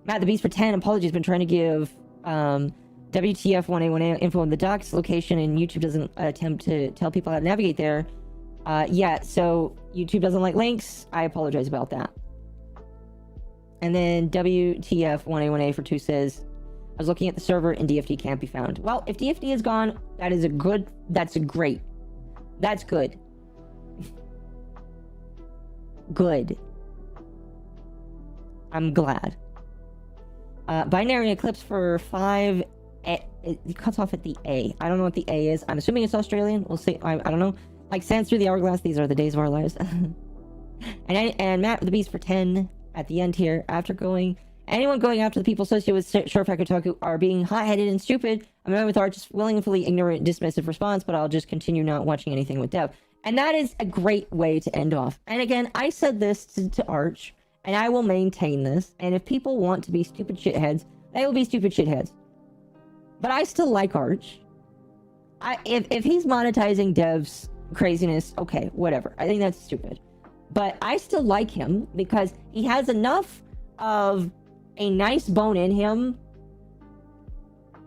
Matt the Beast for 10, apologies, been trying to give WTF1A1A info on the docs location, and YouTube doesn't attempt to tell people how to navigate there. Yeah, so YouTube doesn't like links. I apologize about that. And then WTF1A1A for 2 says, I was looking at the server and DFD can't be found. Well, if DFD is gone, that's great. That's good. Good. I'm glad. Binary Eclipse for 5, it cuts off at the A. I don't know what the A is. I'm assuming it's Australian. We'll see. I don't know. Like Sands Through the Hourglass, these are the days of our lives. and Matt the Beast for 10 at the end here. Anyone going after the people associated with Surefire Kotaku are being hot-headed and stupid. I'm not with our just willingly ignorant, dismissive response, but I'll just continue not watching anything with Dev. And that is a great way to end off. And again, I said this to Arch, and I will maintain this. And if people want to be stupid shitheads, they will be stupid shitheads. But I still like Arch. If he's monetizing Dev's craziness, okay, whatever. I think that's stupid. But I still like him because he has enough of a nice bone in him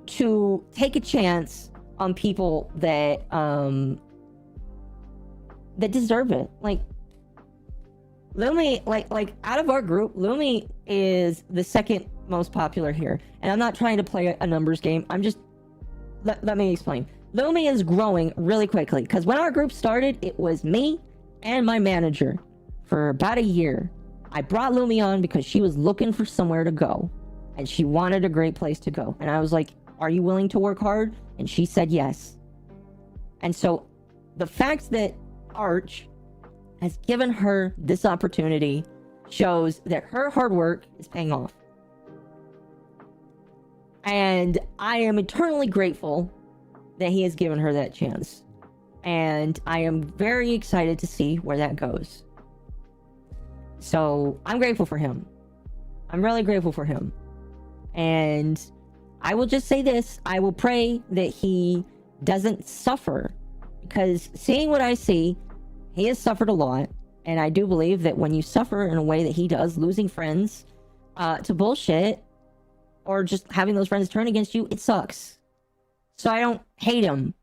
to take a chance on people that that deserve it. Like Lumi, like out of our group, Lumi is the second most popular here. And I'm not trying to play a numbers game. I'm just let me explain. Lumi is growing really quickly because when our group started, it was me and my manager for about a year. I brought Lumi on because she was looking for somewhere to go and she wanted a great place to go. And I was like, are you willing to work hard? And she said yes. And so the fact that Arch has given her this opportunity shows that her hard work is paying off. And I am eternally grateful that he has given her that chance. And I am very excited to see where that goes. So I'm grateful for him. I'm really grateful for him. And I will just say this. I will pray that he doesn't suffer. Because seeing what I see, he has suffered a lot. And I do believe that when you suffer in a way that he does, losing friends to bullshit, or just having those friends turn against you, it sucks. So I don't hate him.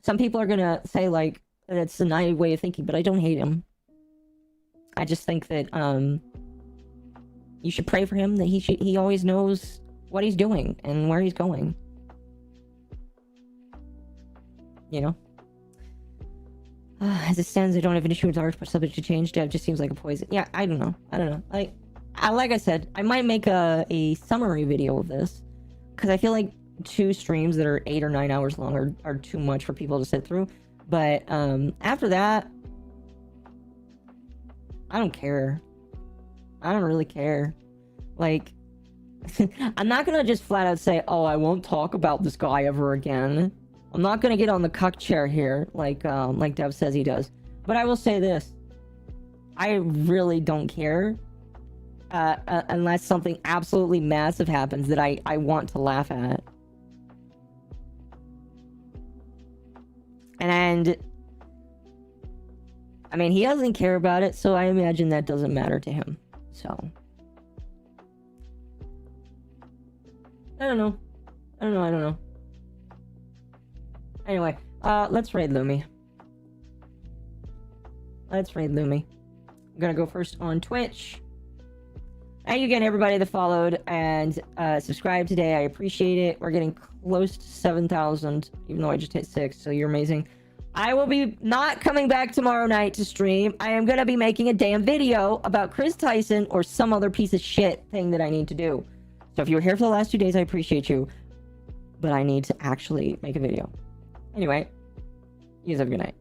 Some people are gonna say, like, that's a naive way of thinking, but I don't hate him. I just think that you should pray for him, that he always knows what he's doing and where he's going. You know? As it stands, I don't have an issue with art, but subject to change. Dev just seems like a poison. Yeah, I don't know. Like I said, I might make a summary video of this, because I feel like 2 streams that are 8 or 9 hours long are too much for people to sit through. But after that, I don't care. I don't really care. Like, I'm not gonna just flat out say, oh, I won't talk about this guy ever again. I'm not gonna get on the cuck chair here, like Dev says he does. But I will say this. I really don't care. Unless something absolutely massive happens that I want to laugh at. And I mean, he doesn't care about it, so I imagine that doesn't matter to him. So I don't know. Anyway, let's raid Lumi. I'm gonna go first on Twitch. Thank you again, everybody that followed and subscribed today. I appreciate it. We're getting close to 7,000, even though I just hit 6, so you're amazing. I will be not coming back tomorrow night to stream. I am going to be making a damn video about Chris Tyson or some other piece of shit thing that I need to do. So if you were here for the last 2 days, I appreciate you. But I need to actually make a video. Anyway, you guys have a good night.